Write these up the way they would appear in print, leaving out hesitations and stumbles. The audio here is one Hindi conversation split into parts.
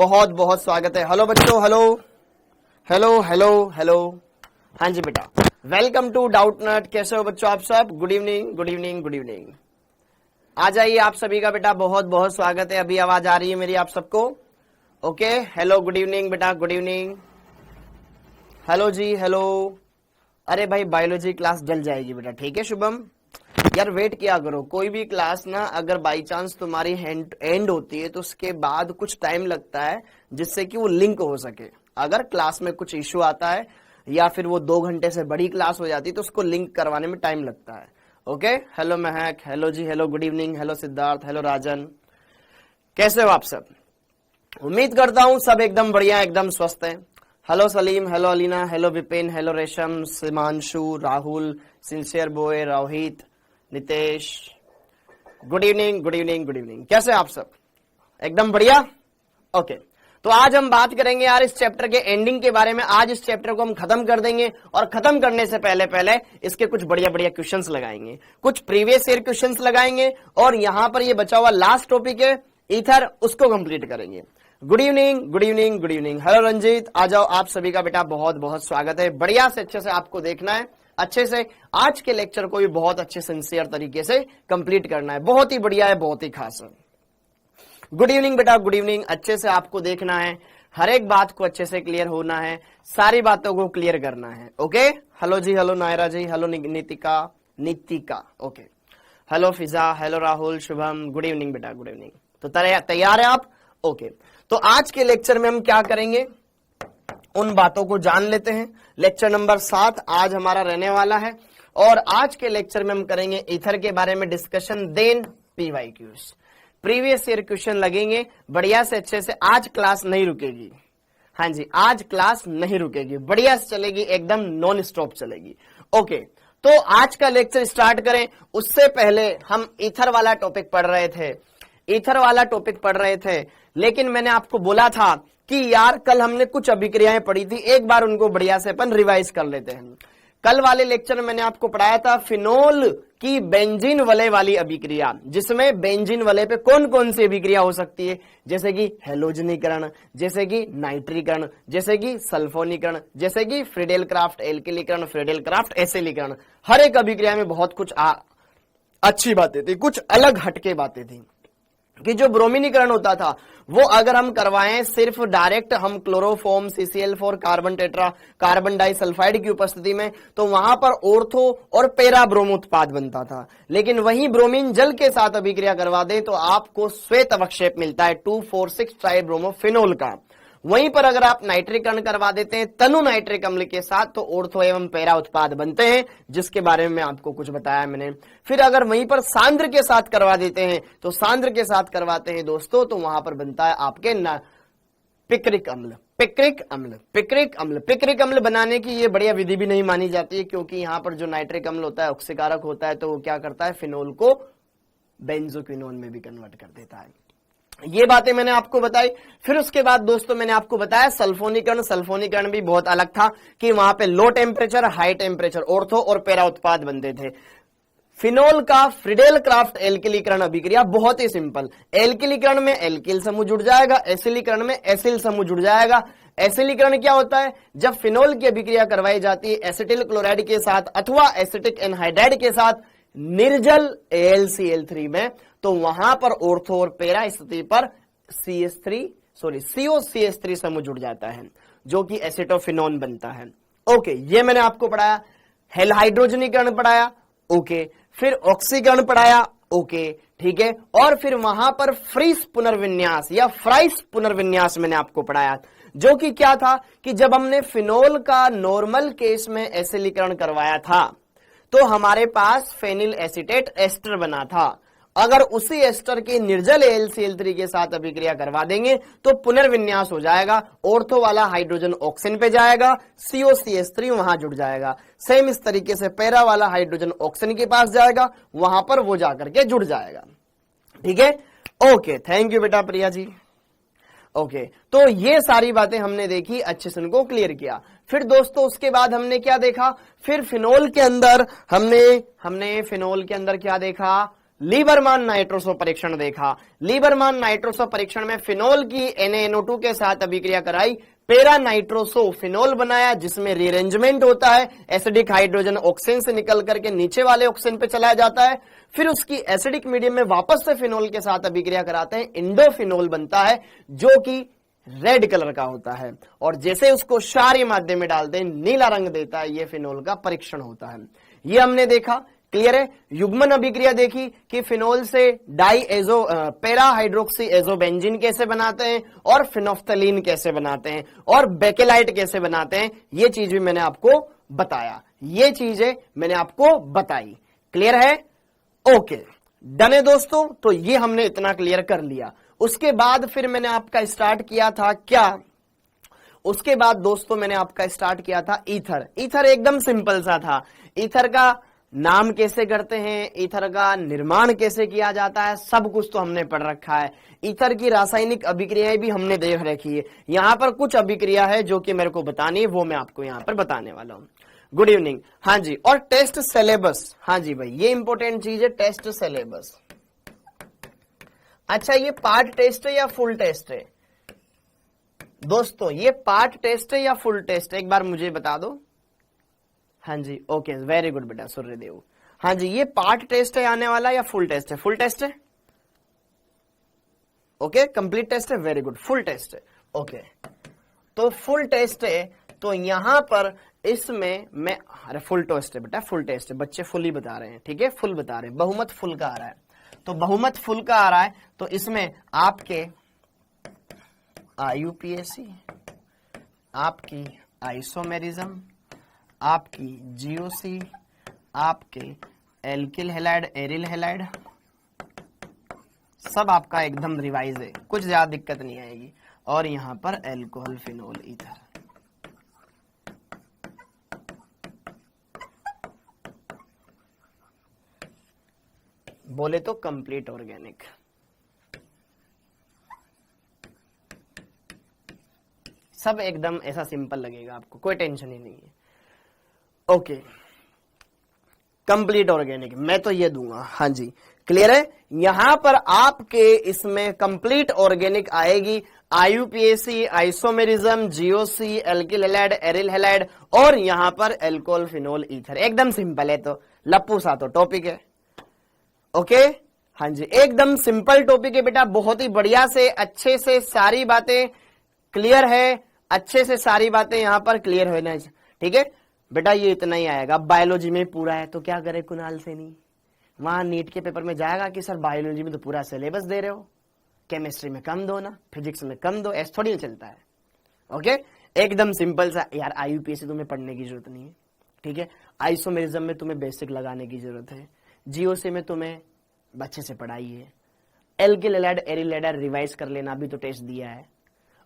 बहुत बहुत स्वागत है। हेलो बच्चों, हेलो हेलो हेलो हेलो। हाँ जी बेटा, वेलकम टू डाउट नट। कैसे हो बच्चों आप सब? Good evening good evening good evening. आ जाइए आप सभी का बेटा, बहुत बहुत स्वागत है। अभी आवाज आ रही है मेरी आप सबको? ओके, हेलो गुड इवनिंग बेटा, good evening. Hello ji, hello. अरे भाई बायोलॉजी क्लास जल जाएगी बेटा, ठीक है शुभम? यार वेट किया करो, कोई भी क्लास ना अगर बाई चांस तुम्हारी एंड होती है तो उसके बाद कुछ टाइम लगता है जिससे कि वो लिंक हो सके। अगर क्लास में कुछ इश्यू आता है या फिर वो 2 घंटे से बड़ी क्लास हो जाती है तो उसको लिंक करवाने में टाइम लगता है। Okay, hello Mahak, hello ji, hello good evening, hello Siddharth, hello Rajan. कैसे हो आप सब? उम्मीद करता हूं सब एकदम बढ़िया, एकदम स्वस्थ है। Hello Salim, hello Alina, hello Vipin, hello Resham, Simanshu, Rahul, sincere boy, Rohit, Nitesh. Good evening good evening good evening. कैसे आप सब? एकदम बढ़िया। ओके, तो आज हम बात करेंगे यार इस चैप्टर के एंडिंग के बारे में। आज इस चैप्टर को हम खत्म कर देंगे और खत्म करने से पहले पहले इसके कुछ बढ़िया बढ़िया क्वेश्चंस लगाएंगे, कुछ प्रीवियस ईयर क्वेश्चंस लगाएंगे और यहां पर ये बचा हुआ लास्ट टॉपिक है ईथर, उसको कंप्लीट करेंगे। Good evening good evening good evening. Hello Ranjit, आ जाओ आप सभी का बेटा, बहुत बहुत स्वागत है। बढ़िया से अच्छे से आपको देखना है, अच्छे से आज के लेक्चर को भी बहुत अच्छे सिंसियर तरीके से कंप्लीट करना है। बहुत ही बढ़िया है, बहुत ही खास है। गुड इवनिंग बेटा, गुड इवनिंग। अच्छे से आपको देखना है, हर एक बात को अच्छे से क्लियर होना है, सारी बातों को क्लियर करना है। Okay, hello ji, hello Naira ji, hello Nitika, Nitika. Okay, hello Fiza, hello Rahul, Shubham. Good evening बेटा, गुड इवनिंग। तो तैयार है आप? ओके, तो आज के लेक्चर में हम क्या करेंगे उन बातों को जान लेते हैं। लेक्चर नंबर 7 आज हमारा रहने वाला है और आज के लेक्चर में हम करेंगे ईथर के बारे में discussion, then PYQs, previous year question लगेंगे बढ़िया से अच्छे से। आज क्लास नहीं रुकेगी, हाँ जी आज क्लास नहीं रुकेगी, बढ़िया से चलेगी, एकदम नॉन स्टॉप चलेगी। ओके, तो आज का लेक्चर स्टार्ट करें उससे पहले हम ईथर वाला टॉपिक पढ़ रहे थे, ईथर वाला टॉपिक पढ़ रहे थे। लेकिन मैंने आपको बोला था कि यार कल हमने कुछ अभिक्रियाएं पढ़ी थी, एक बार उनको बढ़िया से अपन रिवाइज कर लेते हैं। कल वाले लेक्चर में मैंने आपको पढ़ाया था फिनोल की बेंजीन वलय वाली अभिक्रिया, जिसमें बेंजीन वलय पे कौन कौन सी अभिक्रिया हो सकती है, जैसे कि हेलोजनीकरण, जैसे कि नाइट्रीकरण, जैसे कि सल्फोनीकरण, जैसे कि फ्रीडेल क्राफ्ट एल्किलीकरण, फ्रीडेल क्राफ्ट एसिलीकरण। हर एक अभिक्रिया में बहुत कुछ अच्छी बातें थी, कुछ अलग हटके बातें थी। कि जो ब्रोमीनीकरण होता था वो अगर हम करवाएं सिर्फ डायरेक्ट हम chloroform CCl4 carbon tetra carbon disulphide की उपस्थिति में, तो वहां पर ऑर्थो और पैरा ब्रोमो उत्पाद बनता था। लेकिन वही ब्रोमीन जल के साथ अभिक्रिया करवा दें तो आपको श्वेत अवक्षेप मिलता है 2,4,6 ट्राइब्रोमोफिनोल का। वहीं पर अगर आप नाइट्रीकरण करवा देते हैं तनु नाइट्रिक अम्ल के साथ तो ऑर्थो एवं पैरा उत्पाद बनते हैं, जिसके बारे में आपको कुछ बताया मैंने। फिर अगर वहीं पर सांद्र के साथ करवा देते हैं तो सांद्र के साथ करवाते हैं दोस्तों तो वहां पर बनता है आपके पिक्रिक अम्ल, पिक्रिक अम्ल, पिक्रिक अम्ल। पिक्रिक अम्ल बनाने की ये बढ़िया विधि भी नहीं मानी जाती है क्योंकि यहां पर जो नाइट्रिक अम्ल होता है ऑक्सीकारक होता है, तो वो क्या करता है फिनोल को बेंजोक्विनोन में भी कन्वर्ट कर देता है। ये बातें मैंने आपको बताई। फिर उसके बाद दोस्तों मैंने आपको बताया सल्फोनीकरण। सल्फोनीकरण भी बहुत अलग था कि वहां पे low temperature high temperature ortho और पैरा उत्पाद बनते थे। फिनोल का फ्रीडेल क्राफ्ट एल्किलीकरण अभिक्रिया बहुत ही सिंपल, एल्किलीकरण में एल्किल समूह जुड़ जाएगा, एसिलीकरण में एसिल समूह जुड़ जाएगा। एसिलीकरण क्या होता है? जब फिनोल की अभिक्रिया करवाई जाती है एसिटिल क्लोराइड के साथ अथवा एसिटिक एनहाइड्राइड के साथ निर्जल AlCl3 में, तो वहां पर ऑर्थो और पैरा स्थिति पर COCH3 समूह जुड़ जाता है जो कि एसिटोफिनोन बनता है। ओके, ये मैंने आपको पढ़ाया। हेल हाइड्रोजनीकरण पढ़ाया, ओके। फिर ऑक्सीकरण पढ़ाया, ओके, ठीक है। और फिर वहां पर फ्रीस पुनर्विन्यास या फ्राइस पुनर्विन्यास मैंने आपको पढ़ाया, जो कि क्या था कि जब हमने फिनोल का नॉर्मल केस में एसिलीकरण करवाया था तो हमारे पास फेनिल एसीटेट एस्टर बना था। अगर उसी एस्टर के निर्जल AlCl3 के साथ अभिक्रिया करवा देंगे तो पुनर्विन्यास हो जाएगा, ऑर्थो वाला हाइड्रोजन ऑक्सीजन पे जाएगा, COCH3 वहां जुड़ जाएगा। सेम इस तरीके से पैरा वाला हाइड्रोजन ऑक्सीजन के पास जाएगा, वहां पर वो जाकर के जुड़ जाएगा। ठीक है, ओके, थैंक यू बेटा प्रिया जी। ओके, तो ये सारी बातें हमने देखी, अच्छे से उनको क्लियर किया। फिर दोस्तों उसके बाद हमने क्या देखा? फिर फिनोल के अंदर हमने फिनोल के अंदर क्या देखा? लीबरमान नाइट्रोसो परीक्षण देखा। लीबरमान नाइट्रोसो परीक्षण में फिनोल की NaNO2 के साथ अभिक्रिया कराई, पेरा नाइट्रोसो फिनोल बनाया जिसमें रीअरेंजमेंट होता है, एसिडिक हाइड्रोजन ऑक्सीजन से निकल करके नीचे वाले ऑक्सीजन पे चला जाता है, फिर उसकी एसिडिक मीडियम में वापस से फिनोल के साथ अभिक्रिया कराते हैं, इंडोफिनोल बनता है जो कि रेड कलर का होता है, और जैसे उसको क्षारीय माध्यम में डालते हैं नीला रंग देता है, ये फिनोल का परीक्षण होता है। ये हमने देखा, क्लियर है। युग्मन अभिक्रिया देखी कि फिनोल से पेरा हाइड्रोक्सी एजोबेंजीन कैसे बनाते हैं और फिनोफ्थलीन कैसे बनाते हैं और बेकेलाइट कैसे बनाते हैं, ये चीज भी मैंने आपको बताया, ये चीजें मैंने आपको बताई। क्लियर है? ओके, डन है दोस्तों। तो ये हमने इतना क्लियर कर लिया। उसके बाद फिर मैंने आपका स्टार्ट किया था क्या, उसके बाद दोस्तों मैंने आपका स्टार्ट किया था ईथर। ईथर एकदम सिंपल सा था। ईथर का नाम कैसे करते हैं, ईथर का निर्माण कैसे किया जाता है, सब कुछ तो हमने पढ़ रखा है। ईथर की रासायनिक अभिक्रियाएं भी हमने देख रखी है। यहां पर कुछ अभिक्रिया है जो कि मेरे को बतानी है, वो मैं आपको यहां पर बताने वाला हूं। Good evening. हाँ जी, और टेस्ट सिलेबस, हाँ जी भाई, ये इंपॉर्टेंट चीज है, टेस्ट सिलेबस। अच्छा, ये पार्ट टेस्ट है या फुल टेस्ट है दोस्तों? ये पार्ट टेस्ट है या फुल टेस्ट है, एक बार मुझे बता दो। हाँ जी, ओके, वेरी गुड बेटा सूर्यदेव। हाँ जी, ये पार्ट टेस्ट है आने वाला या फुल टेस्ट है? फुल टेस्ट है। ओके, कंप्लीट टेस्ट है, वेरी गुड, फुल टेस्ट है। ओके, तो फुल टेस्ट है, तो यहां पर इसमें मैं, अरे फुल टेस्ट है बेटा, फुल टेस्ट है, बच्चे फुल ही बता रहे हैं, ठीक है, फुल बता रहे हैं, बहुमत फुल का आ रहा है, तो बहुमत फुल का आ रहा है, तो इसमें आपके IUPAC, आपकी आइसोमेरिज्म, आपकी GOC, आपके एल्किल हैलाइड, एरिल हैलाइड, सब आपका एकदम रिवाइज है, कुछ ज्यादा दिक्कत नहीं आएगी। और यहां पर एल्कोहल फिनोल ईथर, बोले तो कंप्लीट ऑर्गेनिक। सब एकदम ऐसा सिंपल लगेगा आपको, कोई टेंशन ही नहीं है। ओके, कंप्लीट ऑर्गेनिक मैं तो ये दूंगा। हाँ जी, क्लियर है। यहां पर आपके इसमें कंप्लीट ऑर्गेनिक आएगी, IUPAC, isomerism, GOC, alkyl halide, aryl halide, और यहां पर एल्कोहल फिनोल ईथर। एकदम सिंपल है, तो लप्पू सा तो टॉपिक है। ओके, हाँ जी, एकदम सिंपल टॉपिक है बेटा, बहुत ही बढ़िया से अच्छे से सारी बातें क्लियर है, अच्छे से सारी बातें यहां पर क्लियर होना, ठीक है बेटा। ये इतना ही आएगा। बायोलॉजी में पूरा है तो क्या करे कुणाल से नहीं, वहां नीट के पेपर में जाएगा कि सर बायोलॉजी में तो पूरा सिलेबस दे रहे हो, केमिस्ट्री में कम दो ना, फिजिक्स में कम दो, ऐसा थोड़ी चलता है। ओके, एकदम सिंपल सा यार। IUPAC तुम्हें पढ़ने की जरूरत नहीं है, ठीक है। आइसोमेरिज्म में तुम्हें बेसिक लगाने की जरूरत है, GOC में तुम्हें अच्छे से पढ़ाई है, alkyl halide, aryl halide revise कर लेना, अभी तो टेस्ट दिया है,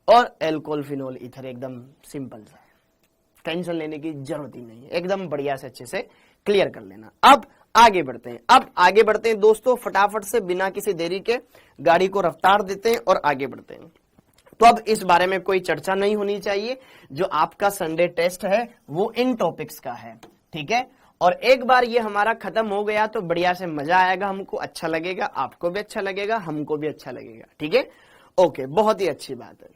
और एल्कोहल फिनोल ईथर एकदम सिंपल सा है, टेंशन लेने की जरूरत ही नहीं है, एकदम बढ़िया से अच्छे से क्लियर कर लेना। अब आगे बढ़ते हैं, अब आगे बढ़ते हैं दोस्तों, फटाफट से बिना किसी देरी के गाड़ी को रफ्तार देते हैं और आगे बढ़ते हैं। तो अब इस बारे में कोई चर्चा नहीं होनी चाहिए, जो आपका संडे टेस्ट है वो इन टॉपिक्स का है, ठीक है। और एक बार ये हमारा खत्म हो गया तो बढ़िया से मजा आएगा, हमको अच्छा लगेगा, आपको भी अच्छा लगेगा, हमको भी अच्छा लगेगा, ठीक है। ओके, बहुत ही अच्छी बात है,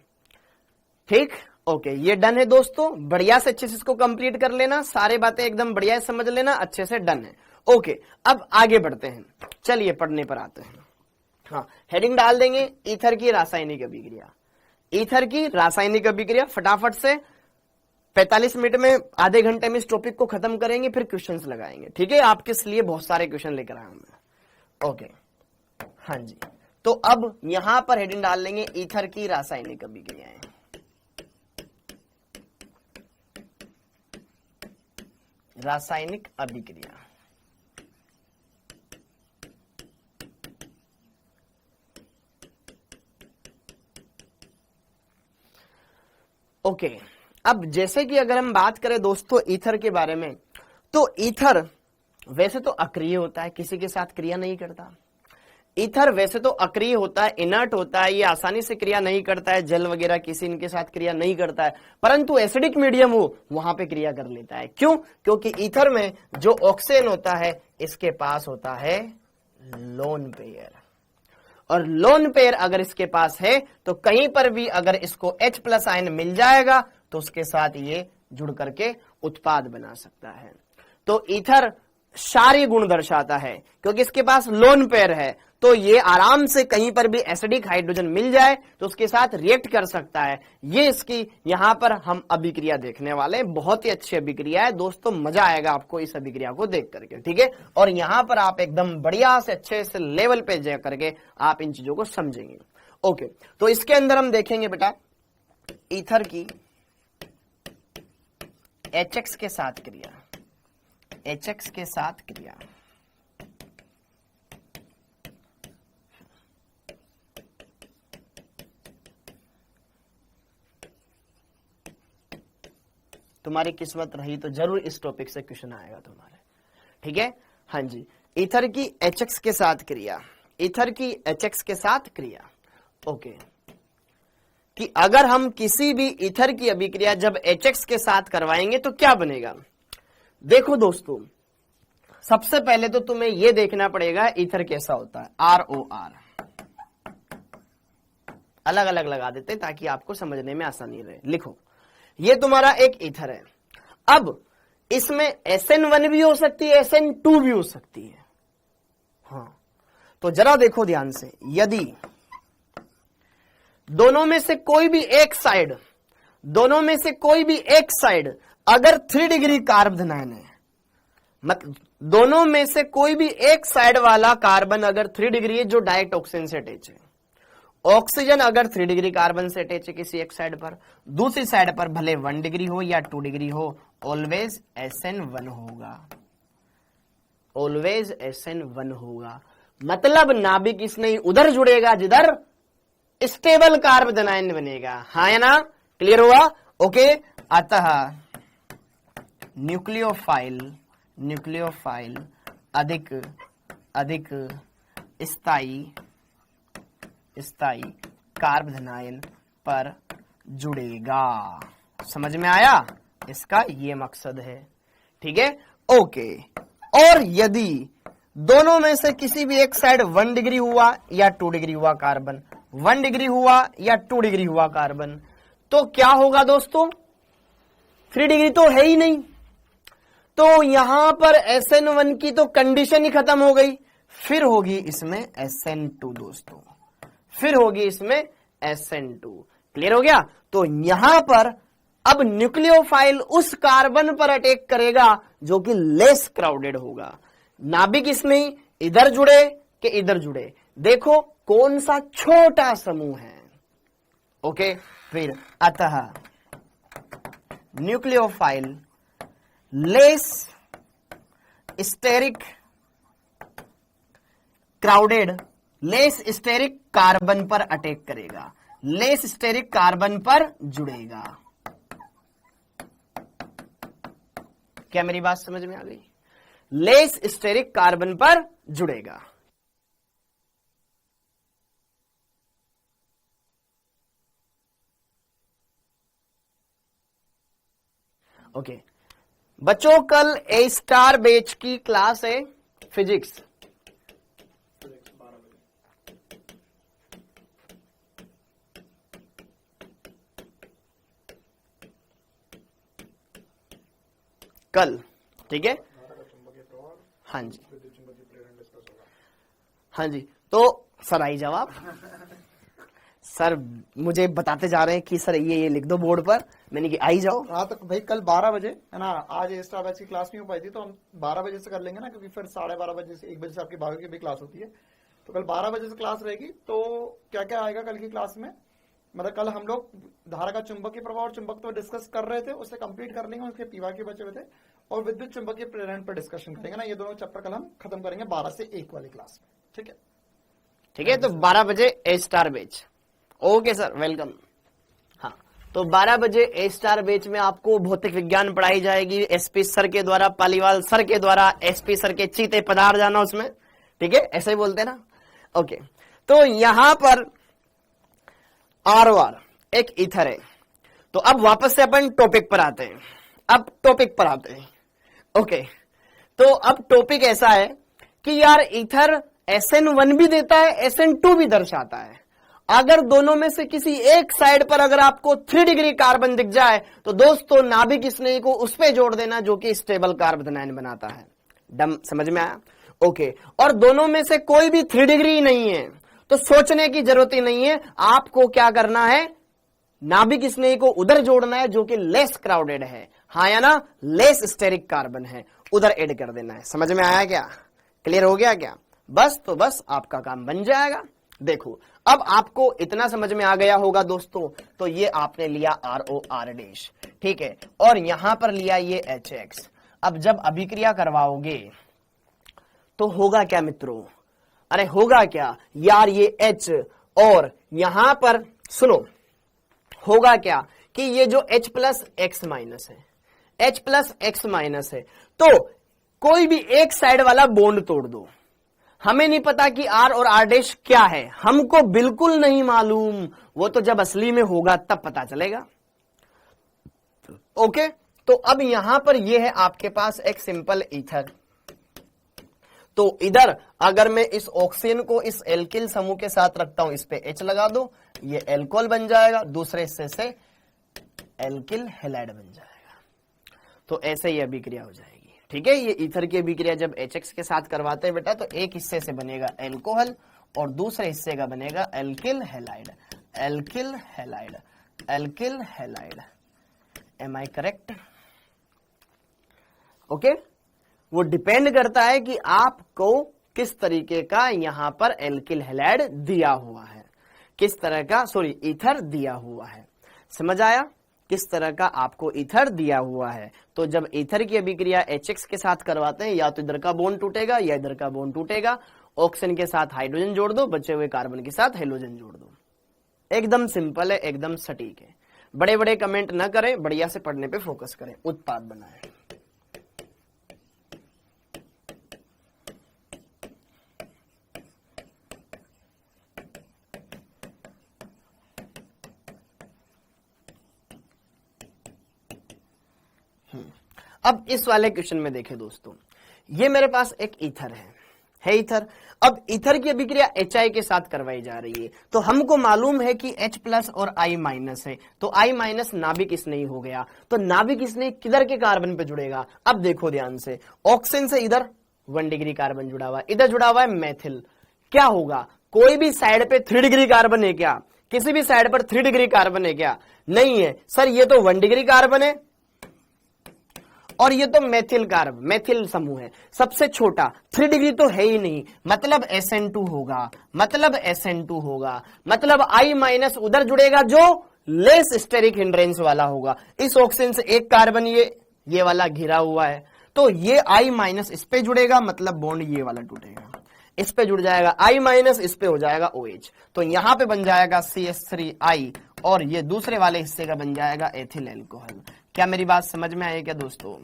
ठीक। ओके, ये डन है दोस्तों, बढ़िया से अच्छे से इसको कंप्लीट कर लेना, सारे बातें एकदम बढ़िया से समझ लेना, अच्छे से डन है। ओके, अब आगे बढ़ते हैं, चलिए पढ़ने पर आते हैं। हाँ, हेडिंग डाल देंगे, ईथर की रासायनिक अभिक्रिया। ईथर की रासायनिक अभिक्रिया फटाफट से 45 मिनट में, आधे घंटे में इस टॉपिक को खत्म करेंगे, फिर क्वेश्चंस लगाएंगे, ठीक है। आपके लिए बहुत सारे क्वेश्चन लेकर आया हूं मैं। ओके, हाँ जी, तो अब यहां पर हेडिंग डाल लेंगे, ईथर की रासायनिक अभिक्रियाएं। रासायनिक अभिक्रिया, ओके। अब जैसे कि अगर हम बात करें दोस्तों ईथर के बारे में, तो ईथर वैसे तो अक्रिय होता है, किसी के साथ क्रिया नहीं करता। ईथर वैसे तो अक्रिय होता है, इनर्ट होता है, ये आसानी से क्रिया नहीं करता है, जल वगैरह किसी इनके साथ क्रिया नहीं करता है, परंतु एसिडिक मीडियम हो वहां पे क्रिया कर लेता है। क्यों? क्योंकि ईथर में जो ऑक्सीजन होता है इसके पास होता है लोन पेयर। और लोन पेयर अगर इसके पास है तो कहीं पर भी अगर इसको H प्लस आयन मिल जाएगा तो उसके साथ ये जुड़ करके उत्पाद बना सकता है। तो ईथर क्षारीय गुण दर्शाता है क्योंकि इसके पास लोन पेयर है, तो ये आराम से कहीं पर भी एसिडिक हाइड्रोजन मिल जाए तो उसके साथ रिएक्ट कर सकता है। ये इसकी यहां पर हम अभिक्रिया देखने वाले हैं, बहुत ही अच्छी अभिक्रिया है दोस्तों, मजा आएगा आपको इस अभिक्रिया को देख करके, ठीक है। और यहां पर आप एकदम बढ़िया से अच्छे से लेवल पे जा करके आप इन चीजों को समझेंगे। ओके, तो इसके अंदर हम देखेंगे बेटा ईथर की HX के साथ क्रिया, HX के साथ क्रिया। तुम्हारी किस्मत रही तो जरूर इस टॉपिक से क्वेश्चन आएगा तुम्हारे, ठीक है। हाँ जी, ईथर की HX के साथ क्रिया, ईथर की HX के साथ क्रिया। ओके, कि अगर हम किसी भी ईथर की अभिक्रिया जब HX के साथ करवाएंगे तो क्या बनेगा। देखो दोस्तों, सबसे पहले तो तुम्हें यह देखना पड़ेगा ईथर कैसा होता है। ROR अलग अलग लगा देते ताकि आपको समझने में आसानी रहे। लिखो, ये तुम्हारा एक ईथर है। अब इसमें SN1 भी हो सकती है, SN2 भी हो सकती है। हाँ, तो जरा देखो ध्यान से, यदि दोनों में से कोई भी एक साइड, दोनों में से कोई भी एक साइड अगर 3 डिग्री कार्बन है, मतलब दोनों में से कोई भी एक साइड वाला कार्बन अगर 3 डिग्री है जो डायरेक्ट ऑक्सीजन से अटैच है, ऑक्सीजन अगर 3 डिग्री कार्बन से अटैच है किसी एक साइड पर, दूसरी साइड पर भले 1 डिग्री हो या 2 डिग्री हो, ऑलवेज SN1 होगा, ऑलवेज SN1 होगा। मतलब नाभिक इसने उधर जुड़ेगा जिधर स्टेबल कार्बन आयन बनेगा। हाँ या ना, क्लियर हुआ। ओके, अतः न्यूक्लियोफाइल अधिक अधिक स्थायी कार्बन आयन पर जुड़ेगा। समझ में आया, इसका ये मकसद है, ठीक है। ओके, और यदि दोनों में से किसी भी एक साइड 1 डिग्री हुआ या 2 डिग्री हुआ कार्बन, 1 डिग्री हुआ या 2 डिग्री हुआ कार्बन, तो क्या होगा दोस्तों, 3 डिग्री तो है ही नहीं, तो यहां पर SN1 की तो कंडीशन ही खत्म हो गई। फिर होगी इसमें SN2 दोस्तों, फिर होगी इसमें SN2। क्लियर हो गया। तो यहां पर अब न्यूक्लियोफाइल उस कार्बन पर अटैक करेगा जो कि लेस क्राउडेड होगा। नाभिक इसमें इधर जुड़े कि इधर जुड़े, देखो कौन सा छोटा समूह है। ओके, फिर अतः nucleophile less steric crowded, less steric carbon पर अटैक करेगा, लेस स्टेरिक कार्बन पर जुड़ेगा। क्या मेरी बात समझ में आ गई। लेस स्टेरिक कार्बन पर जुड़ेगा। ओके बच्चों, कल ए स्टार बैच की क्लास है फिजिक्स, कल, ठीक है। हाँ जी, हाँ जी, तो सर आई जवाब। सर मुझे बताते जा रहे हैं कि सर ये लिख दो बोर्ड पर, मैंने कि आई जाओ। हाँ तो भाई कल 12 बजे है ना, आज एक्स्ट्रा बैच की क्लास नहीं हो पाई थी तो हम 12 बजे से कर लेंगे ना, क्योंकि फिर 12:30 बजे से 1 बजे से आपकी भाभी की भी क्लास होती है, तो कल 12 बजे से क्लास रहेगी। तो क्या क्या आएगा कल की क्लास में, मतलब कल हम लोग धारा का चुंबकीय प्रभाव और चुंबकत्व डिस्कस कर रहे थे, उसे कंप्लीट कर लेंगे, उसके पीवा के बचे हुए थे, और विद्युत चुंबकीय प्रेरण पर डिस्कशन करेंगे ना। ये दोनों चैप्टर कल हम खत्म करेंगे 12 से 1 वाली क्लास में, ठीक है। ठीक है, तो 12 बजे A star batch. Okay sir, welcome. हाँ, तो 12 बजे ए स्टार बैच में आपको भौतिक विज्ञान पढ़ाई जाएगी, एसपी सर के द्वारा, पालीवाल सर के द्वारा, एसपी सर के चीते पधार जाना उसमें, ठीक है, ऐसे ही बोलते हैं ना। ओके, तो यहां पर ROR एक ईथर है। तो अब वापस से अपन टॉपिक पर आते हैं, अब टॉपिक पर आते हैं। ओके, तो अब टॉपिक ऐसा है कि यार ईथर SN1 भी देता है, SN2 भी दर्शाता है। अगर दोनों में से किसी एक साइड पर अगर आपको 3 डिग्री कार्बन दिख जाए तो दोस्तों नाभिक स्नेही को उस पे जोड़ देना जो कि स्टेबल कार्बोनाइन बनाता है। डम, समझ में आया? ओके। और दोनों में से कोई भी 3 डिग्री नहीं है तो सोचने की जरूरत ही नहीं है, आपको क्या करना है, नाभिक स्नेही को उधर जोड़ना है जो कि लेस क्राउडेड है, हाँ या ना, लेस स्टेरिक कार्बन है, उधर ऐड कर देना है। समझ में आया क्या? क्लियर हो गया क्या? बस तो बस आपका काम बन जाएगा। देखो अब आपको इतना समझ में आ गया होगा दोस्तों, तो ये आपने लिया ROR डैश, ठीक है, और यहां पर लिया ये HX। अब जब अभिक्रिया करवाओगे तो होगा क्या मित्रों? अरे होगा क्या यार, ये H और यहां पर सुनो, होगा क्या कि ये जो H प्लस एक्स माइनस है, H प्लस एक्स माइनस है, तो कोई भी एक साइड वाला बॉन्ड तोड़ दो। हमें नहीं पता कि R और R डैश क्या है, हमको बिल्कुल नहीं मालूम, वो तो जब असली में होगा तब पता चलेगा। ओके, तो अब यहां पर ये है आपके पास एक सिंपल ईथर। तो इधर अगर मैं इस ऑक्सीजन को इस एल्किल समूह के साथ रखता हूं, इस पे H लगा दो, ये एल्कोहल बन जाएगा, दूसरे हिस्से से एल्किल हैलाइड बन जाएगा। तो ऐसे ही अभिक्रिया हो जाएगी, ठीक है। ये ईथर की अभिक्रिया जब HX के साथ करवाते हैं बेटा, तो एक हिस्से से बनेगा एल्कोहल और दूसरे हिस्से का बनेगा alkyl halide, alkyl halide, alkyl halide. Am I correct? Okay, वो डिपेंड करता है कि आपको किस तरीके का यहां पर एल्किल हैलाइड दिया हुआ है, किस तरह का ईथर दिया हुआ है। समझ आया? किस तरह का आपको ईथर दिया हुआ है। तो जब ईथर की अभिक्रिया HX के साथ करवाते हैं, या तो इधर का बॉन्ड टूटेगा या इधर का बॉन्ड टूटेगा। ऑक्सीजन के साथ हाइड्रोजन जोड़ दो, बचे हुए कार्बन के साथ हेलोजन जोड़ दो। एकदम सिंपल है, एकदम सटीक है। बड़े बड़े कमेंट ना करें, बढ़िया से पढ़ने पे फोकस करें, उत्पाद बनाएं। अब इस वाले क्वेश्चन में देखें दोस्तों, ये मेरे पास एक ईथर है ईथर। अब ईथर की अभिक्रिया HI के साथ करवाई जा रही है, तो हमको मालूम है कि H प्लस और I माइनस है, तो I माइनस नाभिक स्नेही हो गया। तो नाभिक स्नेही किधर के कार्बन पे जुड़ेगा? अब देखो ध्यान से, ऑक्सीजन से इधर 1 डिग्री कार्बन जुड़ा हुआ है, इधर जुड़ा हुआ है मेथिल। क्या होगा? कोई भी साइड पे 3 डिग्री कार्बन है क्या? किसी भी साइड पर 3 डिग्री कार्बन है क्या? नहीं है सर, ये तो 1 डिग्री कार्बन है और ये तो मेथिल समूह है, सबसे छोटा। 3 डिग्री तो है ही नहीं, मतलब SN2 होगा, मतलब I माइनस उधर जुड़ेगा जो लेस स्टेरिक हिंड्रेंस वाला होगा। इस ऑक्सीजन से एक कार्बन ये वाला घिरा हुआ है, तो ये I माइनस इस पे जुड़ेगा, मतलब बॉन्ड ये वाला टूटेगा, इस पे जुड़ जाएगा I माइनस, इस पे हो जाएगा OH। तो यहां पे बन जाएगा CH3I और ये दूसरे वाले हिस्से का बन जाएगा एथिल एल्कोहल। क्या मेरी बात समझ में आई क्या दोस्तों?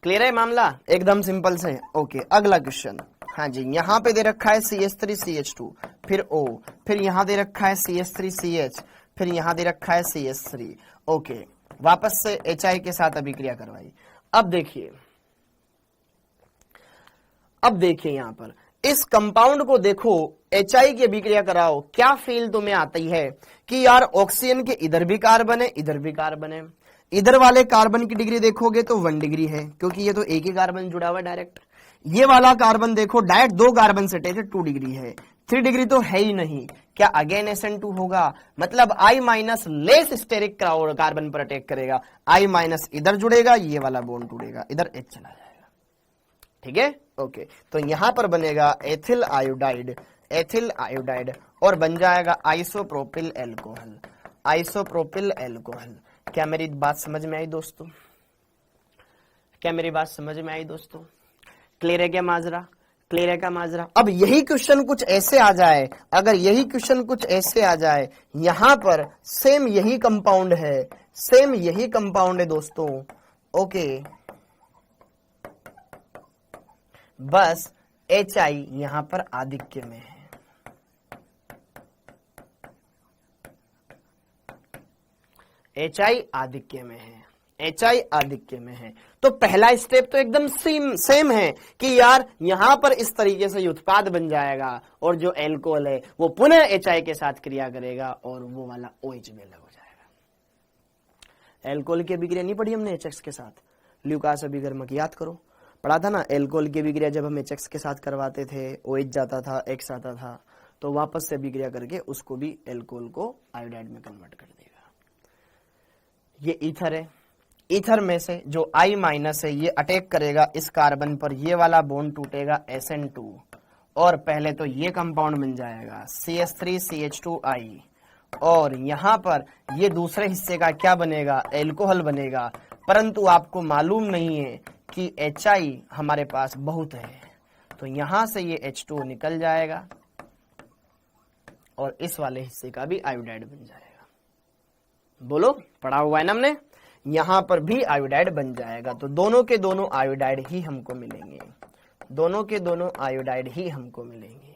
क्लियर है मामला? एकदम सिंपल से। ओके, अगला क्वेश्चन। हाँ जी, यहां पे दे रखा है CH3CH2, फिर O, फिर यहां दे रखा है CH3CH, फिर यहां दे रखा है CH3। ओके, वापस से HI के साथ अभिक्रिया करवाई। अब देखिए यहां पर इस कंपाउंड को देखो, HI की अभिक्रिया कराओ, क्या फील तुम्हें आती है कि यार ऑक्सीजन के इधर भी कार्बन है, इधर भी कार्बन है। इधर वाले कार्बन की डिग्री देखोगे तो 1 डिग्री है, क्योंकि ये तो एक ही कार्बन जुड़ा हुआ है डायरेक्ट। ये वाला कार्बन देखो, डायरेक्ट 2 कार्बन से अटैच है, 2 डिग्री है। 3 डिग्री तो है ही नहीं, क्या अगेन SN2 होगा? मतलब I minus less steric carbon पर अटैक करेगा, I माइनस इधर जुड़ेगा, ये वाला बॉन्ड टूटेगा, इधर H चला जाएगा। ठीक है, ओके। तो यहां पर बनेगा एथिल आयोडाइड और बन जाएगा आइसोप्रोपिल एल्कोहल। क्या मेरी बात समझ में आई दोस्तों? क्लियर है क्या माजरा? अब यही क्वेश्चन कुछ ऐसे आ जाए, अगर यही क्वेश्चन कुछ ऐसे आ जाए, यहां पर सेम यही कंपाउंड है दोस्तों। ओके, बस HI यहां पर आधिक्य में है। HI आधिक्य में है, HI आधिक्य में है। तो पहला स्टेप तो एकदम सेम है कि यार यहां पर इस तरीके से उत्पाद बन जाएगा और जो एल्कोहल है वो पुनः HI के साथ क्रिया करेगा और वो वाला OH में अलग हो जाएगा। एल्कोहल की अभिक्रिया नहीं पढ़ी हमने HX के साथ, ल्यूकास अभिकर्मक याद करो, पढ़ा था ना। एल्कोहल की अभिक्रिया जब हम HX के साथ करवाते थे, OH जाता था, X आता था, तो वापस से अभिक्रिया करके उसको भी एल्कोहल को आयोडाइड में कन्वर्ट कर देगा। ये ईथर है, ईथर में से जो I माइनस है ये अटैक करेगा इस कार्बन पर, ये वाला बॉन्ड टूटेगा SN2 और पहले तो ये कंपाउंड बन जाएगा CH3CH2I और यहां पर ये दूसरे हिस्से का क्या बनेगा, एल्कोहल बनेगा। परंतु आपको मालूम नहीं है कि HI हमारे पास बहुत है, तो यहां से ये H2 निकल जाएगा और इस वाले हिस्से का भी आयोडाइड बन जाएगा। बोलो, पढ़ा हुआ है ना हमने। यहां पर भी आयोडाइड बन जाएगा, तो दोनों के दोनों आयोडाइड ही हमको मिलेंगे, दोनों के दोनों आयोडाइड ही हमको मिलेंगे,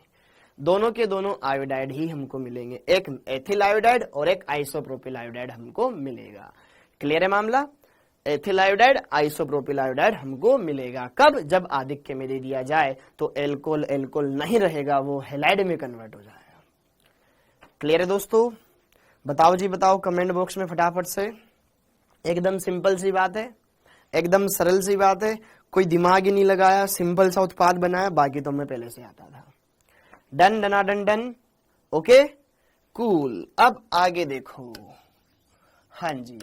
दोनों के दोनों आयोडाइड ही हमको मिलेंगे। एक एथिल आयोडाइड और एक आइसोप्रोपिल आयोडाइड हमको मिलेगा। क्लियर है मामला। एथिल आयोडाइड, आइसोप्रोपिल आयोडाइड हमको मिलेगा। कब? जब आधिक्य में दे दिया जाए तो एल्कोहल एल्कोहल नहीं रहेगा, वो हैलाइड में कन्वर्ट हो जाएगा। क्लियर है दोस्तों? बताओ जी बताओ कमेंट बॉक्स में फटाफट से। एकदम सिंपल सी बात है, एकदम सरल सी बात है, कोई दिमाग ही नहीं लगाया, सिंपल सा उत्पाद बनाया, बाकी तो हमें पहले से आता था। डन डना डन डन, ओके कूल। अब आगे देखो, हाँ जी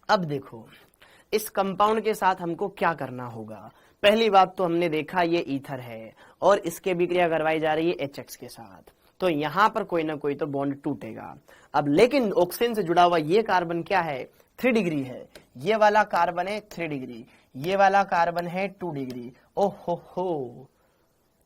अब देखो इस कंपाउंड के साथ हमको क्या करना होगा। पहली बात तो हमने देखा ये ईथर है और इसके विक्रिया करवाई जा रही है HX के साथ, तो यहां पर कोई ना कोई तो बॉन्ड टूटेगा। अब लेकिन ऑक्सीजन से जुड़ा हुआ ये कार्बन क्या है, 3 डिग्री है। ये वाला कार्बन है 3 डिग्री, ये वाला कार्बन है 2 डिग्री। ओहो हो,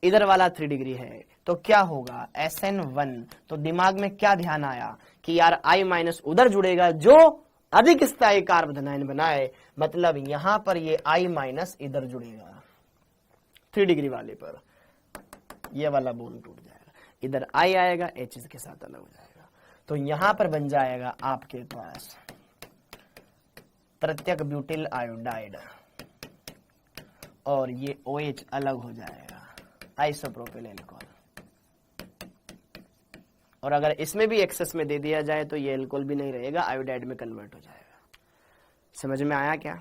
इधर वाला 3 डिग्री है, तो क्या होगा SN1। तो दिमाग में क्या ध्यान आया कि यार I माइनस उधर जुड़ेगा जो अधिक स्थायी कार्बोनाइन बनाए, मतलब यहां पर ये I माइनस इधर जुड़ेगा 3 डिग्री वाले पर, ये वाला बॉन्ड टूट जाएगा, इधर I आएगा, H के साथ अलग हो जाएगा। तो यहां पर बन जाएगा आपके पास प्रत्यक ब्यूटिल आयोडाइड और ये OH अलग हो जाएगा, आइसोप्रोपिल एल्कोहल। और अगर इसमें भी एक्सेस में दे दिया जाए तो ये एल्कोहल भी नहीं रहेगा, आयोडाइड में कन्वर्ट हो जाएगा। समझ में आया क्या?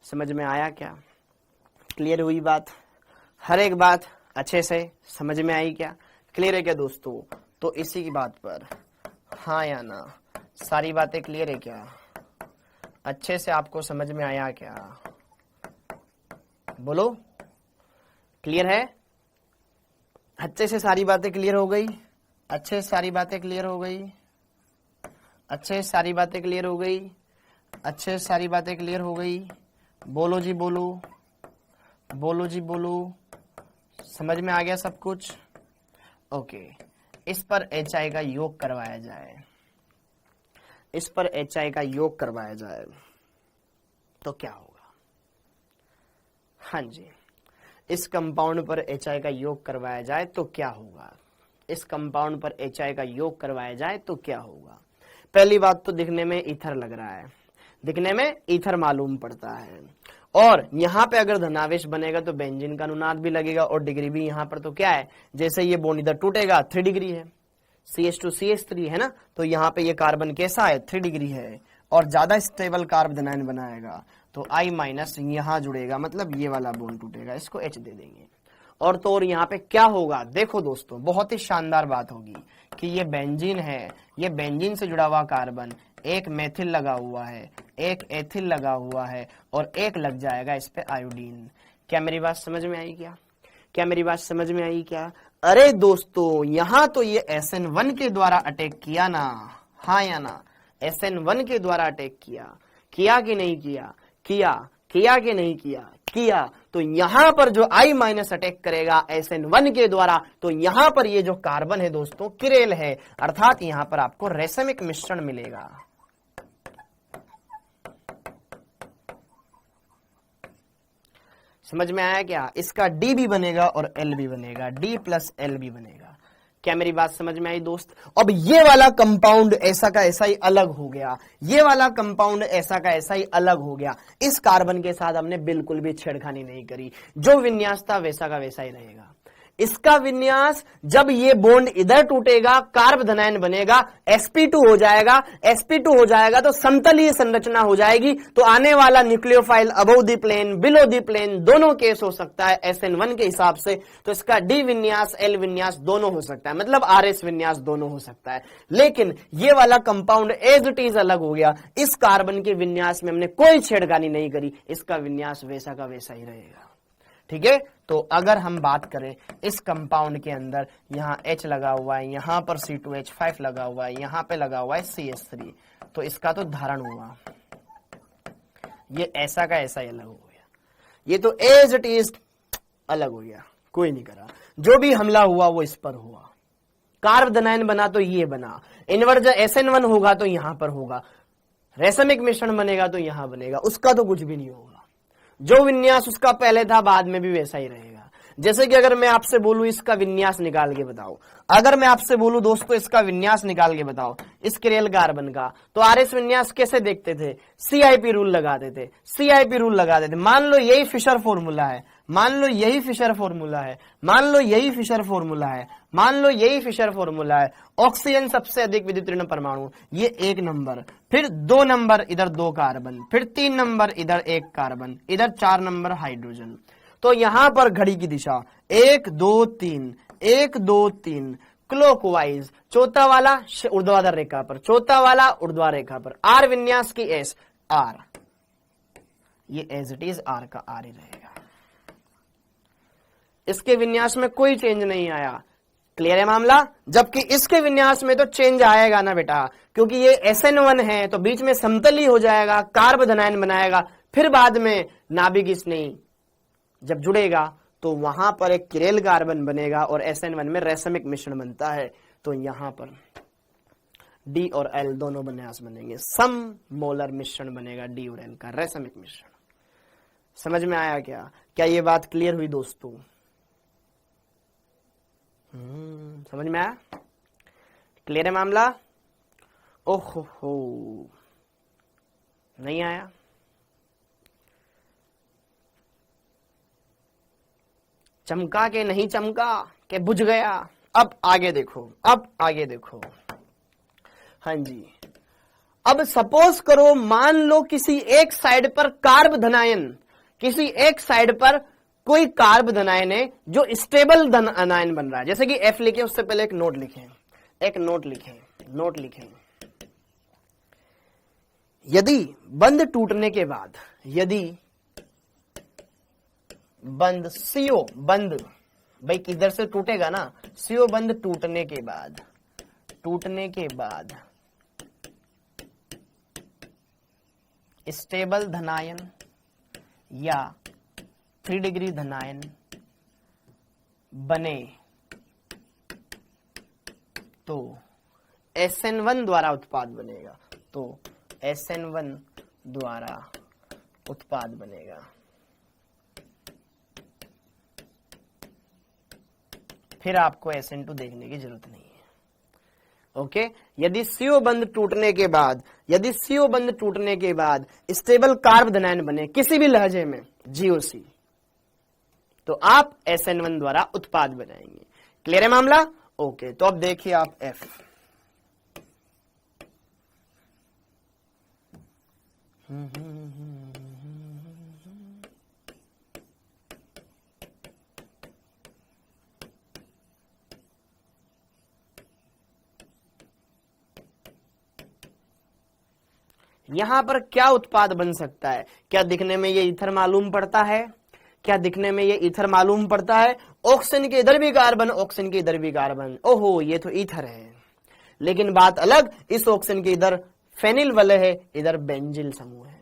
समझ में आया क्या? क्लियर हुई बात? हर एक बात अच्छे से समझ में आई क्या? क्लियर है क्या दोस्तों? तो इसी की बात पर हाँ या ना, सारी बातें क्लियर है क्या? अच्छे से आपको समझ में आया क्या? बोलो, क्लियर है? अच्छे से सारी बातें क्लियर हो गई? अच्छे से सारी बातें क्लियर हो गई? अच्छे से सारी बातें क्लियर हो गई? अच्छे से सारी बातें क्लियर हो गई? बोलो जी बोलो, बोलो जी बोलो। समझ में आ गया सब कुछ? ओके, इस पर HI का योग करवाया जाए, इस पर HI का योग करवाया जाए तो क्या होगा? हाँ जी, इस कंपाउंड पर HI का योग करवाया जाए तो क्या होगा? इस कंपाउंड पर HI का योग करवाया जाए तो क्या होगा? पहली बात तो दिखने में ईथर लग रहा है, दिखने में ईथर मालूम पड़ता है, और यहां पे अगर धनावेश बनेगा तो बेंजीन का अनुनाद भी लगेगा और डिग्री भी यहां पर तो क्या है, जैसे ये बॉन्ड इधर टूटेगा 3 डिग्री है, CH2CH3 है ना, तो यहाँ पे ये कार्बन कैसा है, 3 डिग्री है और ज्यादा स्टेबल कार्बोनाइन बनाएगा, तो I माइनस यहाँ जुड़ेगा, मतलब ये वाला बॉन्ड टूटेगा, इसको H दे देंगे। और तो और यहाँ पे क्या होगा, देखो दोस्तों बहुत ही शानदार बात होगी कि ये बेंजीन है, ये बेंजीन से जुड़ा हुआ कार्बन, एक मेथिल लगा हुआ है, एक एथिल लगा हुआ है और एक लग जाएगा इस पे आयोडीन। क्या मेरी बात समझ में आई क्या? क्या मेरी बात समझ में आई क्या? अरे दोस्तों यहां तो ये SN1 के द्वारा अटैक किया ना, हाँ या ना? SN1 के द्वारा अटैक किया, किया कि नहीं किया? किया, किया कि नहीं किया? किया। तो यहां पर जो I माइनस अटैक करेगा SN1 के द्वारा, तो यहां पर ये जो कार्बन है दोस्तों किरेल है, अर्थात यहां पर आपको रेशमिक मिश्रण मिलेगा। समझ में आया क्या? इसका डी भी बनेगा और एल भी बनेगा, डी प्लस एल भी बनेगा। क्या मेरी बात समझ में आई दोस्त? अब ये वाला कंपाउंड ऐसा का ऐसा ही अलग हो गया, ये वाला कंपाउंड ऐसा का ऐसा ही अलग हो गया। इस कार्बन के साथ हमने बिल्कुल भी छेड़खानी नहीं करी, जो विन्यास था वैसा का वैसा ही रहेगा। इसका विन्यास जब ये बॉन्ड इधर टूटेगा, कार्ब धनायन बनेगा, sp2 हो जाएगा। sp2 हो जाएगा तो समतलीय संरचना हो जाएगी, तो आने वाला nucleophile above the plane below the plane दोनों केस हो सकता है SN1 के हिसाब से। तो इसका डी विन्यास एल विन्यास दोनों हो सकता है, मतलब RS विन्यास दोनों हो सकता है। लेकिन ये वाला कंपाउंड एज इट इज अलग हो गया। इस कार्बन के विन्यास में हमने कोई छेड़खानी नहीं करी, इसका विन्यास वैसा का वैसा ही रहेगा। ठीक है, तो अगर हम बात करें इस कंपाउंड के अंदर, यहां H लगा हुआ है, यहां पर C2H5 लगा हुआ है, यहां पे लगा हुआ है CH3, तो इसका तो धारण हुआ, ये ऐसा का ऐसा ही अलग हो गया। ये तो एज इट इज अलग हो गया, कोई नहीं करा। जो भी हमला हुआ वो इस पर हुआ। कार्ब धनायन बना तो ये बना, इन्वर्जन SN1 होगा तो यहां पर होगा, रेशमिक मिश्रण बनेगा तो यहां बनेगा, उसका तो कुछ भी नहीं होगा। जो विन्यास उसका पहले था बाद में भी वैसा ही रहेगा। जैसे कि अगर मैं आपसे बोलूं इसका विन्यास निकाल के बताओ, अगर मैं आपसे बोलूं दोस्तों इसका विन्यास निकाल के बताओ इस क्रेल कार्बन का, तो आरएस विन्यास कैसे देखते थे? CIP रूल लगाते थे, CIP रूल लगाते थे। मान लो यही फिशर फॉर्मूला है, मान लो यही फिशर फॉर्मूला है, मान लो यही फिशर फॉर्मूला है, मान लो यही फिशर फॉर्मूला है। ऑक्सीजन सबसे अधिक विद्युतीर्ण परमाणु, ये 1 नंबर, फिर 2 नंबर इधर 2 कार्बन, फिर 3 नंबर इधर 1 कार्बन, इधर 4 नंबर हाइड्रोजन। तो यहां पर घड़ी की दिशा 1 2 3 1 2 3 क्लॉकवाइज, चौथा वाला ऊर्ध्वाधर रेखा पर, चौथा वाला ऊर्ध्वाधर रेखा पर। आर विन्यास की एस आर, ये एज इट इज आर का आर ही रहेगा। इसके विन्यास में कोई चेंज नहीं आया। क्लियर है मामला? जबकि इसके विन्यास में तो चेंज आएगा ना बेटा, क्योंकि ये SN1 है तो बीच में समतली हो जाएगा, कार्ब धनायन बनाएगा, फिर बाद में नाभिक स्नेही जब जुड़ेगा तो वहां पर एक किरेल कार्बन बनेगा और SN1 में रेशमिक मिश्रण बनता है। तो यहां पर D और L दोनों विन्यास बनेंगे, सम मोलर मिश्रण बनेगा D और L का, रेशमिक मिश्रण। समझ में आया क्या? क्या ये बात क्लियर हुई दोस्तों? समझ में आया? क्लियर है मामला? ओहो हो, नहीं आया? चमका के नहीं चमका के बुझ गया? अब आगे देखो, अब आगे देखो। हाँ जी, अब सपोज करो, मान लो किसी एक साइड पर कार्ब धनायन, किसी एक साइड पर कोई कार्ब धनायन है जो स्टेबल धनायन बन रहा है। जैसे कि F लिखे, उससे पहले एक नोट लिखें, एक नोट लिखें, नोट लिखें। यदि बंध टूटने के बाद, यदि बंध CO बंध, भाई किधर से टूटेगा ना, CO बंध टूटने के बाद, टूटने के बाद स्टेबल धनायन या 3 डिग्री धनायन बने तो SN1 द्वारा उत्पाद बनेगा, तो SN1 द्वारा उत्पाद बनेगा। फिर आपको SN2 देखने की जरूरत नहीं है। ओके, यदि CO बंध टूटने के बाद, यदि CO बंध टूटने के बाद स्टेबल कार्ब धनायन बने किसी भी लहजे में GOC, तो आप SN1 द्वारा उत्पाद बनाएंगे। क्लियर है मामला? ओके, तो अब देखिए आप F। यहां पर क्या उत्पाद बन सकता है? क्या दिखने में ये ईथर मालूम पड़ता है? क्या दिखने में ये ईथर मालूम पड़ता है? ऑक्सीजन के इधर भी कार्बन, ऑक्सीजन के इधर भी कार्बन, ओहो ये तो ईथर है। लेकिन बात अलग, इस ऑक्सीजन के इधर फेनिल वलय है, इधर बेंजिल समूह है।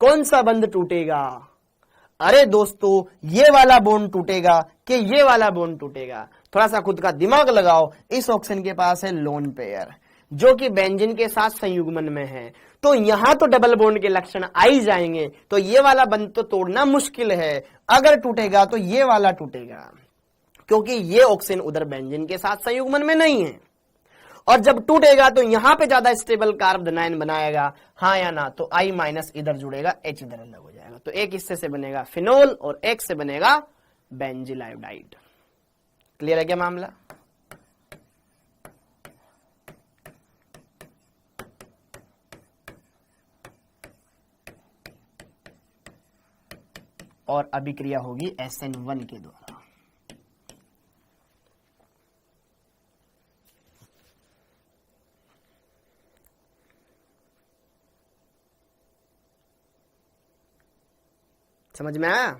कौन सा बंध टूटेगा? अरे दोस्तों, ये वाला बॉन्ड टूटेगा कि ये वाला बॉन्ड टूटेगा? थोड़ा सा खुद का दिमाग लगाओ। इस ऑक्सीजन के पास है लोन पेयर, जो कि बेंजीन के साथ संयुग्मन में है, तो यहां तो डबल बॉन्ड के लक्षण आ ही जाएंगे, तो ये वाला बंध तो तोड़ना मुश्किल है। अगर टूटेगा तो ये वाला टूटेगा, क्योंकि ये ऑक्सीजन उधर बेंजीन के साथ संयुग्मन में नहीं है। और जब टूटेगा तो यहां पे ज्यादा स्टेबल कार्बोनाइन बनाएगा, हाँ या ना? तो I माइनस इधर जुड़ेगा, H इधर अलग हो जाएगा। तो एक हिस्से से बनेगा फिनोल और एक से बनेगा बेंजिल आयोडाइड। क्लियर है क्या मामला? और अभिक्रिया होगी SN1 के द्वारा। समझ में आया?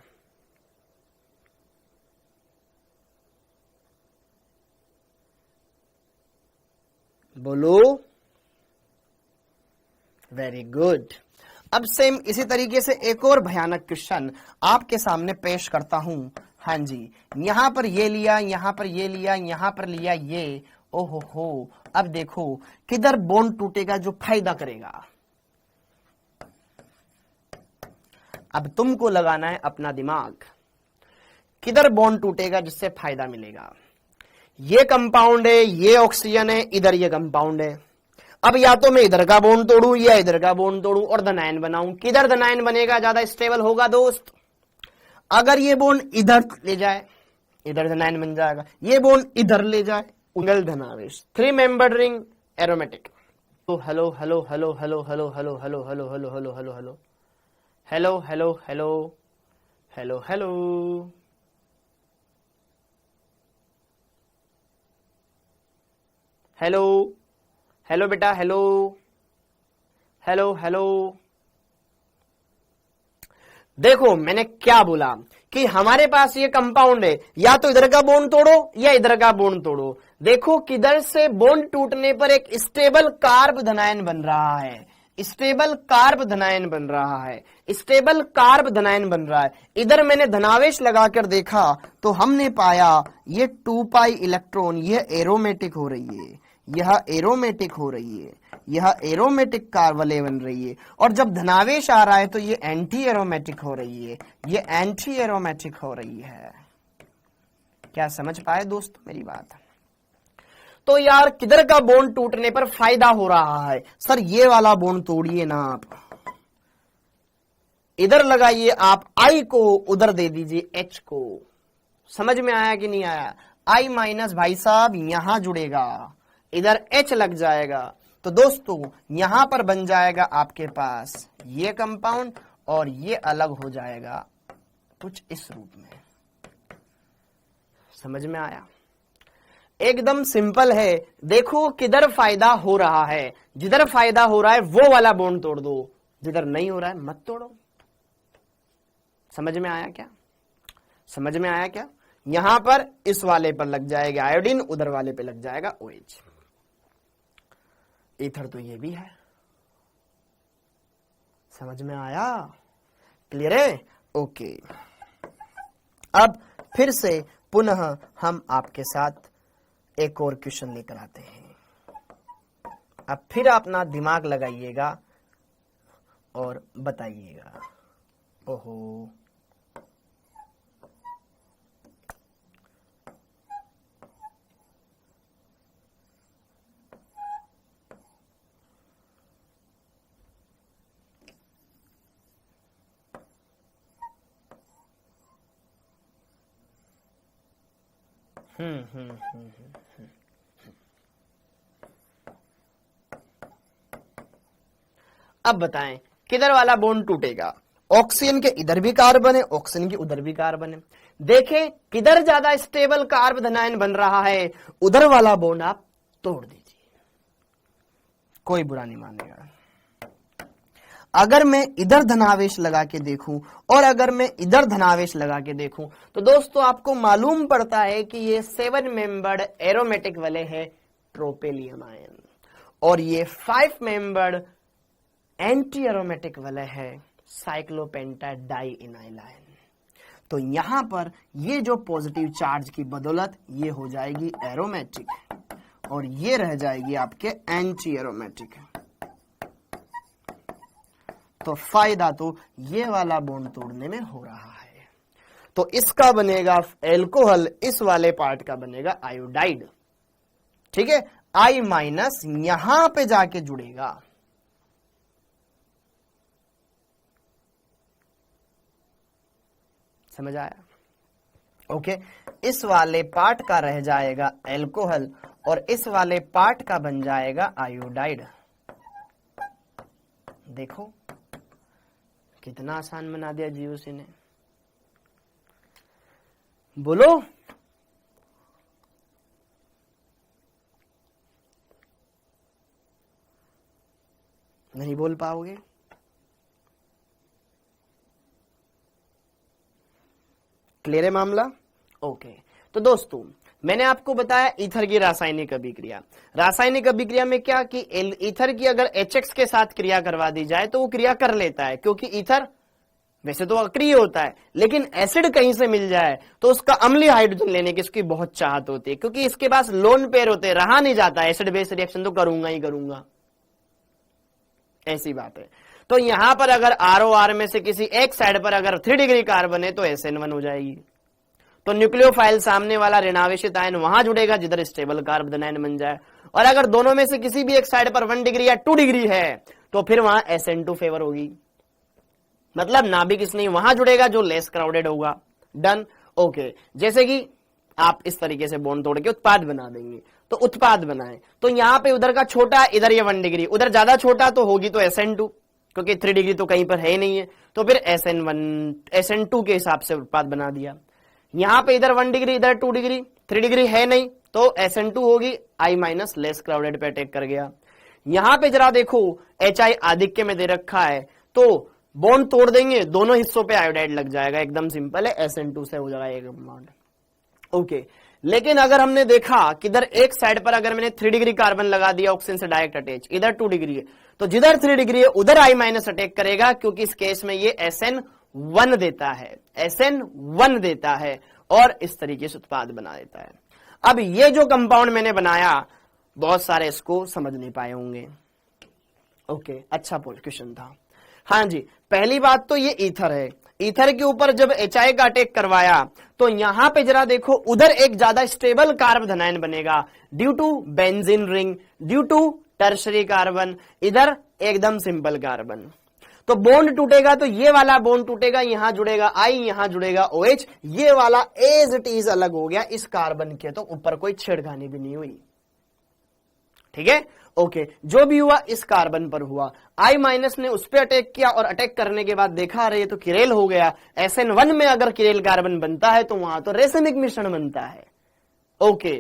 बोलो। Very good. अब सेम इसी तरीके से एक और भयानक क्वेश्चन आपके सामने पेश करता हूं। हाँ जी, यहां पर ये लिया, यहां पर ये लिया, यहां पर लिया ये, ओहो हो। अब देखो किधर बॉन्ड टूटेगा जो फायदा करेगा। अब तुमको लगाना है अपना दिमाग, किधर बॉन्ड टूटेगा जिससे फायदा मिलेगा। ये कंपाउंड है, ये ऑक्सीजन है, इधर ये कंपाउंड है। अब या तो मैं इधर का बॉन्ड तोड़ूं या इधर का बॉन्ड तोड़ूं और धनायन बनाऊं। किधर धनायन बनेगा, ज्यादा स्टेबल होगा दोस्त? अगर ये बॉन्ड इधर ले जाए, इधर धनायन बन जाएगा। ये बॉन्ड इधर ले जाए, उंगल धनावेश। 3 मेंबर्ड रिंग एरोमेटिक। तो hello hello hello hello hello hello hello hello hello hello hello hello hello hello hello hello hello hello hello बेटा, हेलो हेलो हेलो। देखो मैंने क्या बोला कि हमारे पास ये कंपाउंड है, या तो इधर का बॉन्ड तोड़ो या इधर का बॉन्ड तोड़ो। देखो किधर से बॉन्ड टूटने पर एक स्टेबल कार्ब धनायन बन रहा है, स्टेबल कार्ब धनायन बन रहा है, स्टेबल कार्ब धनायन बन रहा है। इधर मैंने धनावेश लगाकर देखा तो हमने पाया ये 2 पाई इलेक्ट्रॉन, यह एरोमेटिक हो रही है, यह एरोमेटिक हो रही है, यह एरोमेटिक कार्बले बन रही है। और जब धनावेश आ रहा है तो ये एंटी एरोमेटिक हो रही है, ये एंटी एरोमेटिक हो रही है। क्या समझ पाए दोस्त मेरी बात? तो यार किधर का बॉन्ड टूटने पर फायदा हो रहा है? सर ये वाला बॉन्ड तोड़िए ना आप, इधर लगाइए आप, I को उधर दे दीजिए H को। समझ में आया कि नहीं आया? I माइनस भाई साहब यहां जुड़ेगा, इधर H लग जाएगा। तो दोस्तों यहां पर बन जाएगा आपके पास ये कंपाउंड और ये अलग हो जाएगा कुछ इस रूप में। समझ में आया? एकदम सिंपल है। देखो किधर फायदा हो रहा है, जिधर फायदा हो रहा है वो वाला बॉन्ड तोड़ दो, जिधर नहीं हो रहा है मत तोड़ो। समझ में आया क्या? समझ में आया क्या? यहां पर इस वाले पर लग जाएगा आयोडीन, उधर वाले पे लग जाएगा OH। ईथर तो ये भी है। समझ में आया? क्लियर है? ओके। अब फिर से पुनः हम आपके साथ एक और क्वेश्चन लेकर आते हैं। अब फिर अपना दिमाग लगाइएगा और बताइएगा। ओहो, अब बताएं किधर वाला बॉन्ड टूटेगा? ऑक्सीजन के इधर भी कार्बन है, ऑक्सीजन के उधर भी कार्बन है। देखें किधर ज्यादा स्टेबल कार्ब धनायन बन रहा है, उधर वाला बॉन्ड आप तोड़ दीजिए, कोई बुरा नहीं मानेगा। अगर मैं इधर धनावेश लगा के देखूं और अगर मैं इधर धनावेश लगा के देखूं तो दोस्तों आपको मालूम पड़ता है कि ये 7 मेंबर्ड एरोमेटिक वाले है ट्रोपेलियम आयन, और ये 5 मेंबर्ड एंटी एरोमेटिक वाले है साइक्लोपेंटा डाई इनाइल आयन। तो यहां पर ये जो पॉजिटिव चार्ज की बदौलत ये हो जाएगी एरोमेटिक, और ये रह जाएगी आपके एंटी एरोमेटिक। तो फायदा तो ये वाला बॉन्ड तोड़ने में हो रहा है। तो इसका बनेगा एल्कोहल, इस वाले पार्ट का बनेगा आयोडाइड। ठीक है, I माइनस यहां पे जाके जुड़ेगा। समझ आया? ओके, इस वाले पार्ट का रह जाएगा एल्कोहल और इस वाले पार्ट का बन जाएगा आयोडाइड। देखो कितना आसान बना दिया जीओसी ने। बोलो नहीं बोल पाओगे? क्लियर है मामला? ओके, तो दोस्तों मैंने आपको बताया ईथर की रासायनिक अभिक्रिया। रासायनिक अभिक्रिया में क्या कि ईथर की अगर HX के साथ क्रिया करवा दी जाए तो वो क्रिया कर लेता है, क्योंकि ईथर वैसे तो अक्रिय होता है, लेकिन एसिड कहीं से मिल जाए तो उसका अम्लीय हाइड्रोजन लेने की इसकी बहुत चाहत होती है, क्योंकि इसके पास लोन पेयर होते हैं, रहा नहीं जाता एसिड बेस रिएक्शन तो करूंगा ही करूंगा, ऐसी बात है। तो यहां पर अगर ROR में से किसी एक साइड पर अगर 3 डिग्री कार्बन है तो SN1 हो जाएगी। तो न्यूक्लियोफाइल सामने वाला ऋणावेशित आयन वहां जुड़ेगा जिधर स्टेबल कार्बन आयन बन जाए। और अगर दोनों में से किसी भी एक साइड पर 1 डिग्री या 2 डिग्री है तो फिर वहां SN2 फेवर होगी, मतलब नाभिक इसलिए वहां जुड़ेगा जो लेस क्राउडेड होगा। डन। ओके, जैसे कि आप इस तरीके से बॉन्ड तोड़ के उत्पाद बना देंगे, तो उत्पाद बनाए तो यहां पे उधर का छोटा, इधर ये 1 डिग्री, उधर ज्यादा छोटा तो होगी तो SN2, क्योंकि 3 डिग्री तो कहीं पर है ही नहीं है, तो फिर SN2 के हिसाब से उत्पाद बना दिया। यहां पे इधर 1 डिग्री, इधर 2 डिग्री, 3 डिग्री है नहीं तो SN2 होगी, I माइनस लेस क्राउडेड पे अटैक कर गया। यहां पे जरा देखो HI आधिक्य में दे रखा है, तो बॉन्ड तोड़ देंगे, दोनों हिस्सों पे आयोडाइड लग जाएगा, एकदम सिंपल है, SN2 से हो जाएगा एक बॉन्ड। ओके, लेकिन अगर हमने देखा कि इधर एक साइड पर अगर मैंने 3 डिग्री कार्बन लगा दिया ऑक्सीजन से डायरेक्ट अटैच, इधर 2 डिग्री है, तो जिधर 3 डिग्री है उधर I माइनस अटैक करेगा, क्योंकि इस केस में ये SN1 देता है, SN1 देता है और इस तरीके से उत्पाद बना देता है। अब ये जो कंपाउंड मैंने बनाया, बहुत सारे इसको समझ नहीं पाए होंगे। ओके, अच्छा क्वेश्चन था। हाँ जी, पहली बात तो ये ईथर है, ईथर के ऊपर जब HI का अटैक करवाया तो यहां पे जरा देखो उधर एक ज्यादा स्टेबल कार्बन आयन बनेगा due to benzene ring, due to tertiary carbon, इधर एकदम सिंपल कार्बन। तो बॉन्ड टूटेगा तो ये वाला बॉन्ड टूटेगा, यहां जुड़ेगा I, यहां जुड़ेगा OH, ये वाला एज इट इज अलग हो गया, इस कार्बन के तो ऊपर कोई छेड़खानी भी नहीं हुई। ठीक है, ओके, जो भी हुआ इस कार्बन पर हुआ, I माइनस ने उस पर अटैक किया और अटैक करने के बाद देखा रहे तो किरेल हो गया। SN1 में अगर किरेल कार्बन बनता है तो वहां तो रेसिमिक मिश्रण बनता है। ओके,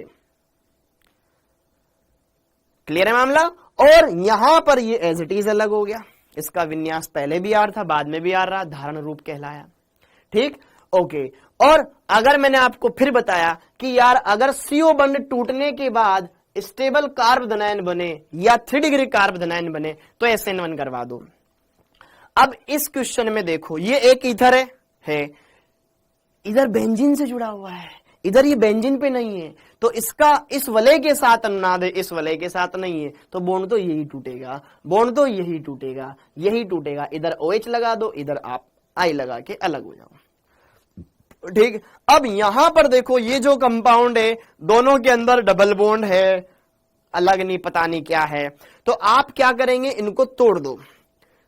क्लियर है मामला? और यहां पर ये एज इट इज अलग हो गया, इसका विन्यास पहले भी आर था, बाद में भी आर रहा, धारण रूप कहलाया। ठीक, ओके। और अगर मैंने आपको फिर बताया कि यार अगर CO बॉन्ड टूटने के बाद स्टेबल कार्बन आयन बने या 3 डिग्री कार्बन आयन बने तो SN1 करवा दो। अब इस क्वेश्चन में देखो, ये एक ईथर है, इधर बेंजीन से जुड़ा हुआ है, इधर ये बेंजीन पे नहीं है, तो इसका इस वलय के साथ अनुनाद है, इस वलय के साथ नहीं है, तो बॉन्ड तो यही टूटेगा, बॉन्ड तो यही टूटेगा, यही टूटेगा। इधर OH लगा दो, इधर आप I लगा के अलग हो जाओ। ठीक, अब यहां पर देखो ये जो कंपाउंड है दोनों के अंदर डबल बॉन्ड है, अलग नहीं पता नहीं क्या है, तो आप क्या करेंगे, इनको तोड़ दो,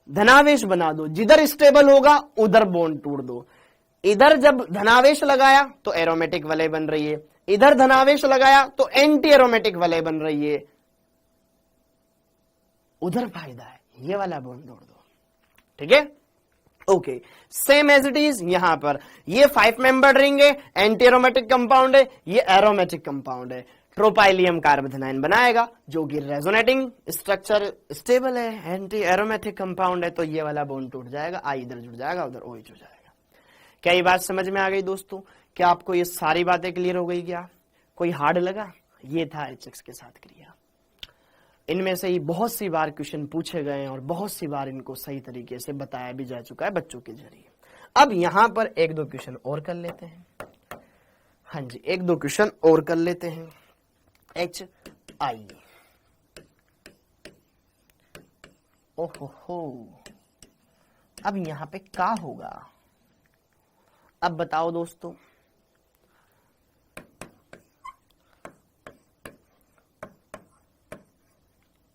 धनावेश बना दो, जिधर स्टेबल होगा उधर बॉन्ड तोड़ दो। इधर जब धनावेश लगाया तो एरोमेटिक वलय बन रही है, इधर धनावेश लगाया तो एंटी एरोमेटिक वलय बन रही है, उधर फायदा है, ये वाला बॉन्ड तोड़ दो। ठीक है, okay, same as it is यहां पर ये 5 मेंबर्ड रिंग है, एंटी एरोमेटिक कंपाउंड है, ये एरोमेटिक कंपाउंड है, ट्रोपाइलियम कार्बन आयन बनाएगा जो कि रेजोनेटिंग स्ट्रक्चर स्टेबल है, एंटी एरोमेटिक कंपाउंड है, तो ये वाला बॉन्ड टूट जाएगा, I इधर जुड़ जाएगा, उधर OH हो जाएगा। क्या ये बात समझ में आ गई दोस्तों? क्या आपको ये सारी बातें क्लियर हो गई? क्या कोई हार्ड लगा? ये था HX के साथ क्रिया। इनमें से ही बहुत सी बार क्वेश्चन पूछे गए और बहुत सी बार इनको सही तरीके से बताया भी जा चुका है बच्चों के जरिए। अब यहां पर 1-2 क्वेश्चन और कर लेते हैं। हाँ जी, 1-2 क्वेश्चन और कर लेते हैं। आई। ओहो, अब यहां पे क्या होगा? अब बताओ दोस्तों,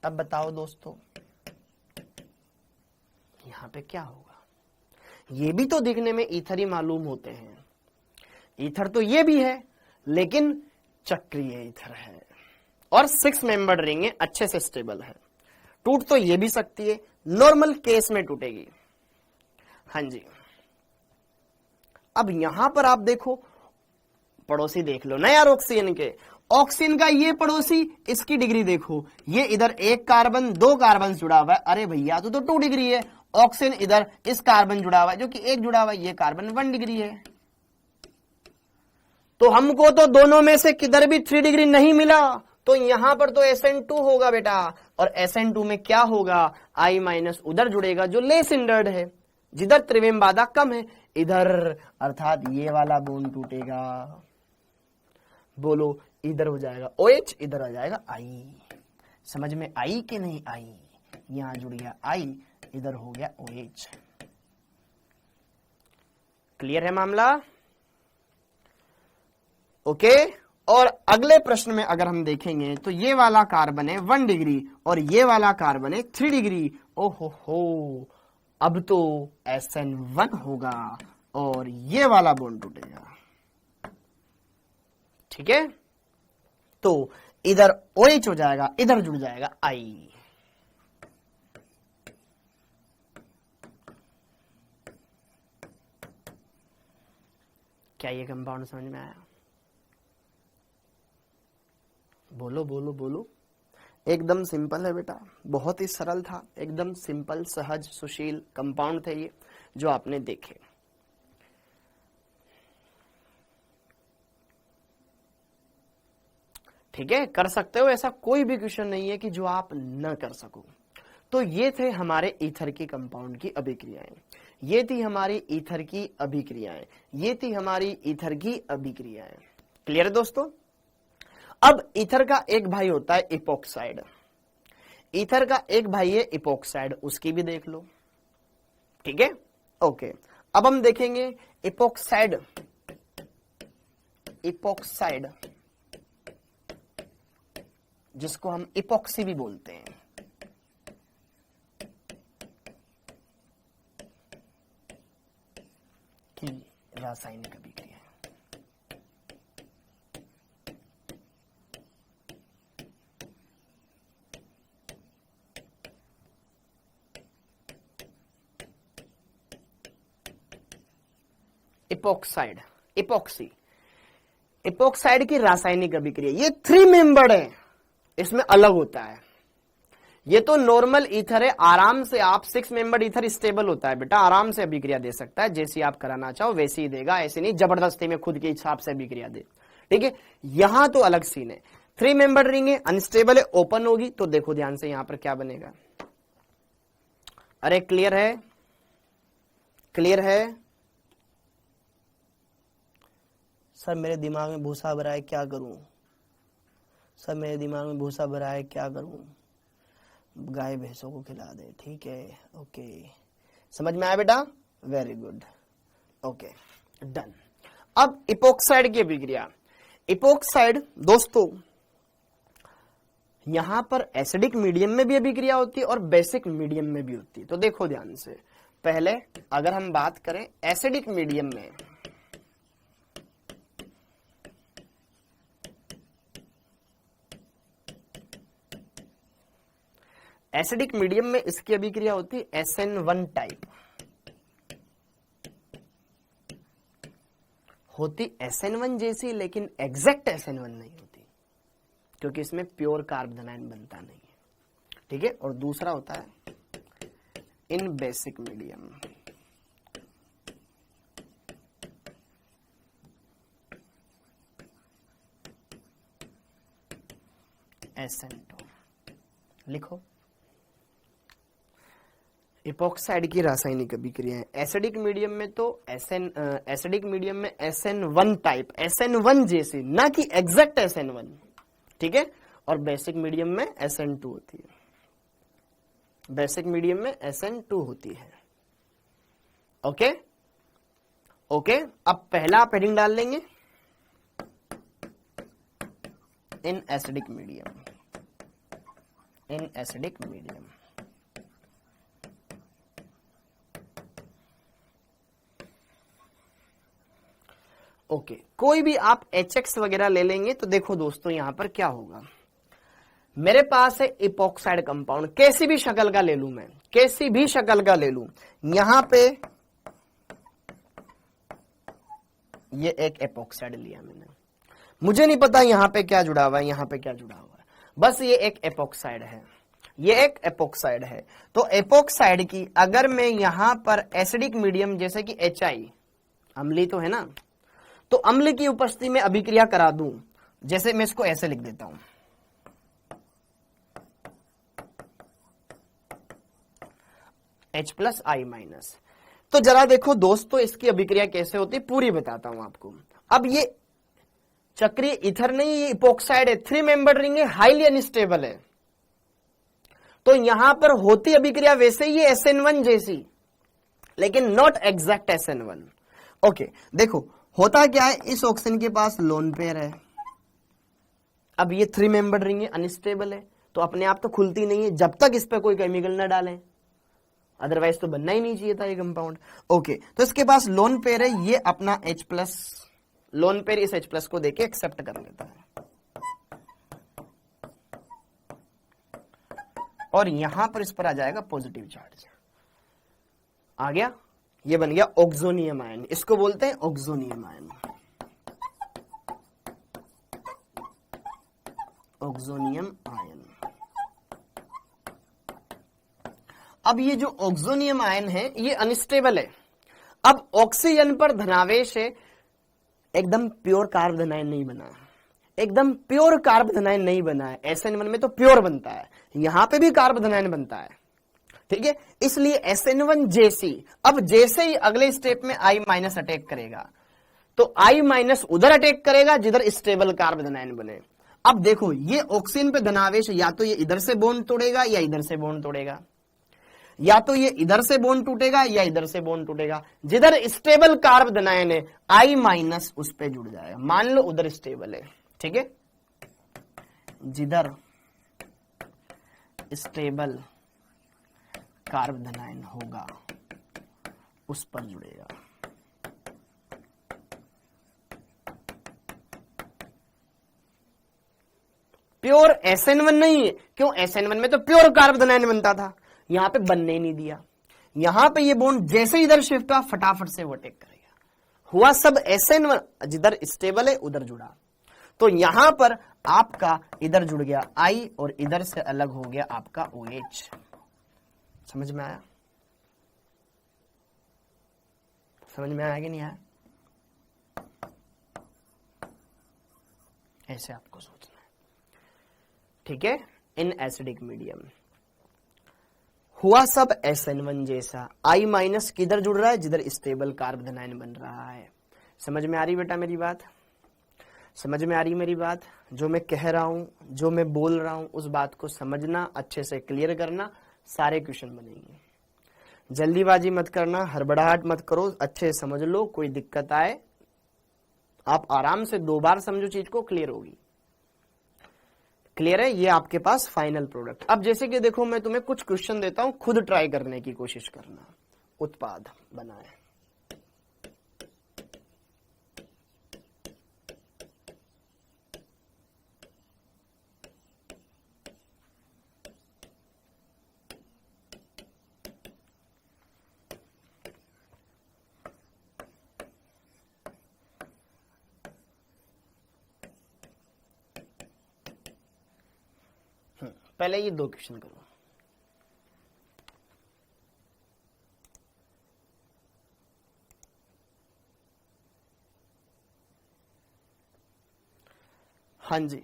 अब बताओ दोस्तों, यहां पे क्या होगा? ये भी तो दिखने में ईथर ही मालूम होते हैं। ईथर तो ये भी है, लेकिन चक्रीय ईथर है और 6 मेंबर रिंग है, अच्छे से स्टेबल है। टूट तो ये भी सकती है, नॉर्मल केस में टूटेगी। हाँ जी। अब यहां पर आप देखो, पड़ोसी देख लो ना यार ऑक्सीजन के। ऑक्सीजन का ये पड़ोसी, इसकी डिग्री देखो, ये इधर 1 कार्बन 2 कार्बन जुड़ा हुआ है। अरे भैया तो 2 डिग्री है। ऑक्सीजन इधर इस कार्बन जुड़ा हुआ है, जो कि 1 जुड़ा हुआ है, ये कार्बन 1 डिग्री है। तो हमको तो दोनों में से किधर भी 3 डिग्री नहीं मिला, तो यहां पर तो SN2 होगा बेटा। और SN2 में क्या होगा? I माइनस उधर जुड़ेगा जो लेस इंडर्ड है, जिधर त्रिविम बाधा कम है, इधर, अर्थात ये वाला बोन टूटेगा। बोलो, इधर हो जाएगा OH, इधर आ जाएगा I। समझ में आई कि नहीं आई? यहां जुड़ गया I, इधर हो गया OH। क्लियर है मामला? ओके। और अगले प्रश्न में अगर हम देखेंगे तो ये वाला कार्बन है 1 डिग्री और ये वाला कार्बन है 3 डिग्री। ओहो हो, अब तो SN1 होगा और ये वाला बॉन्ड टूटेगा। ठीक है, तो इधर OH हो जाएगा, इधर जुड़ जाएगा I। क्या ये कंपाउंड समझ में आया? बोलो बोलो बोलो। एकदम सिंपल है बेटा, बहुत ही सरल था, एकदम सिंपल, सहज, सुशील कंपाउंड थे ये जो आपने देखे। ठीक है, कर सकते हो, ऐसा कोई भी क्वेश्चन नहीं है कि जो आप न कर सको। तो ये थे हमारे ईथर की कंपाउंड की अभिक्रियाएं, ये थी हमारी ईथर की अभिक्रियाएं, ये थी हमारी ईथर की अभिक्रियाएं। क्लियर है दोस्तों? अब ईथर का एक भाई होता है इपोक्साइड। ईथर का एक भाई है इपोक्साइड, उसकी भी देख लो। ठीक है, ओके। अब हम देखेंगे इपोक्साइड, इपोक्साइड जिसको हम इपोक्सी भी बोलते हैं। की रासायनिक अभिक्रिया। इपोक्साइड, इपोक्सी, इपोक्साइड की रासायनिक अभिक्रिया, ये 3 मेंबर्ड है, इसमें अलग होता है। ये तो नॉर्मल ईथर है, आराम से आप 6 मेंबर्ड ईथर स्टेबल होता है बेटा, आराम से अभिक्रिया दे सकता है, जैसी आप कराना चाहो वैसे ही देगा, ऐसे नहीं जबरदस्ती में खुद के हिसाब से अभिक्रिया दे। ठीक है, यहां तो अलग सीन है। 3 मेंबर्ड रिंग है, अनस्टेबल है, ओपन होगी, तो देखो ध्यान से यहां पर क्या बनेगा। अरे क्लियर है? क्लियर है? सर मेरे दिमाग में भूसा भरा है, क्या करूं? सर मेरे दिमाग में भूसा भरा है, क्या करूं? गाय भैंसों को खिला दे। ठीक है, ओके, समझ में आया बेटा? Very good, okay, done. अब इपोक्साइड की अभिक्रिया। इपोक्साइड दोस्तों, यहां पर एसिडिक मीडियम में भी अभिक्रिया होती है और बेसिक मीडियम में भी होती है। तो देखो ध्यान से, पहले अगर हम बात करें एसिडिक मीडियम में, एसिडिक मीडियम में इसकी अभिक्रिया होती है SN1 टाइप, होती SN1 जैसी, लेकिन एग्जैक्ट SN1 नहीं होती, क्योंकि इसमें प्योर कार्बोनाइन बनता नहीं है। ठीक है, और दूसरा होता है इन बेसिक मीडियम, SN2। लिखो, इपोक्साइड की रासायनिक अभिक्रिया है एसिडिक मीडियम में, तो एसिडिक मीडियम में SN1 टाइप, SN1 जैसी, ना कि एग्जैक्ट SN1। ठीक है, और बेसिक मीडियम में SN2 होती है, बेसिक मीडियम में SN2 होती है। ओके ओके, अब पहला आप हेडिंग डाल लेंगे, in acidic medium, in acidic medium. Okay, कोई भी आप HX वगैरह ले लेंगे तो देखो दोस्तों यहां पर क्या होगा, मेरे पास है इपोक्साइड कंपाउंड, कैसी भी शक्ल का ले लूं मैं, कैसी भी शक्ल का ले लूं, यहां पे ये एक एपोक्साइड लिया मैंने, मुझे नहीं पता यहां पे क्या जुड़ा हुआ है, यहां पे क्या जुड़ा हुआ है, बस ये एक एपोक्साइड है, ये एक एपोक्साइड है। तो एपोक्साइड की अगर मैं यहां पर एसिडिक मीडियम जैसे कि HI, अम्लीय तो है ना, तो अम्ल की उपस्थिति में अभिक्रिया करा दूं, जैसे मैं इसको ऐसे लिख देता हूं, H+I-, तो जरा देखो दोस्तों इसकी अभिक्रिया कैसे होती है पूरी बताता हूं आपको। अब ये चक्रीय ईथर नहीं, ये इपोक्साइड है, 3 मेंबर रिंग है, हाईली अनस्टेबल है, तो यहां पर होती अभिक्रिया वैसे ही SN1 जैसी, लेकिन नॉट एग्जैक्ट SN1। ओके, देखो होता क्या है, इस ऑक्सीजन के पास लोन पेयर है, अब ये 3 मेंबर रिंग है, अनस्टेबल है, तो अपने आप तो खुलती नहीं है जब तक इस पर कोई केमिकल ना डालें, अदरवाइज तो बनना ही नहीं चाहिए था ये कंपाउंड। ओके, तो इसके पास लोन पेयर है, ये अपना H+, लोन पेयर इस H+ को देके एक्सेप्ट कर लेता है, और यहां पर इस पर आ जाएगा पॉजिटिव चार्ज, आ गया, ये बन गया ऑक्सोनियम आयन, इसको बोलते हैं ऑक्सोनियम आयन, ऑक्सोनियम आयन। अब ये जो ऑक्सोनियम आयन है ये अनस्टेबल है, अब ऑक्सीजन पर धनावेश है, एकदम प्योर कार्बन आयन नहीं बना, एकदम प्योर कार्बन आयन नहीं बना है, SN1 में तो प्योर बनता है, यहां पे भी कार्बन आयन बनता है, ठीक है, इसलिए SN1 जैसी, अब जैसे ही अगले स्टेप में I- अटैक करेगा, तो I- उधर अटैक करेगा जिधर स्टेबल कार्बन आयन बने। अब देखो ये ऑक्सीजन पे धनावेश, या तो ये इधर से बॉन्ड तोड़ेगा या इधर से बॉन्ड तोड़ेगा, या तो ये इधर से बॉन्ड टूटेगा या इधर से बॉन्ड टूटेगा, जिधर स्टेबल कार्बन आयन है I- उस पे जुड़ जाएगा, मान लो उधर स्टेबल है, ठीक है, जिधर स्टेबल कार्बन आयन होगा उस पर जुड़ेगा। प्योर SN1 नहीं है, क्यों, SN1 में तो प्योर कार्बन आयन बनता था, यहां पे बनने ही नहीं दिया, यहां पे ये बॉन्ड जैसे इधर शिफ्ट हुआ फटाफट से वो अटैक करेगा, हुआ सब SN1, जिधर स्टेबल है उधर जुड़ा, तो यहां पर आपका इधर जुड़ गया I और इधर से अलग हो गया आपका OH। समझ में आया, समझ में आया कि नहीं आया, ऐसे आपको सोचना है, ठीक है। इन एसिडिक मीडियम हुआ सब SN1 जैसा, I- किधर जुड़ रहा है, जिधर स्टेबल कार्बन आयन बन रहा है। समझ में आ रही बेटा मेरी बात, समझ में आ रही मेरी बात, जो मैं कह रहा हूं, जो मैं बोल रहा हूं, उस बात को समझना, अच्छे से क्लियर करना, सारे क्वेश्चन बनेंगे। जल्दीबाजी मत करना, हड़बड़ाहट मत करो, अच्छे से समझ लो, कोई दिक्कत आए आप आराम से 2 बार समझो, चीज को क्लियर होगी। क्लियर है, ये आपके पास फाइनल प्रोडक्ट। अब जैसे कि देखो मैं तुम्हें कुछ क्वेश्चन देता हूं, खुद ट्राई करने की कोशिश करना। उत्पाद बनाए, पहले ये 2 क्वेश्चन करो। हाँ जी,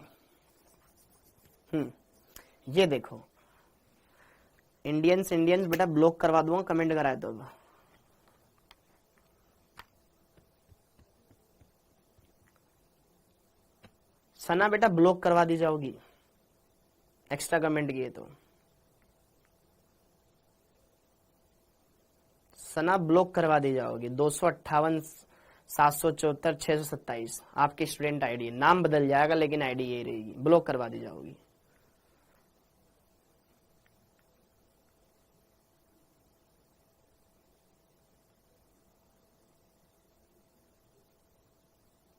ये देखो, इंडियंस बेटा ब्लॉक करवा दूंगा कमेंट कराए तो। सना बेटा ब्लॉक करवा दी जाओगी, एक्स्ट्रा कमेंट किए तो सना ब्लॉक करवा दी जाओगी। 258 774 627 आपकी स्टूडेंट आईडी है, नाम बदल जाएगा लेकिन आईडी यही रहेगी, ब्लॉक करवा दी जाओगी।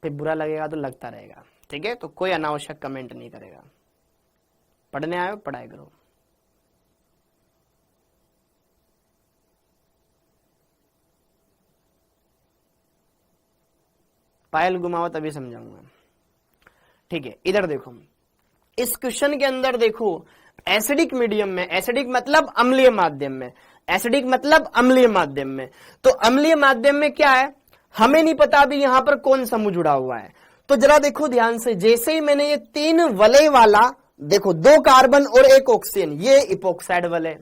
फिर बुरा लगेगा तो लगता रहेगा, ठीक है। तो कोई अनावश्यक कमेंट नहीं करेगा। पढ़ने आए हो पढ़ाई करो। पायल घुमाओ तभी समझाऊंगा, ठीक है। इधर देखो, इस क्वेश्चन के अंदर देखो, एसिडिक मीडियम में, एसिडिक मतलब अम्लीय माध्यम में, एसिडिक मतलब अम्लीय माध्यम में, तो अम्लीय माध्यम में क्या है हमें नहीं पता अभी यहां पर कौन समूह जुड़ा हुआ है। तो जरा देखो ध्यान से, जैसे ही मैंने ये 3 वलय वाला, देखो 2 कार्बन और 1 ऑक्सीजन, ये इपोक्साइड वलय,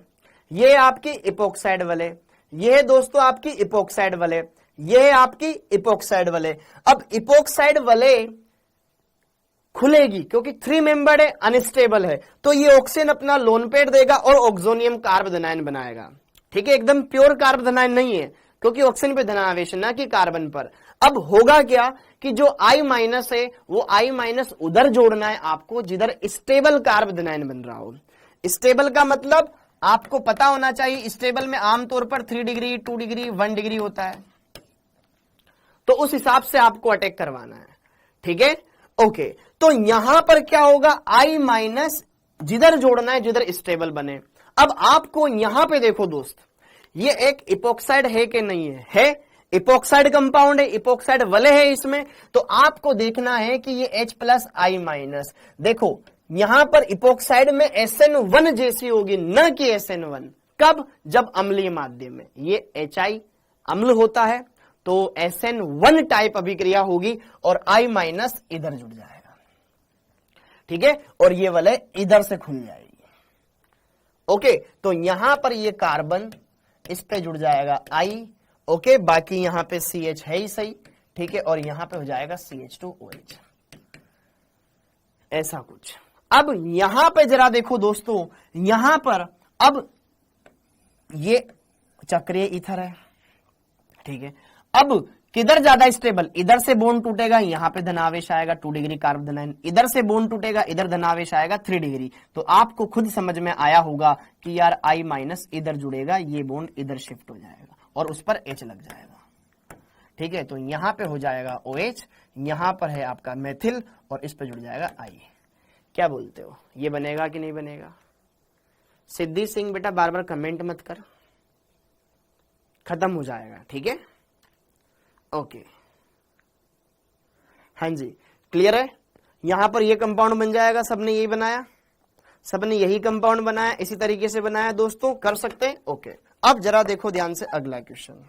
ये आपकी इपोक्साइड वलय, ये दोस्तों आपकी इपोक्साइड वलय, ये आपकी इपोक्साइड वलय। अब इपोक्साइड वलय खुलेगी क्योंकि 3 मेंबर्ड है, अनस्टेबल है, तो ये ऑक्सीजन अपना लोन पेयर देगा और ऑक्सोनियम कार्बोनाइन बनाएगा, ठीक है। एकदम प्योर कार्बोनाइन नहीं है क्योंकि ऑक्सीजन पे धनावेश ना कि कार्बन पर। अब होगा क्या कि जो I- है वो I- उधर जोड़ना है आपको जिधर स्टेबल कार्बोनाइन बन रहा हो। स्टेबल का मतलब आपको पता होना चाहिए, स्टेबल में आमतौर पर 3 डिग्री 2 डिग्री 1 डिग्री होता है, तो उस हिसाब से आपको अटैक करवाना है, ठीक है। ओके, तो यहां पर क्या होगा, I- जिधर जोड़ना है जिधर स्टेबल बने। अब आपको यहां पे देखो दोस्त, ये एक इपोक्साइड है कि नहीं है, इपोक्साइड कंपाउंड है, इपोक्साइड वलय है इसमें, तो आपको देखना है कि ये H+I-। देखो यहां पर इपोक्साइड में SN1 जैसी होगी, न कि SN1। कब, जब अम्लीय माध्यम में, ये HI अम्ल होता है तो SN1 टाइप अभिक्रिया होगी और I- इधर जुड़ जाएगा, ठीक है, और ये वलय इधर से खुल जाएगी। ओके, तो यहां पर ये कार्बन इस पे जुड़ जाएगा I, ओके, बाकी यहां पे CH है ही सही, ठीक है, और यहां पे हो जाएगा CH2OH, ऐसा कुछ। अब यहां पे जरा देखो दोस्तों, यहां पर अब ये चक्रीय ईथर है, ठीक है। अब किधर ज्यादा स्टेबल, इधर से बॉन्ड टूटेगा, यहां पे धनावेश आएगा 2 डिग्री कार्बोनाइन, इधर से बॉन्ड टूटेगा, इधर धनावेश आएगा 3 डिग्री। तो आपको खुद समझ में आया होगा कि यार I- इधर जुड़ेगा, ये बॉन्ड इधर शिफ्ट हो जाएगा और उस पर H लग जाएगा, ठीक है। तो यहां पे हो जाएगा OH, यहां पर है आपका मेथिल और इस पे जुड़ जाएगा I। क्या बोलते हो, ये बनेगा कि नहीं बनेगा? सिद्धि सिंह बेटा बार बार कमेंट मत कर, खत्म हो जाएगा, ठीक है। ओके, हाँ जी, क्लियर है। यहां पर ये कंपाउंड बन जाएगा, सबने यही बनाया, सबने यही कंपाउंड बनाया, इसी तरीके से बनाया दोस्तों, कर सकते हैं। ओके, अब जरा देखो ध्यान से अगला क्वेश्चन।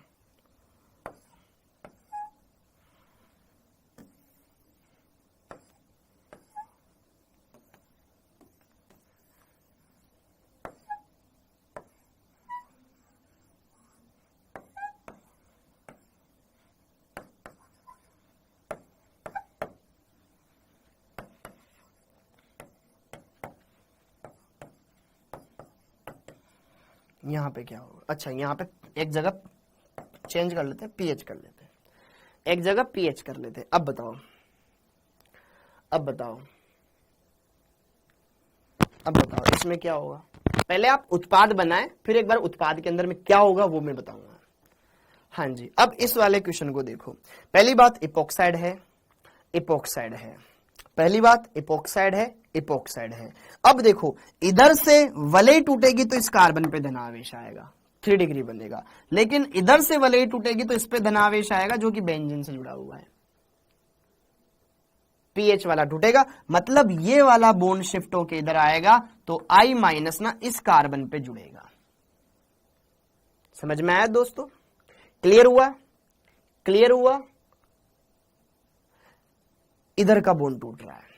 यहां पे क्या होगा, अच्छा यहां पे एक जगह चेंज कर लेते हैं, पीएच कर लेते हैं, एक जगह पीएच कर लेते हैं। अब बताओ, अब बताओ, अब बताओ इसमें क्या होगा। पहले आप उत्पाद बनाएं, फिर एक बार उत्पाद के अंदर में क्या होगा वो मैं बताऊंगा। हाँ जी, अब इस वाले क्वेश्चन को देखो। पहली बात इपोक्साइड है, इपोक्साइड है, पहली बात इपोक्साइड है, इपोक्साइड है। अब देखो इधर से वलय टूटेगी तो इस कार्बन पे धनावेश आएगा, 3 डिग्री बनेगा, लेकिन इधर से वलय टूटेगी तो इस पे धनावेश आएगा जो कि बेंजीन से जुड़ा हुआ है, पीएच वाला टूटेगा, मतलब ये वाला बॉन्ड शिफ्ट होके इधर आएगा तो I- ना इस कार्बन पे जुड़ेगा। समझ में आया दोस्तों, क्लियर हुआ, क्लियर हुआ। इधर का बॉन्ड टूट रहा है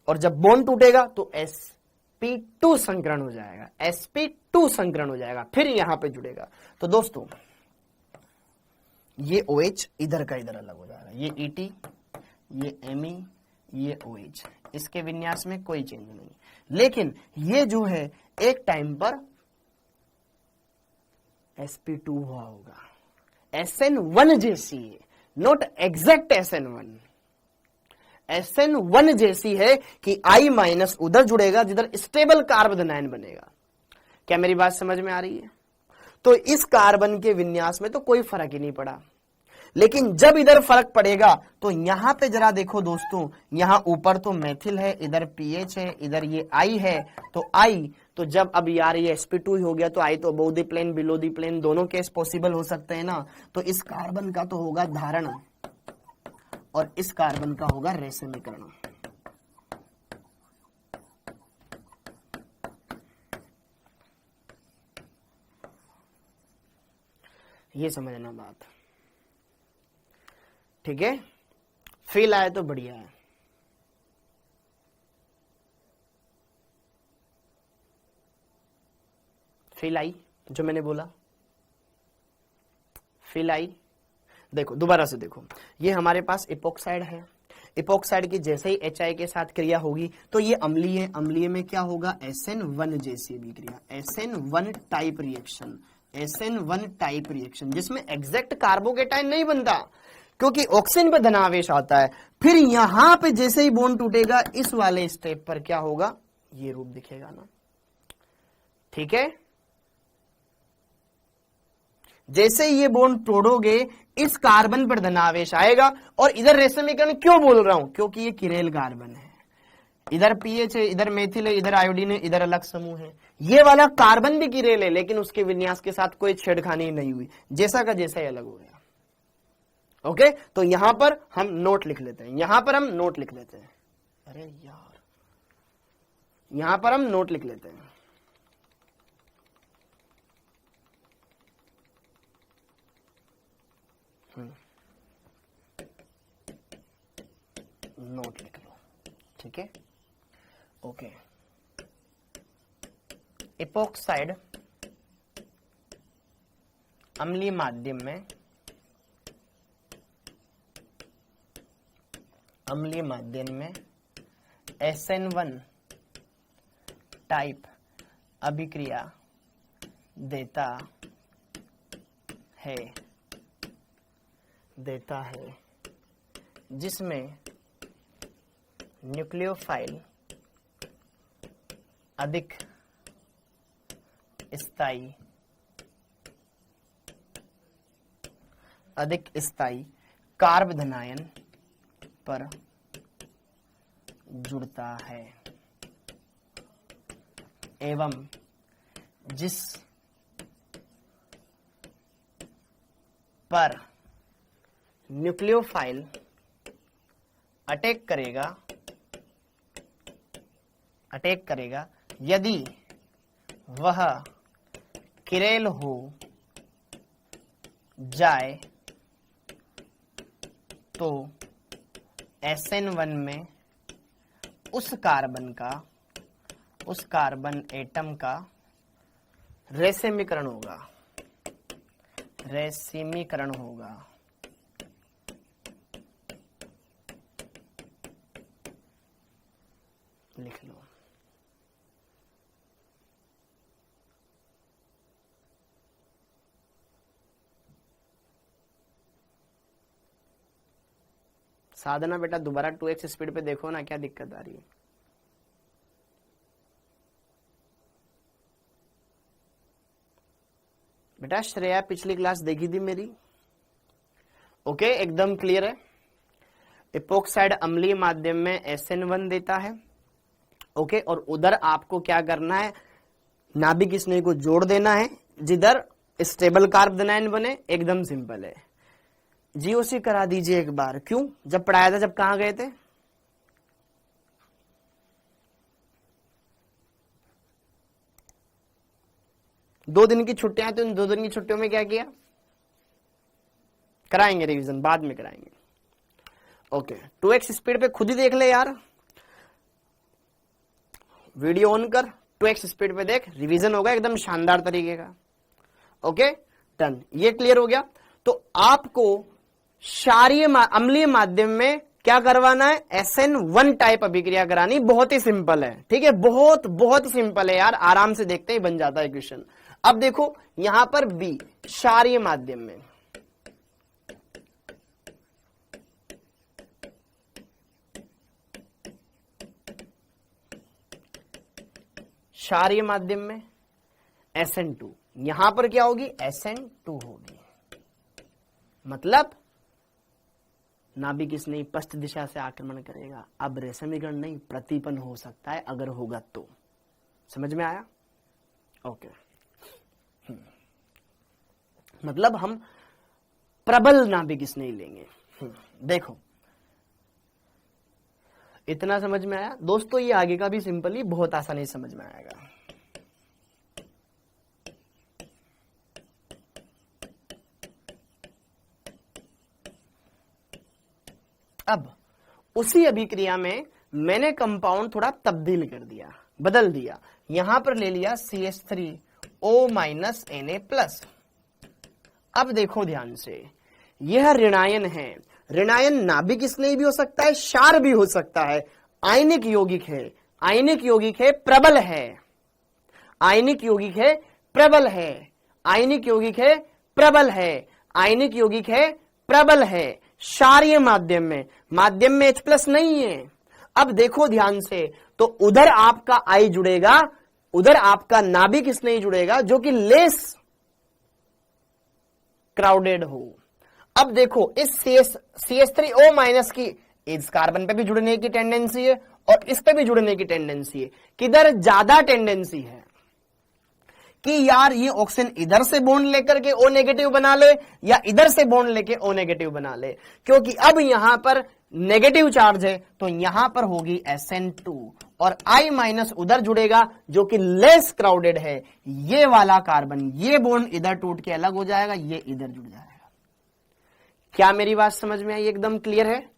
और जब बॉन्ड टूटेगा तो sp2 संकरण हो जाएगा, sp2 संकरण हो जाएगा, फिर यहां पे जुड़ेगा। तो दोस्तों ये OH इधर का इधर अलग हो जाएगा, ये Et, ये Me, ये OH, इसके विन्यास में कोई चेंज नहीं, लेकिन ये जो है एक टाइम पर sp2 हुआ होगा, SN1 जैसी है, नॉट एग्जैक्ट SN1, SN1 जैसी है कि I माइनस उधर जुड़ेगा जिधर स्टेबल कार्बन आयन बनेगा। क्या मेरी बात समझ में आ रही है? तो इस कार्बन के विन्यास में तो कोई फर्क ही नहीं पड़ा, लेकिन जब इधर फर्क पड़ेगा तो यहां पे जरा देखो दोस्तों, यहां ऊपर तो मेथिल है, इधर पीएच है, इधर ये आई है, तो आई, तो जब अब यार ये sp2 हो गया तो आई तो above the plane below the plane दोनों केस पॉसिबल हो सकते हैं ना, तो इस कार्बन का तो होगा धारण और इस कार्बन का होगा रेशमीकरण। ये समझना बात, ठीक है? फेल आए तो बढ़िया है। फेल आई जो मैंने बोला, फेल आई। देखो दोबारा से देखो, ये हमारे पास इपोक्साइड है, इपोक्साइड की जैसे ही HI के साथ क्रिया होगी तो ये अम्लीय, अम्लीय में क्या होगा, SN1 जैसी भी क्रिया, SN1 type reaction, SN1 type reaction जिसमें एग्जैक्ट कार्बोकेटाइन नहीं बनता क्योंकि ऑक्सीजन पे धनावेश आता है। फिर यहां पे जैसे ही बॉन्ड टूटेगा इस वाले स्टेप पर क्या होगा, ये रूप दिखेगा ना, ठीक है? जैसे ही ये बॉन्ड तोड़ोगे इस कार्बन पर धनावेश आएगा, और इधर रेशमीकरण क्यों बोल रहा हूं, क्योंकि ये किरेल कार्बन है, इधर पीएच है, इधर मेथिल है, इधर आयोडीन है, इधर अलग समूह है। ये वाला कार्बन भी किरेल है लेकिन उसके विन्यास के साथ कोई छेड़खानी नहीं हुई, जैसा का जैसा ही अलग हो गया। ओके, तो यहां पर हम नोट लिख लेते हैं, यहां पर हम नोट लिख लेते हैं, अरे यार यहां पर हम नोट लिख लेते हैं। नोट लिख लो, ठीक है? ओके, इपोक्साइड अम्लीय माध्यम में, अम्लीय माध्यम में SN1 टाइप अभिक्रिया देता है जिसमें न्यूक्लियोफाइल अधिक स्थायी कार्ब धनायन पर जुड़ता है एवं जिस पर न्यूक्लियोफाइल अटैक करेगा यदि वह किरेल हो जाए तो SN1 में उस कार्बन एटम का रेशमीकरण होगा। लिख लो। साधना बेटा दोबारा 2x स्पीड पे देखो ना, क्या दिक्कत आ रही है। बेटा श्रेया पिछली क्लास देखी थी मेरी, ओके एकदम क्लियर है। इपोक्साइड अम्लीय माध्यम में SN1 देता है, ओके, और उधर आपको क्या करना है, नाभिक स्नेह को जोड़ देना है जिधर स्टेबल कार्ब धनायन बने। एकदम सिंपल है। GOC करा दीजिए एक बार। क्यों? जब पढ़ाया था, जब कहां गए थे? दो दिन की छुट्टियां थी, उन 2 दिन की छुट्टियों में क्या किया? कराएंगे रिवीजन, बाद में कराएंगे। ओके, 2x स्पीड पे खुद ही देख ले यार, वीडियो ऑन कर, 2x स्पीड पे देख, रिवीजन होगा एकदम शानदार तरीके का। ओके डन, ये क्लियर हो गया। तो आपको क्षारीय अम्लीय माध्यम में क्या करवाना है, SN1 टाइप अभिक्रिया करानी, बहुत ही सिंपल है, ठीक है, बहुत बहुत सिंपल है यार, आराम से देखते ही बन जाता है क्वेश्चन। अब देखो यहां पर बी क्षारीय माध्यम में, क्षारीय माध्यम में SN2, यहां पर क्या होगी, SN2 होगी, मतलब नाभिक स्नेही पश्च दिशा से आक्रमण करेगा। अब रेशमीकरण नहीं, प्रतिपन्न हो सकता है अगर होगा तो। समझ में आया? ओके। मतलब हम प्रबल नाभिक स्नेही लेंगे। देखो इतना समझ में आया दोस्तों, ये आगे का भी सिंपली बहुत आसानी समझ में आएगा। अब उसी अभिक्रिया में मैंने कंपाउंड थोड़ा तब्दील कर दिया, बदल दिया, यहां पर ले लिया CH3O Na+। अब देखो ध्यान से, यह ऋणायन है, ऋणायन नाभिक स्नेही भी हो सकता है, क्षार भी हो सकता है, आयनिक यौगिक है, आयनिक यौगिक है, प्रबल है, आयनिक यौगिक है, प्रबल है, आयनिक यौगिक है, प्रबल है, आयनिक यौगिक है, प्रबल है, क्षारीय माध्यम में H+ नहीं है। अब देखो ध्यान से, तो उधर आपका I जुड़ेगा, उधर आपका नाभिक स्नेही जुड़ेगा जो कि लेस क्राउडेड हो। अब देखो इस CH3O- की इस कार्बन पे भी जुड़ने की टेंडेंसी है और इस पे भी जुड़ने की टेंडेंसी है। किधर ज्यादा टेंडेंसी है कि यार ये ऑक्सीजन इधर से बॉन्ड लेकर के O- बना ले या इधर से बॉन्ड लेके O- बना ले, क्योंकि अब यहां पर नेगेटिव चार्ज है तो यहां पर होगी SN2 और I- उधर जुड़ेगा जो कि लेस क्राउडेड है। ये वाला कार्बन, ये बॉन्ड इधर टूट के अलग हो जाएगा, ये इधर जुड़ जाएगा। क्या मेरी बात समझ में आई? एकदम क्लियर है?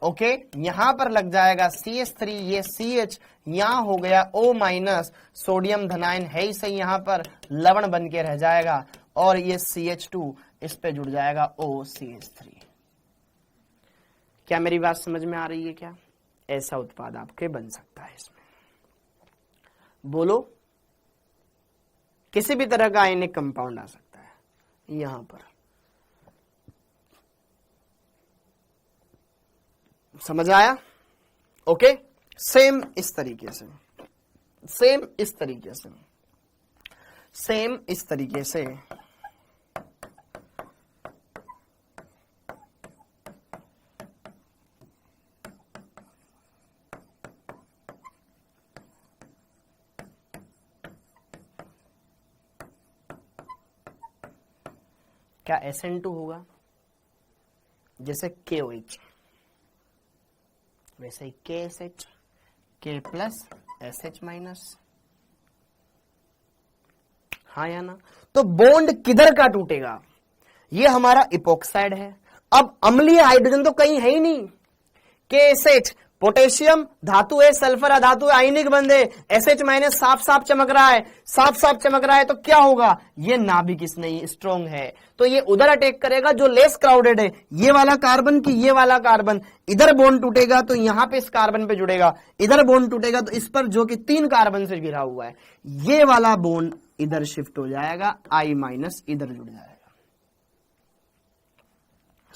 ओके। यहां पर लग जाएगा CH3, ये CH, यहां हो गया O-, सोडियम धनायन है ही सही, यहां पर लवण बन के रह जाएगा और ये CH2 इस पे जुड़ जाएगा OCH3। क्या मेरी बात समझ में आ रही है? क्या ऐसा उत्पाद आपके बन सकता है इसमें? बोलो, किसी भी तरह का आयनिक कंपाउंड आ सकता है यहां पर। समझ आया? ओके। सेम इस तरीके से, सेम इस तरीके से, सेम इस तरीके से क्या SN2 होगा? जैसे KOH वैसे ही KSH, K+SH-। हाँ या ना? तो बॉन्ड किधर का टूटेगा? ये हमारा इपोक्साइड है। अब अम्लीय हाइड्रोजन तो कहीं है ही नहीं। KSH पोटेशियम धातु है, सल्फर अधातु है, आयनिक बंध है, SH- साफ साफ चमक रहा है, साफ साफ चमक रहा है, तो क्या होगा? ये नाभिक स्नेही स्ट्रॉन्ग है, तो ये उधर अटैक करेगा जो लेस क्राउडेड है। ये वाला कार्बन की ये वाला कार्बन, इधर बॉन्ड टूटेगा तो यहां पे इस कार्बन पे जुड़ेगा, इधर बॉन्ड टूटेगा तो इस पर जो कि 3 कार्बन से घिरा हुआ है, ये वाला बॉन्ड इधर शिफ्ट हो जाएगा, I- इधर जुड़ जाएगा।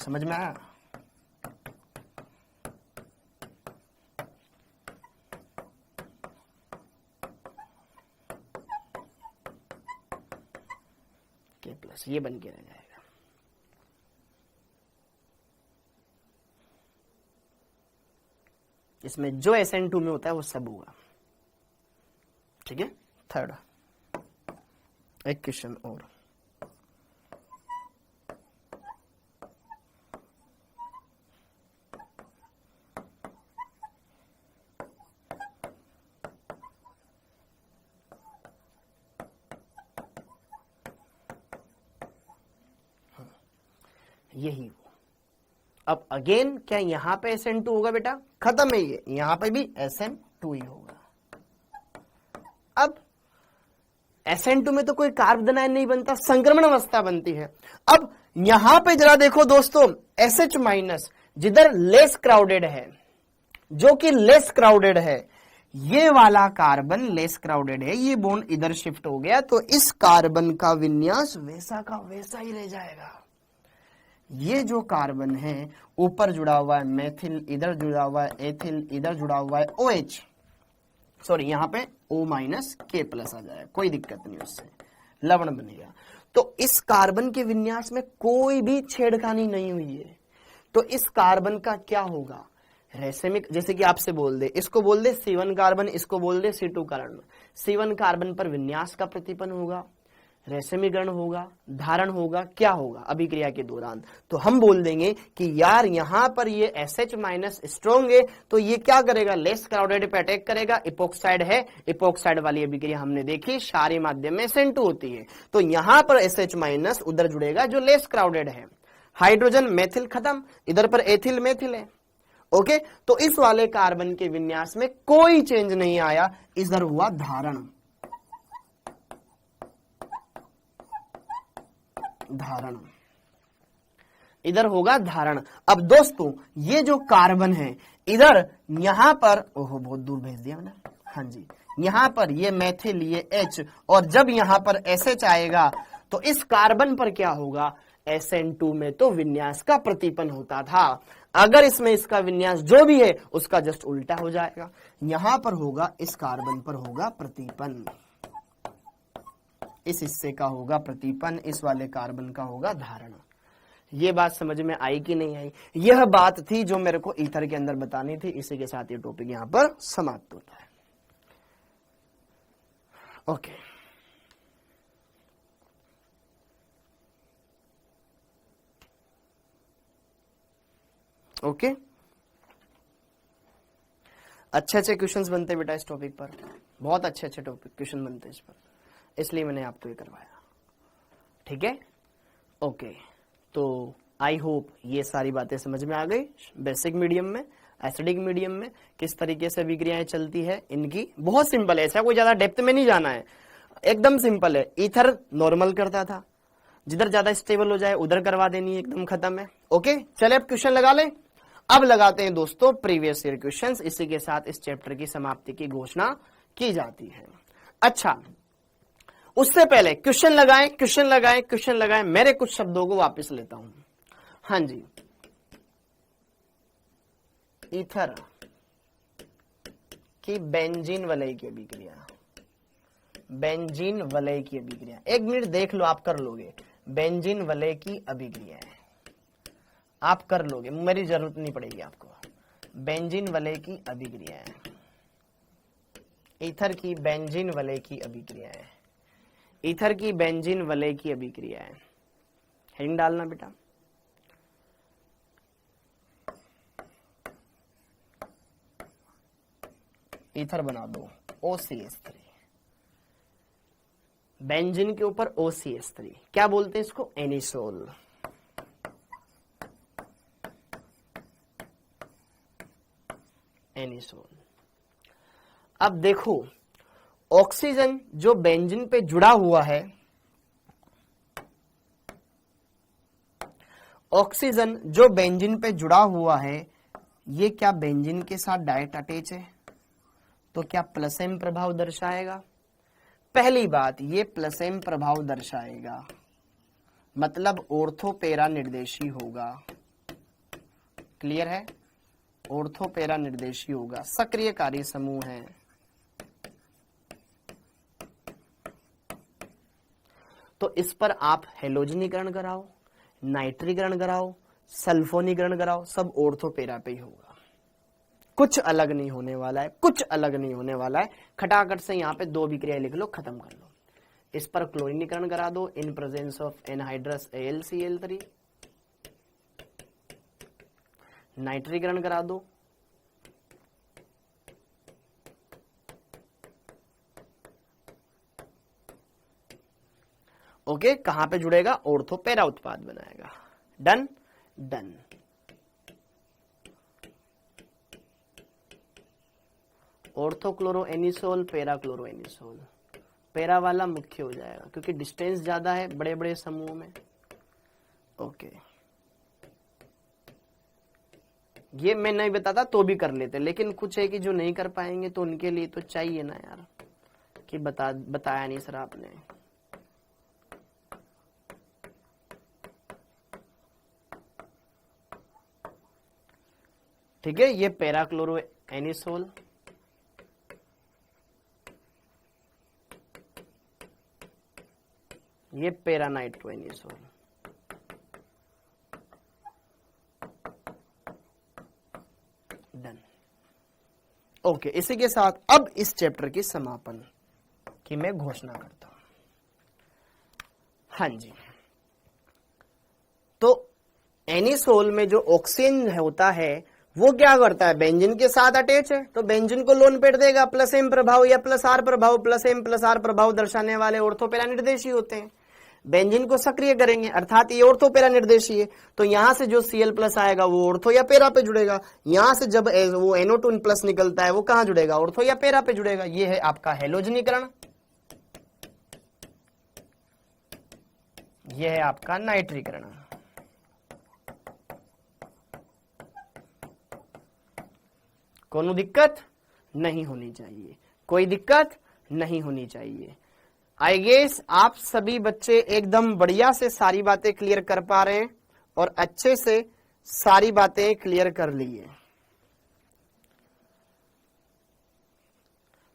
समझ में आया? K+, ये बन के रह जाएगा। इसमें जो SN2 में होता है वो सब होगा। ठीक है। थर्ड एक क्वेश्चन और, यही वो। अब अगेन क्या यहां पे SN2 होगा बेटा? खत्म है ये, यहां पे भी SN2 ही होगा। अब SN2 में तो कोई कार्बन आयन नहीं बनता, संक्रमण अवस्था बनती है। अब यहां पे जरा देखो दोस्तों, SH- जिधर लेस क्राउडेड है, जो कि लेस क्राउडेड है, ये वाला कार्बन लेस क्राउडेड है, ये बॉन्ड इधर शिफ्ट हो गया, तो इस कार्बन का विन्यास वैसा का वैसा ही रह जाएगा। ये जो कार्बन है ऊपर जुड़ा हुआ है मेथिल, इधर जुड़ा हुआ है एथिल, इधर जुड़ा हुआ है OH, सॉरी यहां पे O माइनस K प्लस आ जाएगा, कोई दिक्कत नहीं, उससे लवण बनेगा। तो इस कार्बन के विन्यास में कोई भी छेड़खानी नहीं हुई है, तो इस कार्बन का क्या होगा, रेसेमिक, जैसे कि आपसे बोल दे, इसको बोल दे C1 कार्बन, इसको बोल दे C2 कार्बन, C1 कार्बन पर विन्यास का प्रतिपन्न होगा, रेसेमीकरण होगा, धारण होगा, क्या होगा अभिक्रिया के दौरान, तो हम बोल देंगे कि यार यहां पर ये SH माइनस स्ट्रॉन्ग है, तो ये क्या करेगा, लेस क्राउडेड पे अटैक करेगा, इपोक्साइड है, इपोक्साइड वाली अभिक्रिया हमने देखी क्षारीय माध्यम में SN2 होती है, तो यहां पर SH माइनस उधर जुड़ेगा जो लेस क्राउडेड है, हाइड्रोजन मेथिल खत्म, इधर पर एथिल मेथिल है। ओके, तो इस वाले कार्बन के विन्यास में कोई चेंज नहीं आया, इधर हुआ धारण, धारण, इधर होगा धारण। अब दोस्तों ये जो कार्बन है इधर यहां पर, ओहो बहुत दूर भेज दिया मैंने, हाँ जी, यहां पर ये मेथिल, ये H, और जब यहां पर SH आएगा तो इस कार्बन पर क्या होगा, SN2 में तो विन्यास का प्रतिपन्न होता था, अगर इसमें इसका विन्यास जो भी है उसका जस्ट उल्टा हो जाएगा, यहां पर होगा, इस कार्बन पर होगा प्रतिपन्न, इस हिस्से का होगा प्रतिपन्न, इस वाले कार्बन का होगा धारण। ये बात समझ में आई कि नहीं आई? यह बात थी जो मेरे को ईथर के अंदर बतानी थी। इसी के साथ ये टॉपिक यहां पर समाप्त होता है। ओके, ओके, अच्छे अच्छे क्वेश्चंस बनते बेटा इस टॉपिक पर, बहुत अच्छे अच्छे टॉपिक क्वेश्चन बनते इस पर, इसलिए मैंने आपको ये करवाया। ठीक है, ओके, तो आई होप ये सारी बातें समझ में आ गई। बेसिक मीडियम में, एसिडिक मीडियम में किस तरीके से विक्रियाएं चलती है इनकी, बहुत सिंपल है, ऐसा कोई ज्यादा डेप्थ में नहीं जाना है, एकदम सिंपल है। ईथर नॉर्मल करता था, जिधर ज्यादा स्टेबल हो जाए उधर करवा देनी है, एकदम खत्म है। ओके, चले अब क्वेश्चन लगा लें। अब लगाते हैं दोस्तों प्रीवियस ईयर क्वेश्चंस। इसी के साथ इस चैप्टर की समाप्ति की घोषणा की जाती है। अच्छा, उससे पहले क्वेश्चन लगाएं, क्वेश्चन लगाएं, क्वेश्चन लगाएं। मेरे कुछ शब्दों को वापस लेता हूं। हाँ जी, ईथर की बेंजीन वलय की अभिक्रिया, बेंजीन वलय की अभिक्रिया, एक मिनट देख लो, आप कर लोगे। बेंजीन वलय की अभिक्रिया है, आप कर लोगे, मेरी जरूरत नहीं पड़ेगी आपको। बेंजीन वलय की अभिक्रिया है, ईथर की बेंजीन वलय की अभिक्रिया है, ईथर की बेंजीन वलय की अभिक्रिया है। हेडिंग डालना बेटा। ईथर बना दो OCH3, बेंजीन के ऊपर OCH3, क्या बोलते हैं इसको, एनिसोल। एनिसोल। अब देखो, ऑक्सीजन जो बेंजीन पे जुड़ा हुआ है, ऑक्सीजन जो बेंजीन पे जुड़ा हुआ है, ये क्या बेंजीन के साथ डायरेक्ट अटैच है, तो क्या प्लस एम प्रभाव दर्शाएगा। पहली बात, ये प्लस एम प्रभाव दर्शाएगा, मतलब ऑर्थो पैरा निर्देशी होगा। क्लियर है, ऑर्थो पैरा निर्देशी होगा, सक्रिय कार्य समूह है। तो इस पर आप हेलोजनीकरण कराओ, नाइट्रीकरण कराओ, सल्फोनीकरण कराओ, सब ऑर्थो पैरा पे ही होगा। कुछ अलग नहीं होने वाला है, कुछ अलग नहीं होने वाला है। खटाखट से यहाँ पे 2 विक्रिया लिख लो, खत्म कर लो। इस पर क्लोरीनीकरण करा दो in presence of anhydrous AlCl3, नाइट्रीकरण करा दो, ओके, कहां पे जुड़ेगा, ऑर्थो पैरा उत्पाद बनाएगा। Done, done. Ortho chloro anisole, para chloro anisole, para वाला मुख्य हो जाएगा क्योंकि डिस्टेंस ज्यादा है बड़े बड़े समूह में। ओके, ये मैं नहीं बताता तो भी कर लेते, लेकिन कुछ है कि जो नहीं कर पाएंगे तो उनके लिए तो चाहिए ना यार कि बताया नहीं सर आपने। ठीक है, ये पैराक्लोरो एनिसोल, ये पैरानाइट्रो एनिसोल। डन। ओके, इसी के साथ अब इस चैप्टर की समापन की मैं घोषणा करता हूं। हाँ जी, तो एनिसोल में जो ऑक्सीजन होता है वो क्या करता है, बेंजीन के साथ अटैच है तो बेंजीन को लोन पेट देगा। प्लस एम प्रभाव या प्लस आर प्रभाव, प्लस एम प्लस आर प्रभाव दर्शाने वाले ऑर्थोपेरा निर्देशी होते हैं, बेंजीन को सक्रिय करेंगे, अर्थात ये ऑर्थोपेरा निर्देशी है। तो यहां से जो Cl प्लस आएगा वो ऑर्थो या पेरा पे जुड़ेगा, यहां से जब वो NO2 प्लस निकलता है वो कहां जुड़ेगा, ऑर्थो या पेरा पे जुड़ेगा। ये है आपका हेलोजनीकरण, ये है आपका नाइट्रीकरण। कोनो दिक्कत नहीं होनी चाहिए, कोई दिक्कत नहीं होनी चाहिए। आई गेस आप सभी बच्चे एकदम बढ़िया से सारी बातें क्लियर कर पा रहे हैं और अच्छे से सारी बातें क्लियर कर ली है।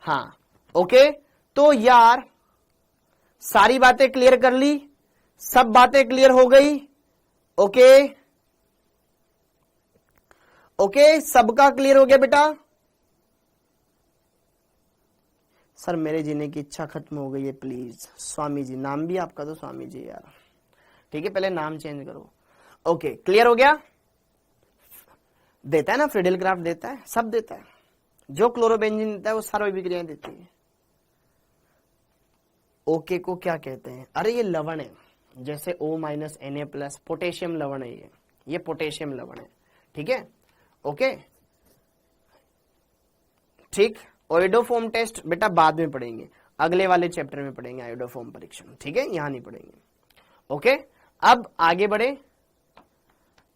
हाँ, ओके, तो यार सारी बातें क्लियर कर ली, सब बातें क्लियर हो गई। ओके ओके, सबका क्लियर हो गया बेटा। सर मेरे जीने की इच्छा खत्म हो गई है, प्लीज। स्वामी जी, नाम भी आपका तो स्वामी जी यार, ठीक है, पहले नाम चेंज करो। ओके, क्लियर हो गया। देता है ना फ्रीडेल क्राफ्ट, देता है, सब देता है, जो क्लोरोबेंजीन देता है वो सारी विक्रियाएं देती है। ओके को क्या कहते हैं, अरे ये लवण है, जैसे O माइनस Na+, पोटेशियम लवण है ये पोटेशियम लवण है, ठीक है। ओके ठीक, आयोडोफॉर्म टेस्ट बेटा बाद में पढ़ेंगे, अगले वाले चैप्टर में पढ़ेंगे आयोडोफॉर्म परीक्षण, ठीक है, यहां नहीं पढ़ेंगे। ओके, अब आगे बढ़े।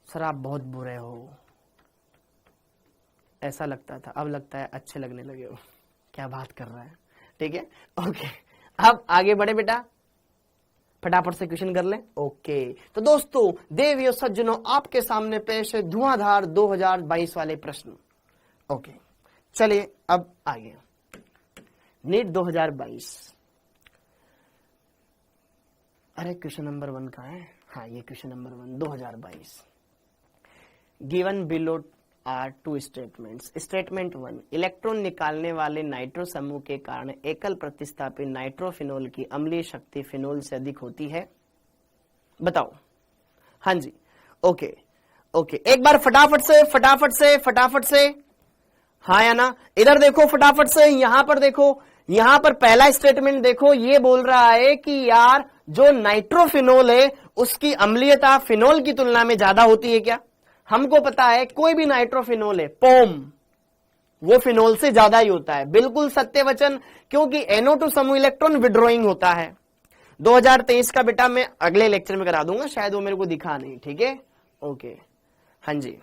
सर आप बहुत बुरे हो, ऐसा लगता था, अब लगता है अच्छे लगने लगे हो, क्या बात कर रहा है, ठीक है। ओके, अब आगे बढ़े बेटा, फटाफट से क्वेश्चन कर लें। ओके, तो दोस्तों देवियों सज्जनों आपके सामने पेश है धुआंधार 2022 वाले प्रश्न। ओके, चलिए अब आगे नीट 2022। अरे क्वेश्चन नंबर 1 कहां है, हाँ ये question number 1 2022। Given below are 2 statements. Statement 1, electron निकालने वाले नाइट्रो समूह के कारण एकल प्रतिस्थापित नाइट्रोफिनोल की अम्लीय शक्ति फिनोल से अधिक होती है, बताओ। हाँ जी, ओके ओके, एक बार फटाफट से हाँ या ना, इधर देखो फटाफट से, यहां पर देखो, यहां पर पहला स्टेटमेंट देखो, ये बोल रहा है कि यार जो नाइट्रोफिनोल है उसकी अम्लीयता फिनोल की तुलना में ज्यादा होती है क्या। हमको पता है कोई भी नाइट्रोफिनोल है पोम, वो फिनोल से ज्यादा ही होता है, बिल्कुल सत्य वचन, क्योंकि NO2 समूह इलेक्ट्रॉन विड्रॉइंग होता है। 2023 का बेटा मैं अगले लेक्चर में करा दूंगा, शायद वो मेरे को दिखा नहीं, ठीक है। ओके, हाँ जी,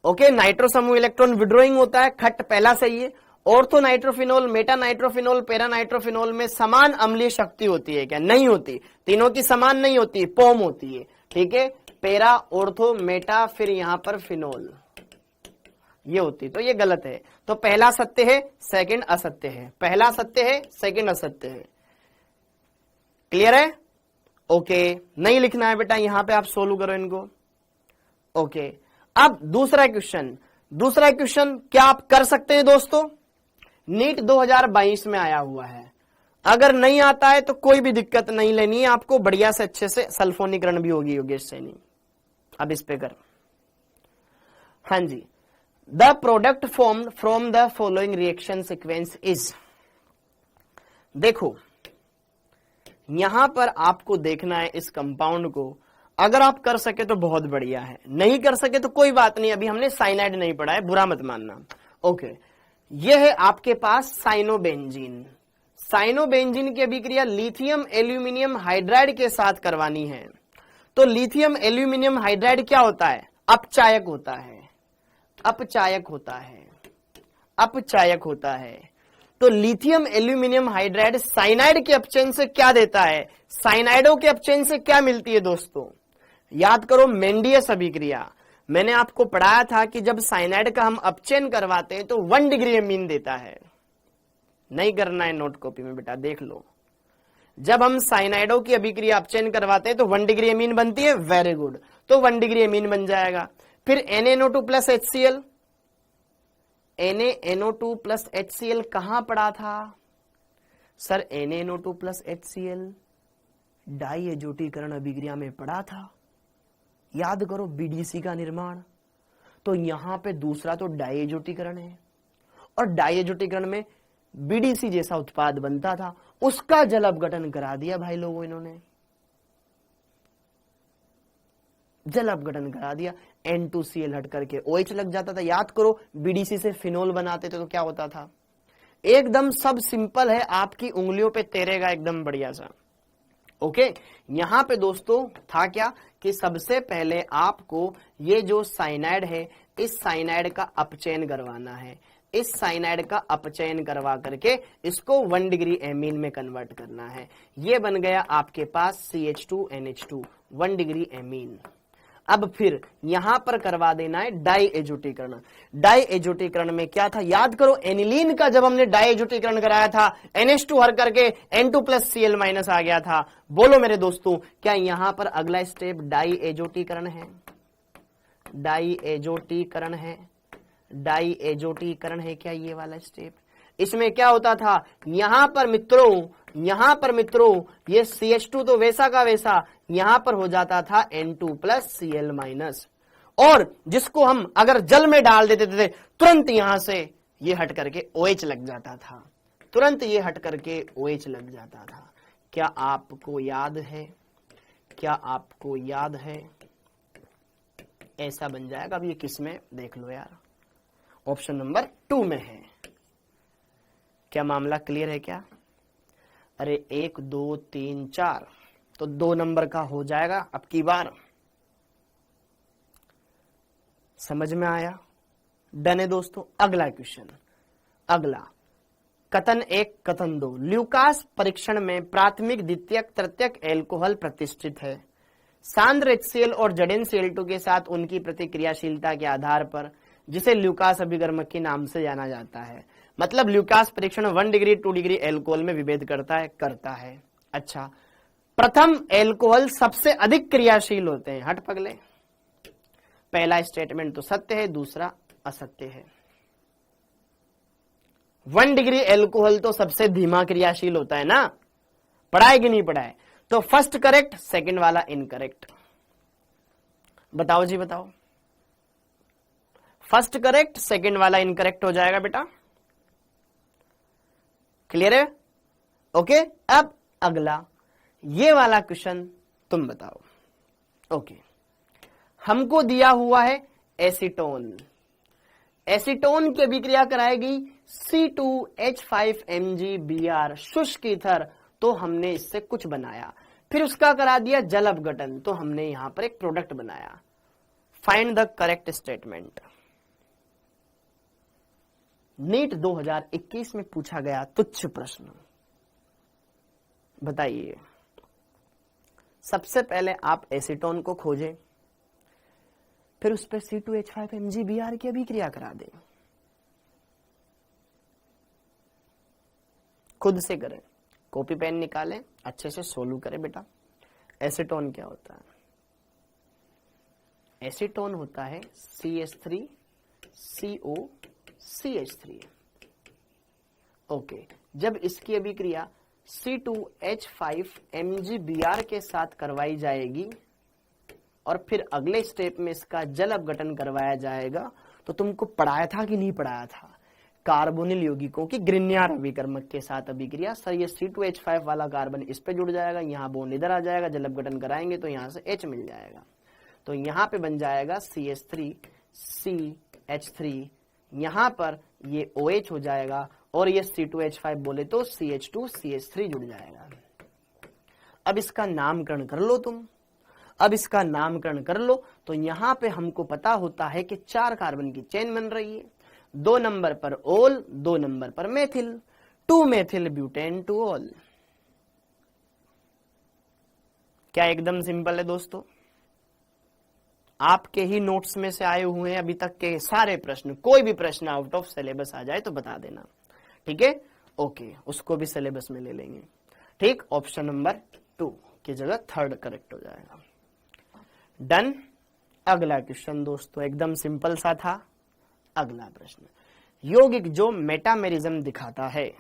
ओके, नाइट्रो समूह इलेक्ट्रॉन विड्रॉइंग होता है, खट पहला सही है। Ortho nitrophenol, Meta nitrophenol, para nitrophenol में समान अम्लीय शक्ति होती है क्या, नहीं होती, तीनों की समान नहीं होती, पोम होती है, ठीक है। पैरा, ऑर्थो, मेटा, फिर यहां पर फिनोल, ये होती, तो ये गलत है। तो पहला सत्य है, सेकंड असत्य है, पहला सत्य है, सेकंड असत्य है। क्लियर है। ओके, नहीं लिखना है बेटा, यहां पे आप सोल्व करो इनको। ओके, अब दूसरा क्वेश्चन क्या आप कर सकते हैं दोस्तों, नीट 2022 में आया हुआ है, अगर नहीं आता है तो कोई भी दिक्कत नहीं लेनी है आपको, बढ़िया से अच्छे से सल्फोनीकरण भी होगी योगेश सैनी। अब इस पे कर, हाँ जी, the product formed from the following reaction sequence is. देखो यहां पर आपको देखना है इस कंपाउंड को, अगर आप कर सके तो बहुत बढ़िया है, नहीं कर सके तो कोई बात नहीं, अभी हमने साइनाइड नहीं पढ़ा है, बुरा मत मानना। ओके, यह है आपके पास साइनोबेंजीन। साइनोबेंजीन की अभिक्रिया लिथियम एल्यूमिनियम हाइड्राइड के साथ करवानी है, तो लिथियम एल्यूमिनियम हाइड्राइड क्या होता है, अपचायक होता है, अपचायक होता है, अपचायक होता है। तो लिथियम एल्यूमिनियम हाइड्राइड साइनाइड के अपचयन से क्या देता है, साइनाइडों के अपचयन से क्या मिलती है दोस्तों, याद करो मेंडियस अभिक्रिया। मैंने आपको पढ़ाया था कि जब साइनाइड का हम अपचयन करवाते हैं तो 1 डिग्री एमीन देता है। नहीं करना है नोट कॉपी में बेटा, देख लो। जब हम साइनाइडों की अभिक्रिया अपचयन करवाते हैं तो 1 डिग्री एमीन बनती है, वेरी गुड, तो 1 डिग्री एमीन बन जाएगा। फिर NaNO2 plus HCl, NaNO2 plus HCl कहां पड़ा था सर, NaNO2 प्लस HCl डाई एजोटीकरण अभिक्रिया में पड़ा था। याद करो BDC का निर्माण, तो यहां पे दूसरा तो डाई एजोटीकरण है, और डाई एजोटीकरण में BDC जैसा उत्पाद बनता था, उसका जल अपघटन करा दिया भाई लोगों, इन्होंने जल अपघटन करा दिया, N2Cl हट करके OH लग जाता था। याद करो BDC से फिनोल बनाते थे तो क्या होता था, एकदम सब सिंपल है, आपकी उंगलियों पे तैरेगा एकदम बढ़िया सा। ओके, यहां पे दोस्तों था क्या कि सबसे पहले आपको ये जो साइनाइड है, इस साइनाइड का अपचयन करवाना है। इस साइनाइड का अपचयन करवा करके इसको 1 डिग्री एमीन में कन्वर्ट करना है। ये बन गया आपके पास CH2NH2 1 डिग्री एमीन। अब फिर यहां पर करवा देना है डाई एजोटीकरण। डाई एजोटीकरण में क्या था, याद करो एनिलीन का जब हमने डाई एजोटीकरण कराया था NH2 हर करके N2 प्लस Cl माइनस आ गया था। बोलो मेरे दोस्तों, क्या यहां पर अगला स्टेप डाई एजोटीकरण है, डाई एजोटीकरण है, डाई एजोटीकरण है क्या ये वाला स्टेप? इसमें क्या होता था, यहां पर मित्रों ये CH2 तो वैसा का वैसा यहां पर हो जाता था N2 प्लस Cl माइनस, और जिसको हम अगर जल में डाल देते थे तुरंत यहां से ये हट करके OH लग जाता था, तुरंत ये हट करके OH लग जाता था। क्या आपको याद है, क्या आपको याद है? ऐसा बन जाएगा। अब ये किस में देख लो यार, ऑप्शन नंबर 2 में है। क्या मामला क्लियर है क्या? अरे 1 2 3 4 तो 2 नंबर का हो जाएगा अब की बार। समझ में आया? डन है दोस्तों। अगला क्वेश्चन, अगला कथन 1 कथन 2। ल्यूकास परीक्षण में प्राथमिक द्वितीयक तृतीयक एल्कोहल प्रतिष्ठित है। सांद्र HCl और ZnCl2 के साथ उनकी प्रतिक्रियाशीलता के आधार पर, जिसे ल्यूकास अभिकर्मक के नाम से जाना जाता है। मतलब ल्यूकास परीक्षण 1 डिग्री 2 डिग्री एल्कोहल में विभेद करता है। अच्छा, प्रथम एल्कोहल सबसे अधिक क्रियाशील होते हैं। हट पगले, पहला स्टेटमेंट तो सत्य है, दूसरा असत्य है। 1 डिग्री एल्कोहल तो सबसे धीमा क्रियाशील होता है ना, पढ़ाए कि नहीं पढ़ाए? तो फर्स्ट करेक्ट, सेकंड वाला इनकरेक्ट। बताओ जी बताओ, फर्स्ट करेक्ट सेकंड वाला इनकरेक्ट हो जाएगा बेटा। क्लियर है? ओके, अब अगला ये वाला क्वेश्चन तुम बताओ। ओके, हमको दिया हुआ है एसीटोन। एसीटोन की अभिक्रिया कराएगी C2H5MgBr शुष्क ईथर, तो हमने इससे कुछ बनाया। फिर उसका करा दिया जल अपघटन, तो हमने यहां पर एक प्रोडक्ट बनाया। Find the correct statement. NEET 2021 में पूछा गया तुच्छ प्रश्न। बताइए, सबसे पहले आप एसीटोन को खोजें, फिर उस पर C2H5MgBr की अभिक्रिया करा दें। खुद से करें, कॉपी पेन निकालें, अच्छे से सोल्व करें बेटा। एसीटोन क्या होता है? एसीटोन होता है CH3COCH3। ओके, जब इसकी अभिक्रिया C2H5MgBr के साथ करवाई जाएगी और फिर अगले स्टेप में इसका जल अपघटन करवाया जाएगा, तो तुमको पढ़ाया था कि नहीं पढ़ाया था? कार्बोनिल यौगिकों की ग्रिग्नार अभिकर्मक के साथ अभिक्रिया। सर ये C2H5 वाला कार्बन इस पे जुड़ जाएगा, यहाँ बोन इधर आ जाएगा, जल अपघटन कराएंगे तो यहाँ से H मिल जाएगा, तो यहाँ पे बन जाएगा CH3CH3, यहाँ पर ये OH हो जाएगा, और ये C2H5 बोले तो CH2CH3 जुड़ जाएगा। अब इसका नामकरण कर लो तुम। अब इसका नामकरण कर लो तो यहां पे हमको पता होता है कि 4 कार्बन की चेन बन रही है। 2 नंबर पर ओल, 2 नंबर पर मेथिल, 2 मेथिल ब्यूटेन 2 ओल। क्या एकदम सिंपल है दोस्तों? आपके ही नोट्स में से आए हुए हैं अभी तक के सारे प्रश्न। कोई भी प्रश्न आउट ऑफ सिलेबस आ जाए तो बता देना, ठीक है? ओके, उसको भी सिलेबस में ले लेंगे। ठीक, ऑप्शन नंबर 2 की जगह 3rd करेक्ट हो जाएगा। डन। अगला क्वेश्चन दोस्तों एकदम सिंपल सा था। अगला प्रश्न, यौगिक जो मेटामेरिज्म दिखाता है,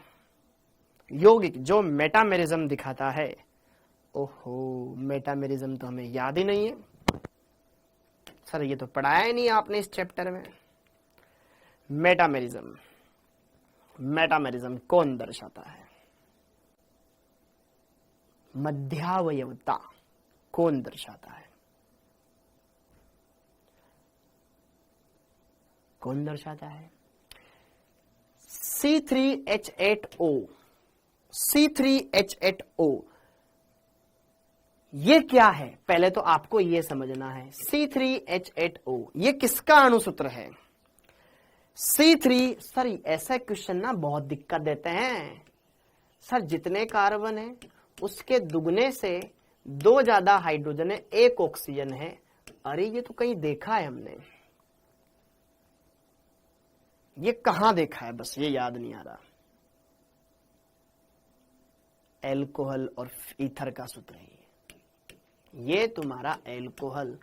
यौगिक जो मेटामेरिज्म दिखाता है। ओहो, मेटामेरिज्म तो हमें याद ही नहीं है सर, ये तो पढ़ाया ही नहीं आपने इस चैप्टर में। मेटामेरिज्म, मेटामेरिज्म कौन दर्शाता है? मध्यावयवता कौन दर्शाता है? कौन दर्शाता है? C3H8O, C3H8O ये क्या है? पहले तो आपको ये समझना है। C3H8O ये किसका अणुसूत्र है? C3, सर ऐसा क्वेश्चन ना बहुत दिक्कत देते हैं सर। जितने कार्बन है उसके दुगने से 2 ज्यादा हाइड्रोजन है, 1 ऑक्सीजन है। अरे ये तो कहीं देखा है हमने, ये कहां देखा है बस ये याद नहीं आ रहा। एल्कोहल और ईथर का सूत्र है ये तुम्हारा एल्कोहल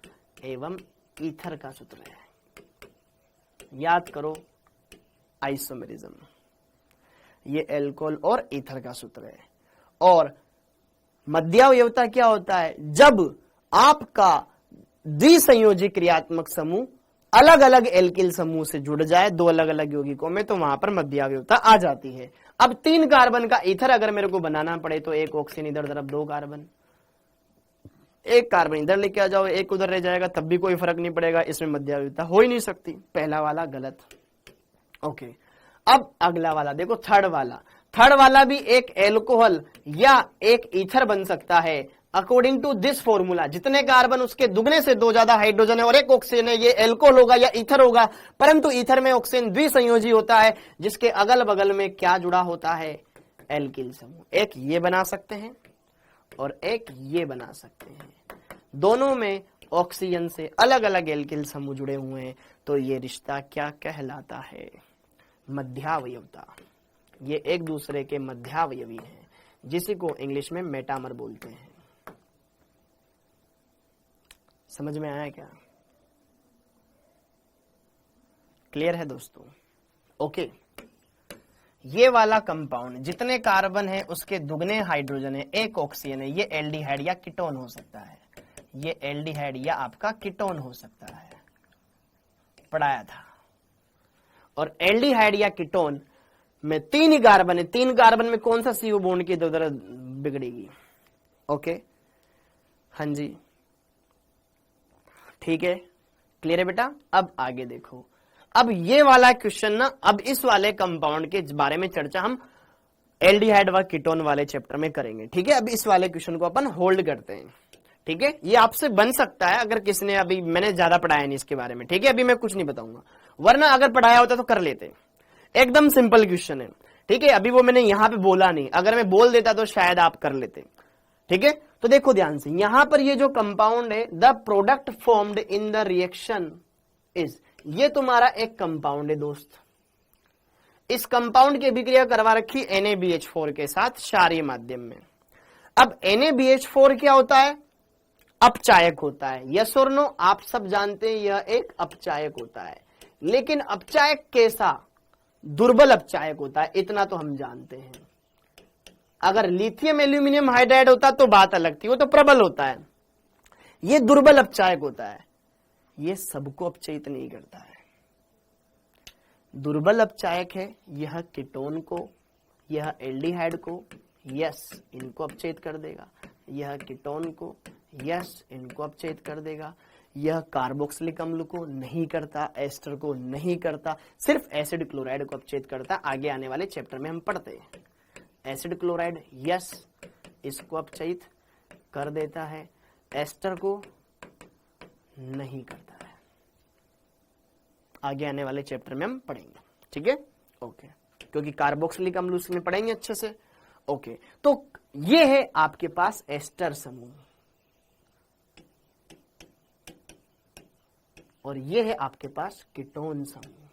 एवं ईथर का सूत्र है, याद करो। आइसोमेरिज्म, ये एल्कोहल और ईथर का सूत्र है। और मध्यावयवता क्या होता है? जब आपका द्विसंयोजी क्रियात्मक समूह अलग अलग एल्किल समूह से जुड़ जाए 2 अलग अलग यौगिकों में, तो वहां पर मध्यावयवता आ जाती है। अब 3 कार्बन का ईथर अगर मेरे को बनाना पड़े तो 1 ऑक्सीजन इधर तरफ 2 कार्बन, 1 कार्बन इधर लेके आ जाओ 1 उधर रह जाएगा, तब भी कोई फर्क नहीं पड़ेगा। इसमें मध्यावयवता हो ही नहीं सकती। पहला वाला गलत। ओके, अब अगला वाला देखो, 3rd वाला। 3rd वाला भी एक एल्कोहल या एक ईथर बन सकता है अकॉर्डिंग टू दिस फॉर्मूला। जितने कार्बन उसके दुगने से 2 ज्यादा हाइड्रोजन है और 1 ऑक्सीजन है, ये एल्कोहल होगा या ईथर होगा। परंतु ईथर में ऑक्सीजन द्विसंयोजी होता है, जिसके अगल बगल में क्या जुड़ा होता है? एल्किल समूह। एक ये बना सकते हैं और एक ये बना सकते हैं, दोनों में ऑक्सीजन से अलग अलग एल्किल समूह जुड़े हुए हैं। तो ये रिश्ता क्या कहलाता है? मध्यावयवता। ये एक दूसरे के मध्यावयवी हैं, जिसी को इंग्लिश में मेटामर बोलते हैं। समझ में आया क्या? क्लियर है दोस्तों? ओके, ये वाला कंपाउंड जितने कार्बन है उसके दुगने हाइड्रोजन है, 1 ऑक्सीजन है, ये एल्डिहाइड या कीटोन हो सकता है। ये एल्डिहाइड या आपका कीटोन हो सकता है, पढ़ाया था। और एल्डिहाइड या कीटोन में 3 ही कार्बन है, 3 कार्बन में कौन सा CO बॉन्ड की इधर बिगड़ेगी? ओके, हाँ जी, ठीक है, क्लियर है बेटा? अब आगे देखो। अब ये वाला क्वेश्चन ना, अब इस वाले कंपाउंड के बारे में चर्चा हम एल्डिहाइड व कीटोन वाले चैप्टर में करेंगे, ठीक है? अब इस वाले क्वेश्चन को अपन होल्ड करते हैं, ठीक है? ये आपसे बन सकता है अगर किसने, अभी मैंने ज्यादा पढ़ाया नहीं इसके बारे में, ठीक है? अभी मैं कुछ नहीं बताऊंगा, वरना अगर पढ़ाया होता तो कर लेते। एकदम सिंपल क्वेश्चन है, ठीक है? अभी वो मैंने यहां पे बोला नहीं, अगर मैं बोल देता तो शायद आप कर लेते, ठीक है? तो देखो ध्यान से, यहां पर ये जो कंपाउंड है, the product formed in the reaction is, ये तुम्हारा एक कंपाउंड है दोस्त। इस कंपाउंड की अभिक्रिया करवा रखी NaBH4 के साथ क्षारीय माध्यम में। अब NaBH4 क्या होता है? अपचायक होता है। यस और नो? आप सब जानते हैं यह एक अपचायक होता है, लेकिन अपचायक कैसा? दुर्बल अपचायक होता है, इतना तो हम जानते हैं। अगर लिथियम एल्यूमिनियम हाइड्राइड होता तो बात अलग थी, वो तो प्रबल होता है। ये दुर्बल अपचायक होता है, ये सबको अपचयित नहीं करता है। दुर्बल अपचायक है, यह कीटोन को, यह एल्डिहाइड को, यस इनको अपचयित कर देगा, यह कीटोन को, यस इनको अपचयित कर देगा, यह कार्बोक्सिलिक अम्ल को नहीं करता, एस्टर को नहीं करता, सिर्फ एसिड क्लोराइड को अपचयित करता। आगे आने वाले चैप्टर में हम पढ़ते हैं। एसिड क्लोराइड यस इसको अपचयित कर देता है, एस्टर को नहीं करता है। आगे आने वाले चैप्टर में हम पढ़ेंगे, ठीक है, ओके, क्योंकि कार्बोक्सिलिक अम्ल उसमें पढ़ेंगे अच्छे से। ओके, तो ये है आपके पास एस्टर समूह और ये है आपके पास कीटोन समूह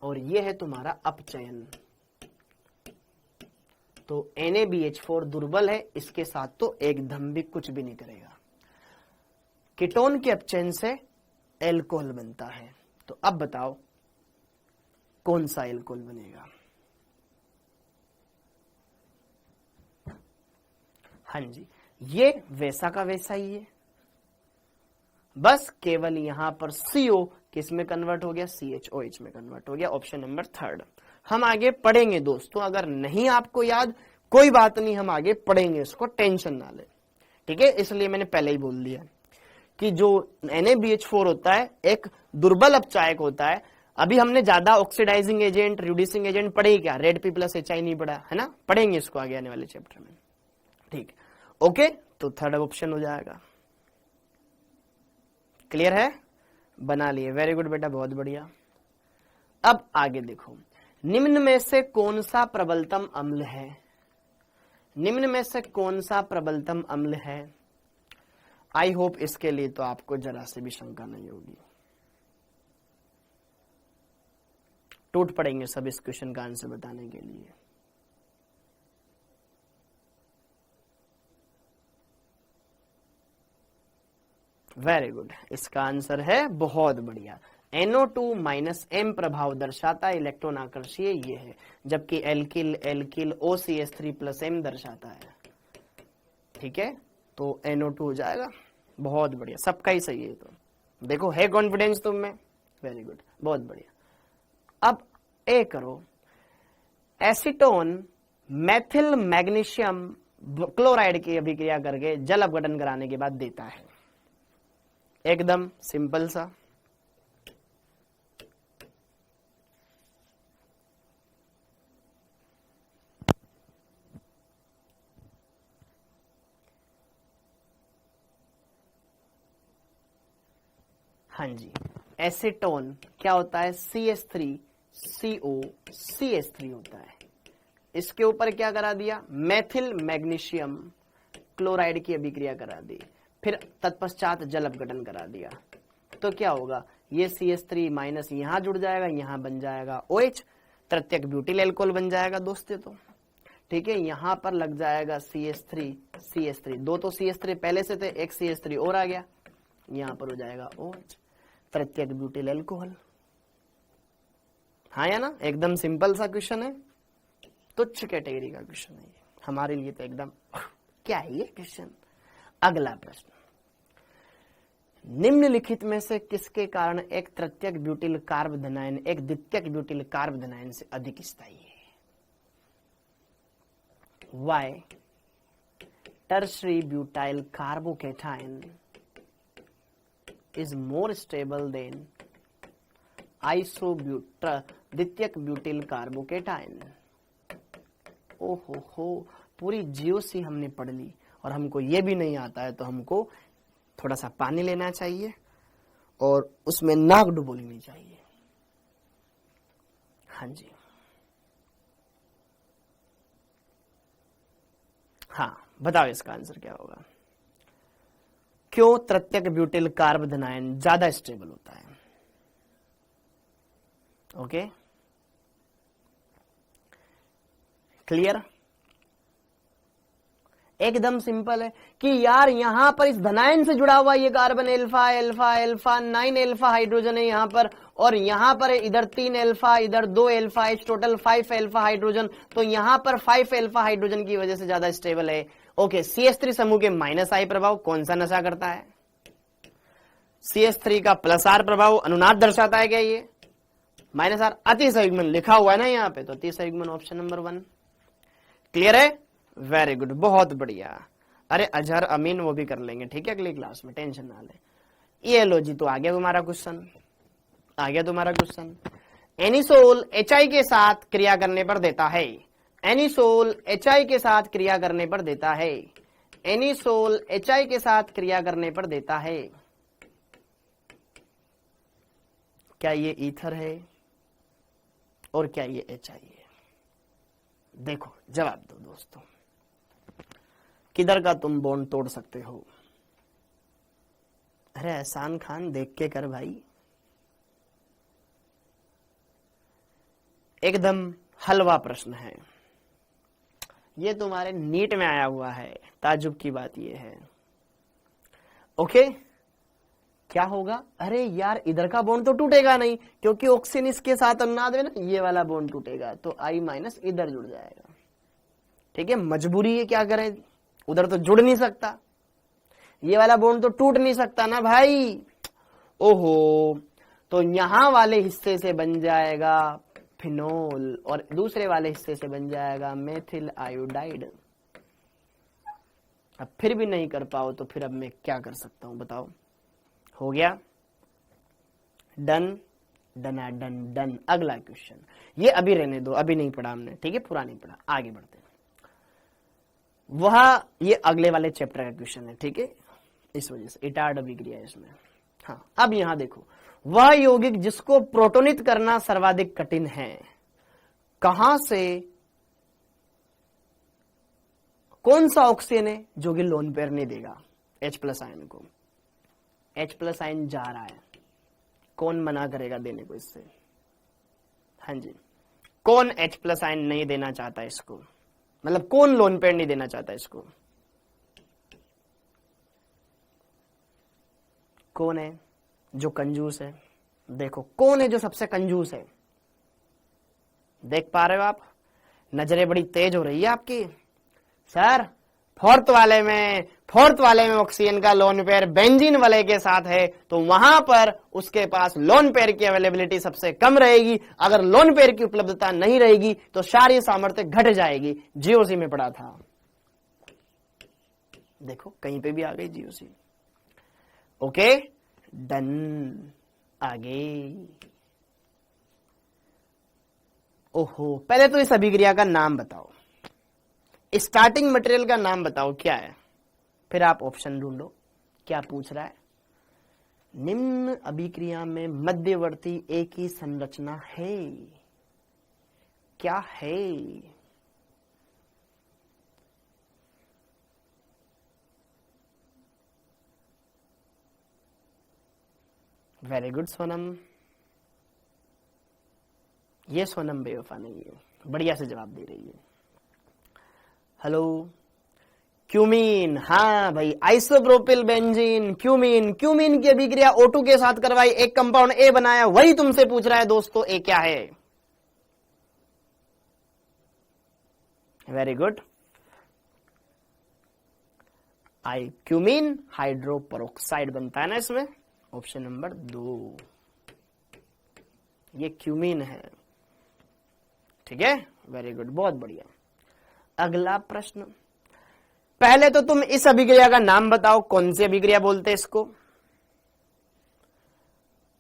और ये है तुम्हारा अपचयन। तो NaBH4 दुर्बल है, इसके साथ तो एकदम भी कुछ भी नहीं करेगा। कीटोन के अपचयन से एल्कोहल बनता है। तो अब बताओ कौन सा एल्कोहल बनेगा? हाँ जी, ये वैसा का वैसा ही है, बस केवल यहां पर CO किस में कन्वर्ट हो गया? CHOH में कन्वर्ट हो गया। Option number 3। हम आगे पढ़ेंगे दोस्तों, अगर नहीं आपको याद कोई बात नहीं, हम आगे पढ़ेंगे, इसको टेंशन ना ले, ठीक है। इसलिए मैंने पहले ही बोल दिया कि जो NaBH4 होता है एक दुर्बल अपचायक होता है। अभी हमने ज्यादा ऑक्सीडाइजिंग एजेंट, रिड्यूसिंग एजेंट पढ़े क्या? रेड P + HI नहीं पढ़ा है ना, पढ़ेंगे इसको आगे आने वाले चैप्टर में, ठीक, ओके। तो 3rd ऑप्शन हो जाएगा। क्लियर है? बना लिए, वेरी गुड बेटा, बहुत बढ़िया। अब आगे देखो, निम्न में से कौन सा प्रबलतम अम्ल है? निम्न में से कौन सा प्रबलतम अम्ल है? आई होप इसके लिए तो आपको जरा से भी शंका नहीं होगी। टूट पड़ेंगे सब इस क्वेश्चन का आंसर बताने के लिए। वेरी गुड, इसका आंसर है बहुत बढ़िया, NO2 - M प्रभाव दर्शाता है, इलेक्ट्रॉन आकर्षीय ये है, जबकि एल्किल एल्किल OCH3 + M दर्शाता है, ठीक है। तो NO2 हो जाएगा, बहुत बढ़िया, सबका ही सही है। तो देखो है कॉन्फिडेंस तुम में, वेरी गुड, बहुत बढ़िया। अब ए करो, एसीटोन मेथिल मैग्नीशियम क्लोराइड की अभिक्रिया करके जल अपघटन कराने के बाद देता है। एकदम सिंपल सा, हाँ जी, एसीटोन क्या होता है? CH3CO CH3 होता है। इसके ऊपर क्या करा दिया? मेथिल मैग्नीशियम क्लोराइड की अभिक्रिया करा दी, फिर तत्पश्चात जल अपघटन करा दिया। तो क्या होगा? ये CH3- यहां जुड़ जाएगा, यहां बन जाएगा OH, तृतीयक ब्यूटिल एल्कोहल बन जाएगा दोस्तों। तो ठीक है, यहां पर लग जाएगा CH3 दो तो CH3 पहले से थे, एक CH3 और आ गया, यहां पर हो जाएगा OH, तृतीयक ब्यूटिल एल्कोहल। हाँ या ना? एकदम सिंपल सा क्वेश्चन है, तुच्छ कैटेगरी का क्वेश्चन है हमारे लिए तो एकदम क्या है ये क्वेश्चन। अगला प्रश्न, निम्नलिखित में से किसके कारण एक तृतीयक ब्यूटिल कार्बोधनायन एक द्वितीयक ब्यूटिल कार्बोधनायन से अधिक स्थायी है? Why tertiary butyl carbocation is more stable than द्वितीयक ब्यूटिल कार्बोकेटायन। ओहो हो, पूरी जीओसी हमने पढ़ ली और हमको ये भी नहीं आता है, तो हमको थोड़ा सा पानी लेना चाहिए और उसमें नाक डुबो लेनी चाहिए। हाँ जी, हाँ बताओ इसका आंसर क्या होगा? क्यों तृतीयक ब्यूटिल कार्बोधनायन ज्यादा स्टेबल होता है? Okay, clear? एकदम सिंपल है कि यार यहां पर इस धनायन से जुड़ा हुआ ये carbon alpha alpha alpha 9 alpha hydrogen है यहां पर, और यहां पर इधर 3 एल्फा, इधर 2 एल्फा, इस टोटल 5 एल्फा हाइड्रोजन, तो यहां पर 5 एल्फा हाइड्रोजन की वजह से ज्यादा स्टेबल है। ओके, CH3 समूह के -I प्रभाव कौन सा नशा करता है? CH3 का +R प्रभाव अनुनाद दर्शाता है क्या? ये -R अतिसंयुग्मन लिखा हुआ है ना यहाँ पे, तो अतिसंयुग्मन ऑप्शन नंबर 1। क्लियर है? वेरी गुड, बहुत बढ़िया। अरे अजहर अमीन वो भी कर लेंगे, ठीक है, अगली क्लास में, टेंशन ना ले। ये लो जी, तो आ गया तुम्हारा क्वेश्चन, आ गया तुम्हारा क्वेश्चन। एनिसोल HI के साथ क्रिया करने पर देता है, एनिसोल HI के साथ क्रिया करने पर देता है एनिसोल HI के साथ क्रिया करने पर देता है। क्या ये ईथर है और क्या ये HI है? देखो जवाब दो दोस्तों, किधर का तुम बॉन्ड तोड़ सकते हो? अरे एहसान खान देख के कर भाई, एकदम हलवा प्रश्न है ये, तुम्हारे नीट में आया हुआ है। ताजुब की बात ये है। ओके, क्या होगा? अरे यार इधर का बॉन्ड तो टूटेगा नहीं, क्योंकि ऑक्सीजन इसके साथ अनुनाद है ना, ये वाला बॉन्ड टूटेगा तो I- इधर जुड़ जाएगा। ठीक है, मजबूरी है, क्या करें, उधर तो जुड़ नहीं सकता, ये वाला बॉन्ड तो टूट नहीं सकता ना भाई। ओहो, तो यहां वाले हिस्से से बन जाएगा फिनोल और दूसरे वाले हिस्से से बन जाएगा मेथिल आयोडाइड। अब फिर भी नहीं कर पाओ तो फिर अब मैं क्या कर सकता हूं बताओ? हो गया? Done done done done. अगला क्वेश्चन, ये अभी रहने दो, अभी नहीं पढ़ा हमने, ठीक है, पूरा नहीं पढ़ा, आगे बढ़ते हैं। वह ये अगले वाले चैप्टर का क्वेश्चन है, ठीक है, इस वजह से इटार्ड अभिक्रिया है इसमें। हाँ, अब यहां देखो, वह यौगिक जिसको प्रोटोनित करना सर्वाधिक कठिन है, कहां से, कौन सा ऑक्सीजन है जो कि लोन पेयर नहीं देगा H+ आयन को? H+ आयन जा रहा है, कौन मना करेगा देने को इससे? हाँ जी, कौन H+ आयन नहीं देना चाहता इसको, मतलब कौन लोन पेयर नहीं देना चाहता इसको? कौन है जो कंजूस है? देखो कौन है जो सबसे कंजूस है, देख पा रहे हो आप? नजरें बड़ी तेज हो रही है आपकी। सर फोर्थ वाले में ऑक्सीजन का लोन पेयर बेंजीन वाले के साथ है, तो वहां पर उसके पास लोन पेयर की अवेलेबिलिटी सबसे कम रहेगी। अगर लोन पेयर की उपलब्धता नहीं रहेगी तो क्षारीय सामर्थ्य घट जाएगी। GOC में पढ़ा था, देखो कहीं पे भी आ गई GOC। ओके डन, आगे। ओहो, पहले तो इस अभिक्रिया का नाम बताओ, स्टार्टिंग मटेरियल का नाम बताओ क्या है, फिर आप ऑप्शन ढूंढो। क्या पूछ रहा है? निम्न अभिक्रिया में मध्यवर्ती एक ही संरचना है, क्या है? वेरी गुड सोनम, ये सोनम बेवफा नहीं है, बढ़िया से जवाब दे रही है। हेलो, क्यूमीन, हाँ भाई, आइसोप्रोपिल बेंजीन, क्यूमीन। क्यूमीन की अभिक्रिया O2 के साथ करवाई, एक कंपाउंड A बनाया, वही तुमसे पूछ रहा है दोस्तों, A क्या है? वेरी गुड, क्यूमीन हाइड्रोपरोक्साइड बनता है ना इसमें, ऑप्शन नंबर 2, ये क्यूमीन है। ठीक है, वेरी गुड, बहुत बढ़िया। अगला प्रश्न, पहले तो तुम इस अभिक्रिया का नाम बताओ, कौन सी अभिक्रिया बोलते हैं इसको?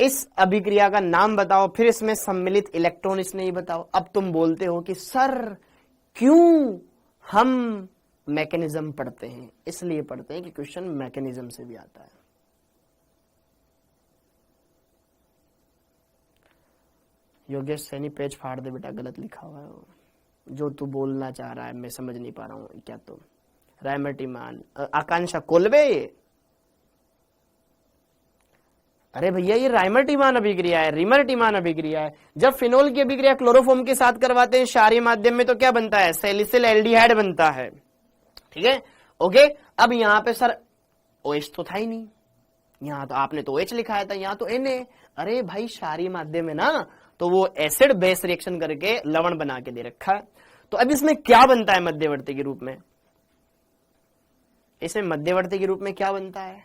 इस अभिक्रिया का नाम बताओ, फिर इसमें सम्मिलित इलेक्ट्रॉन इसने ही बताओ। अब तुम बोलते हो कि सर क्यों हम मैकेनिज्म पढ़ते हैं? इसलिए पढ़ते हैं कि क्वेश्चन मैकेनिज्म से भी आता है। योगेश सैनी पेज फाड़ दे बेटा, गलत लिखा हुआ है वो। जो तू बोलना चाह रहा है मैं समझ नहीं पा रहा हूं क्या। तो रायमटिमान, आकांक्षा कोल्बे, अरे भैया ये रायमटिमान अभिक्रिया है, रिमरटिमान अभिक्रिया है। जब फिनोल की अभिक्रिया क्लोरोफॉर्म के साथ करवाते हैं क्षारीय माध्यम में तो क्या बनता है? सैलिसिल एल्डिहाइड बनता है। ठीक है, ओके। अब यहां पे सर OH तो था ही नहीं, यहां तो आपने तो OH लिखाया था, यहां तो Na। अरे भाई क्षारीय माध्यम है ना, तो वो एसिड बेस रिएक्शन करके लवण बना के दे रखा है। तो अब इसमें क्या बनता है मध्यवर्ती के रूप में? इसमें मध्यवर्ती के रूप में क्या बनता है?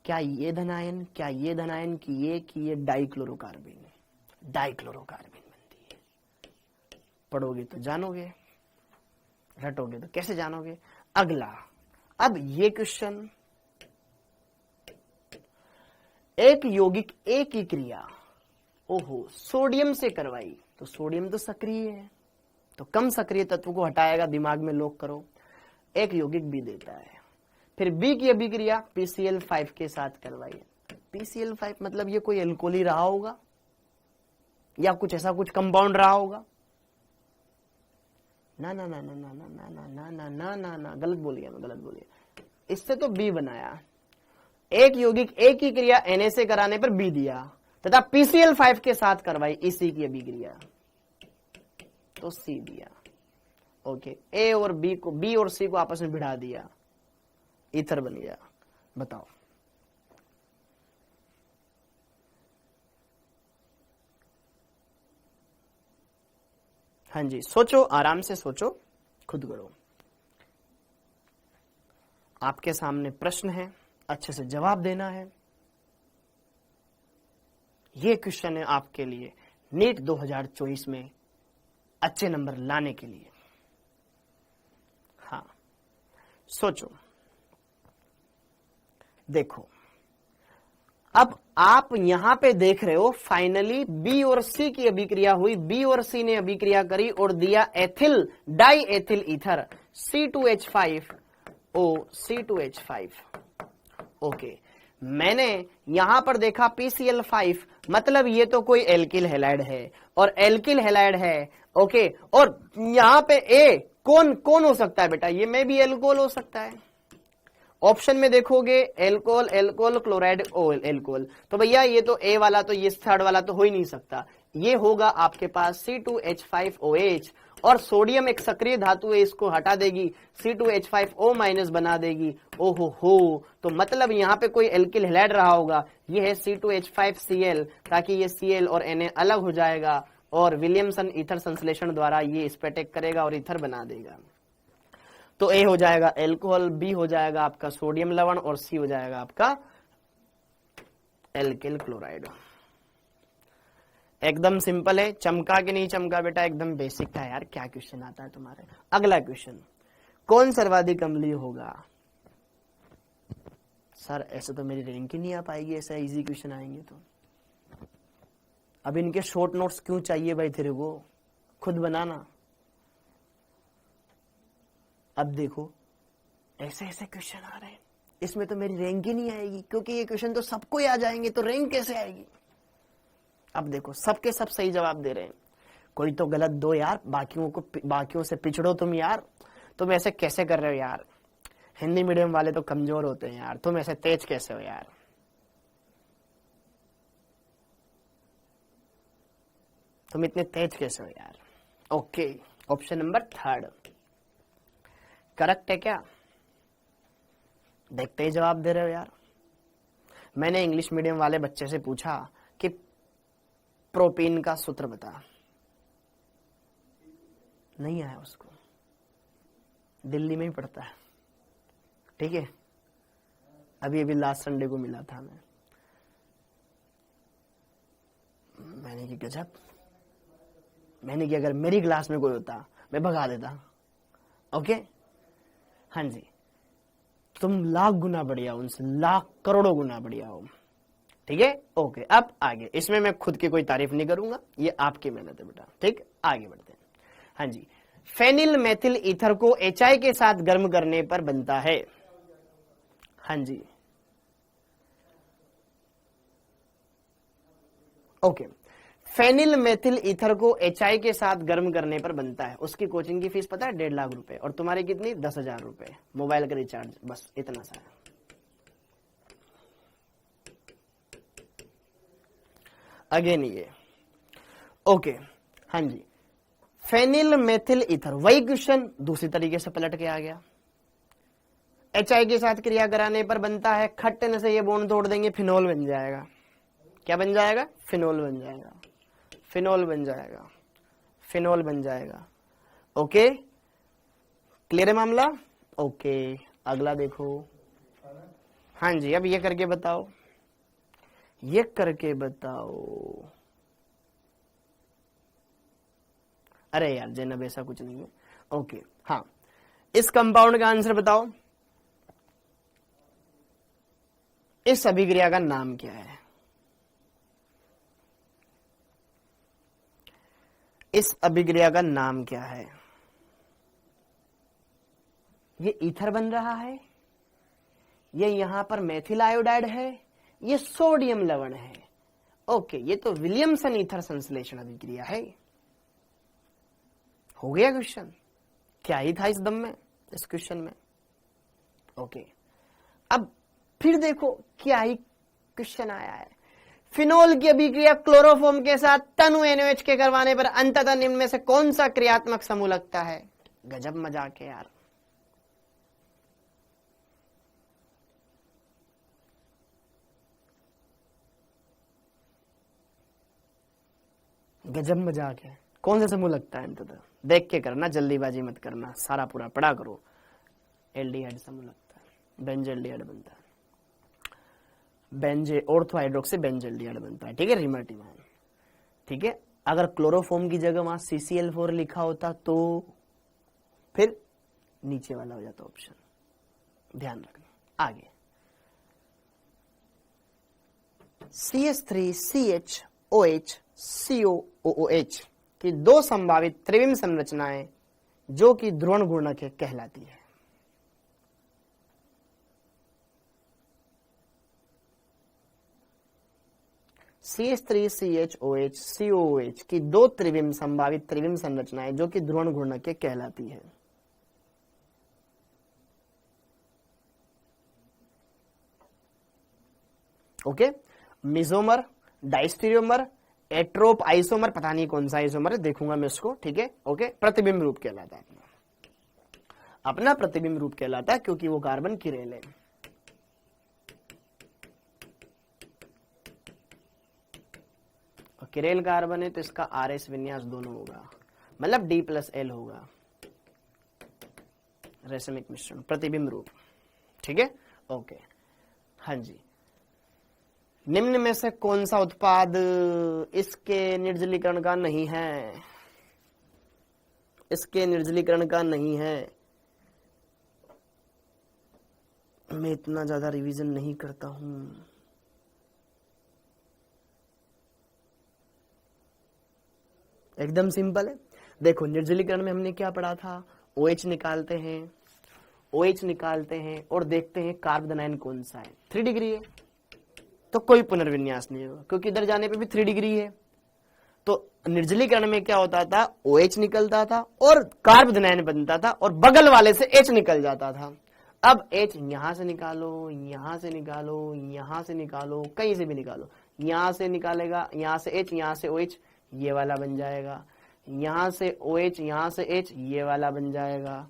क्या ये धनायन, क्या ये धनायन की ये डाइक्लोरोकार्बिन, डाइक्लोरोकार्बिन बनती है। पढ़ोगे तो जानोगे, रटोगे तो कैसे जानोगे? अगला, अब ये क्वेश्चन, एक यौगिक A की क्रिया ओहो सोडियम से करवाई, तो सोडियम तो सक्रिय है, तो कम सक्रिय तत्व को हटाएगा, दिमाग में लॉक करो। एक यौगिक B देता है, फिर बी की अभिक्रिया PCl5 के साथ करवाइए। PCl5 मतलब ये कोई एल्कोहल ही रहा होगा या कुछ ऐसा कुछ कंपाउंड रहा होगा। ना ना ना ना ना ना ना ना ना ना ना ना ना गलत बोल गया मैं, गलत बोल गया। इससे तो बी बनाया, एक यौगिक ए की क्रिया Na से कराने पर बी दिया तथा PCl5 के साथ करवाई इसी की अभिक्रिया तो सी दिया। ओके, ए और बी को, बी और सी को आपस में भिड़ा दिया, ईथर बन गया। बताओ हाँ जी, सोचो, आराम से सोचो, खुद करो। आपके सामने प्रश्न है, अच्छे से जवाब देना है। ये क्वेश्चन है आपके लिए नीट 2024 में अच्छे नंबर लाने के लिए। हाँ, सोचो, देखो, अब आप यहां पे देख रहे हो फाइनली बी और सी की अभिक्रिया हुई, बी और सी ने अभिक्रिया करी और दिया ethyl die ethyl ether C2H5O C2H5। Okay, मैंने यहां पर देखा PCl5 मतलब ये तो कोई एल्किल हैलाइड है और एल्किल हैलाइड है। ओके, और यहां पे ए कौन कौन हो सकता है बेटा, ये में भी एल्कोहल हो सकता है। ऑप्शन में देखोगे एल्कोहल, एल्कोहल, क्लोराइड, एल्कोहल, तो भैया ये तो ए वाला, तो ये थर्ड वाला तो हो ही नहीं सकता। ये होगा आपके पास C2H5OH और सोडियम एक सक्रिय धातु है, इसको हटा देगी, C2H5O- बना देगी। ओहो हो, तो मतलब यहाँ पे कोई एल्किल हैलाइड रहा होगा। ये है C2H5Cl, ताकि ये Cl और Na अलग हो जाएगा और विलियमसन ईथर संश्लेषण द्वारा ये इस पे अटैक करेगा और ईथर बना देगा। तो ए हो जाएगा एल्कोहल, बी हो जाएगा आपका सोडियम लवण और सी हो जाएगा आपका एल्किल क्लोराइड। एकदम सिंपल है, चमका कि नहीं चमका बेटा, एकदम बेसिक था यार। क्या क्वेश्चन आता है तुम्हारे। अगला क्वेश्चन, कौन सर्वाधिक अम्लीय होगा। सर ऐसे तो मेरी रैंक ही नहीं आ पाएगी, ऐसा इजी क्वेश्चन आएंगे तो। अब इनके शॉर्ट नोट्स क्यों चाहिए भाई तेरे को, खुद बनाना। अब देखो ऐसे ऐसे क्वेश्चन आ रहे हैं, इसमें तो मेरी रैंक ही नहीं आएगी, क्योंकि ये क्वेश्चन तो सबको ही आ जाएंगे, तो रैंक कैसे आएगी। अब देखो सबके सब सही जवाब दे रहे हैं, कोई तो गलत दो यार, बाकियों से पिछड़ो तुम यार। तुम ऐसे कैसे कर रहे हो यार, हिंदी मीडियम वाले तो कमजोर होते हैं यार, तुम ऐसे तेज कैसे हो यार। तुम इतने तेज कैसे हो यार। ओके, ऑप्शन नंबर 3 करेक्ट है क्या। देखते ही जवाब दे रहे हो यार। मैंने इंग्लिश मीडियम वाले बच्चे से पूछा कि प्रोपीन का सूत्र बता, नहीं आया उसको, दिल्ली में ही पढ़ता है, ठीक है। अभी लास्ट संडे को मिला था मैंने कि गजब, मैंने कि अगर मेरी क्लास में कोई होता मैं भगा देता। ओके, हाँ जी, तुम लाख गुना बढ़िया हो उनसे, लाख करोड़ों गुना बढ़िया हो, ठीक है। ओके, अब आगे, इसमें मैं खुद की कोई तारीफ नहीं करूंगा, ये आपकी मेहनत है बेटा, ठीक। आगे बढ़ते हैं। हाँ जी, फेनिल मेथिल ईथर को HI के साथ गर्म करने पर बनता है। हाँ जी, ओके, फेनिल मेथिल ईथर को HI के साथ गर्म करने पर बनता है। उसकी कोचिंग की फीस पता है 1.5 लाख रुपए, और तुम्हारी कितनी 10,000 रुपए, मोबाइल का रिचार्ज, बस इतना सा। अगेन ये ओके, हाँ जी, फेनिल मेथिल ईथर, वही क्वेश्चन दूसरी तरीके से पलट के आ गया। HI के साथ क्रिया कराने पर बनता है, खट्टे से ये बॉन्ड तोड़ देंगे, फिनोल बन जाएगा। क्या बन जाएगा, फिनोल बन जाएगा, फिनोल बन जाएगा, फिनोल बन जाएगा। ओके, क्लियर है मामला। ओके, अगला देखो। हाँ जी, अब ये करके बताओ, ये करके बताओ। अरे यार जैनब ऐसा कुछ नहीं है। ओके, हाँ, इस कंपाउंड का आंसर बताओ। इस अभिक्रिया का नाम क्या है। इस अभिक्रिया का नाम क्या है। ये ईथर बन रहा है ये यहां पर मेथिल आयोडाइड है, ये सोडियम लवण है। ओके, ये तो विलियमसन ईथर संश्लेषण अभिक्रिया है। हो गया क्वेश्चन। क्या ही था इस दम में, इस क्वेश्चन में। ओके, अब फिर देखो क्या ही क्वेश्चन आया है। फिनोल की अभिक्रिया क्लोरोफॉर्म के साथ तनु NaOH के करवाने पर अंततः निम्न में से कौन सा क्रियात्मक समूह लगता है? गजब मजाक है यार। गजब मजाक है। कौन सा समूह लगता है अंततः? देख के करना, जल्दीबाजी मत करना, सारा पूरा पढ़ा करो। एल्डिहाइड समूह लगता है, बेंजल्डिहाइड बनता है, बेंजे ऑर्थो हाइड्रोक्सी बेंजल्डिहाइड बनता है। ठीक है, रिमर्टिमान। ठीक है, अगर क्लोरोफॉर्म की जगह वहां CCl4 लिखा होता तो फिर नीचे वाला हो जाता ऑप्शन, ध्यान रखना। आगे CH3CHOH COOH की दो संभावित त्रिविम संरचनाएं जो कि ध्रुवण घूर्णक कहलाती है। CH3CHOH COOH की दो त्रिविम संभावित त्रिविम संरचनाएं जो कि ध्रुवण घूर्णक कहलाती है। ओके, मिजोमर, डाइस्टीरियोमर, एट्रोप आइसोमर, पता नहीं कौन सा आइसोमर है, देखूंगा मैं इसको। ठीक है, ओके, प्रतिबिंब रूप कहलाता है अपना प्रतिबिंब रूप कहलाता है, क्योंकि वो कार्बन की रेल है। किरेल कार्बन है तो इसका RS विन्यास दोनों होगा, मतलब D+L होगा, रेशमिक मिश्रण, प्रतिबिंब रूप। ठीक है, ओके। हाँ जी, निम्न में से कौन सा उत्पाद इसके निर्जलीकरण का नहीं है? इसके निर्जलीकरण का नहीं है। मैं इतना ज्यादा रिवीजन नहीं करता हूं। एकदम सिंपल है। देखो, निर्जलीकरण में हमने क्या पढ़ा था? OH निकालते हैं, OH निकालते हैं और देखते हैं कार्बन आयन कौन सा है। 3 डिग्री है तो कोई पुनर्विन्यास नहीं होगा, क्योंकि इधर जाने पे भी 3 डिग्री है। तो निर्जलीकरण में क्या होता था? OH निकलता था और कार्बन आयन बनता था और बगल वाले से H निकल जाता था। अब H यहां से निकालो, यहां से निकालो, यहां से निकालो, कहीं से भी निकालो, यहां से निकालेगा, यहां से H, यहां से OH, ये वाला बन जाएगा, यहां से OH, यहां से H, ये वाला बन जाएगा,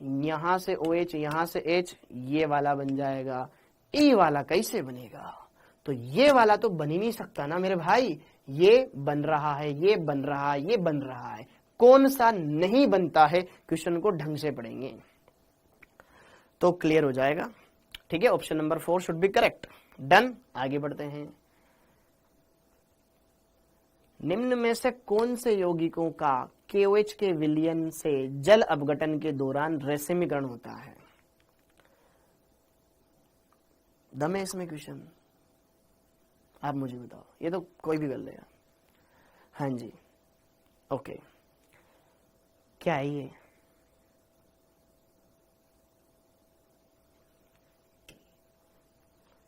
यहां से OH, यहां से H, ये वाला बन जाएगा। E वाला कैसे बनेगा? तो ये वाला तो बन ही नहीं सकता ना मेरे भाई। ये बन रहा है, ये बन रहा है, ये बन रहा है, कौन सा नहीं बनता है? क्वेश्चन को ढंग से पढ़ेंगे तो क्लियर हो जाएगा। ठीक है, option number 4 should be correct. Done, आगे बढ़ते हैं। निम्न में से कौन से यौगिकों का KOH के विलयन से जल अपघटन के दौरान रेसिमीकरण होता है? दम है इसमें क्वेश्चन, आप मुझे बताओ। ये तो कोई भी कर लेगा। हाँ जी, ओके, क्या है ये?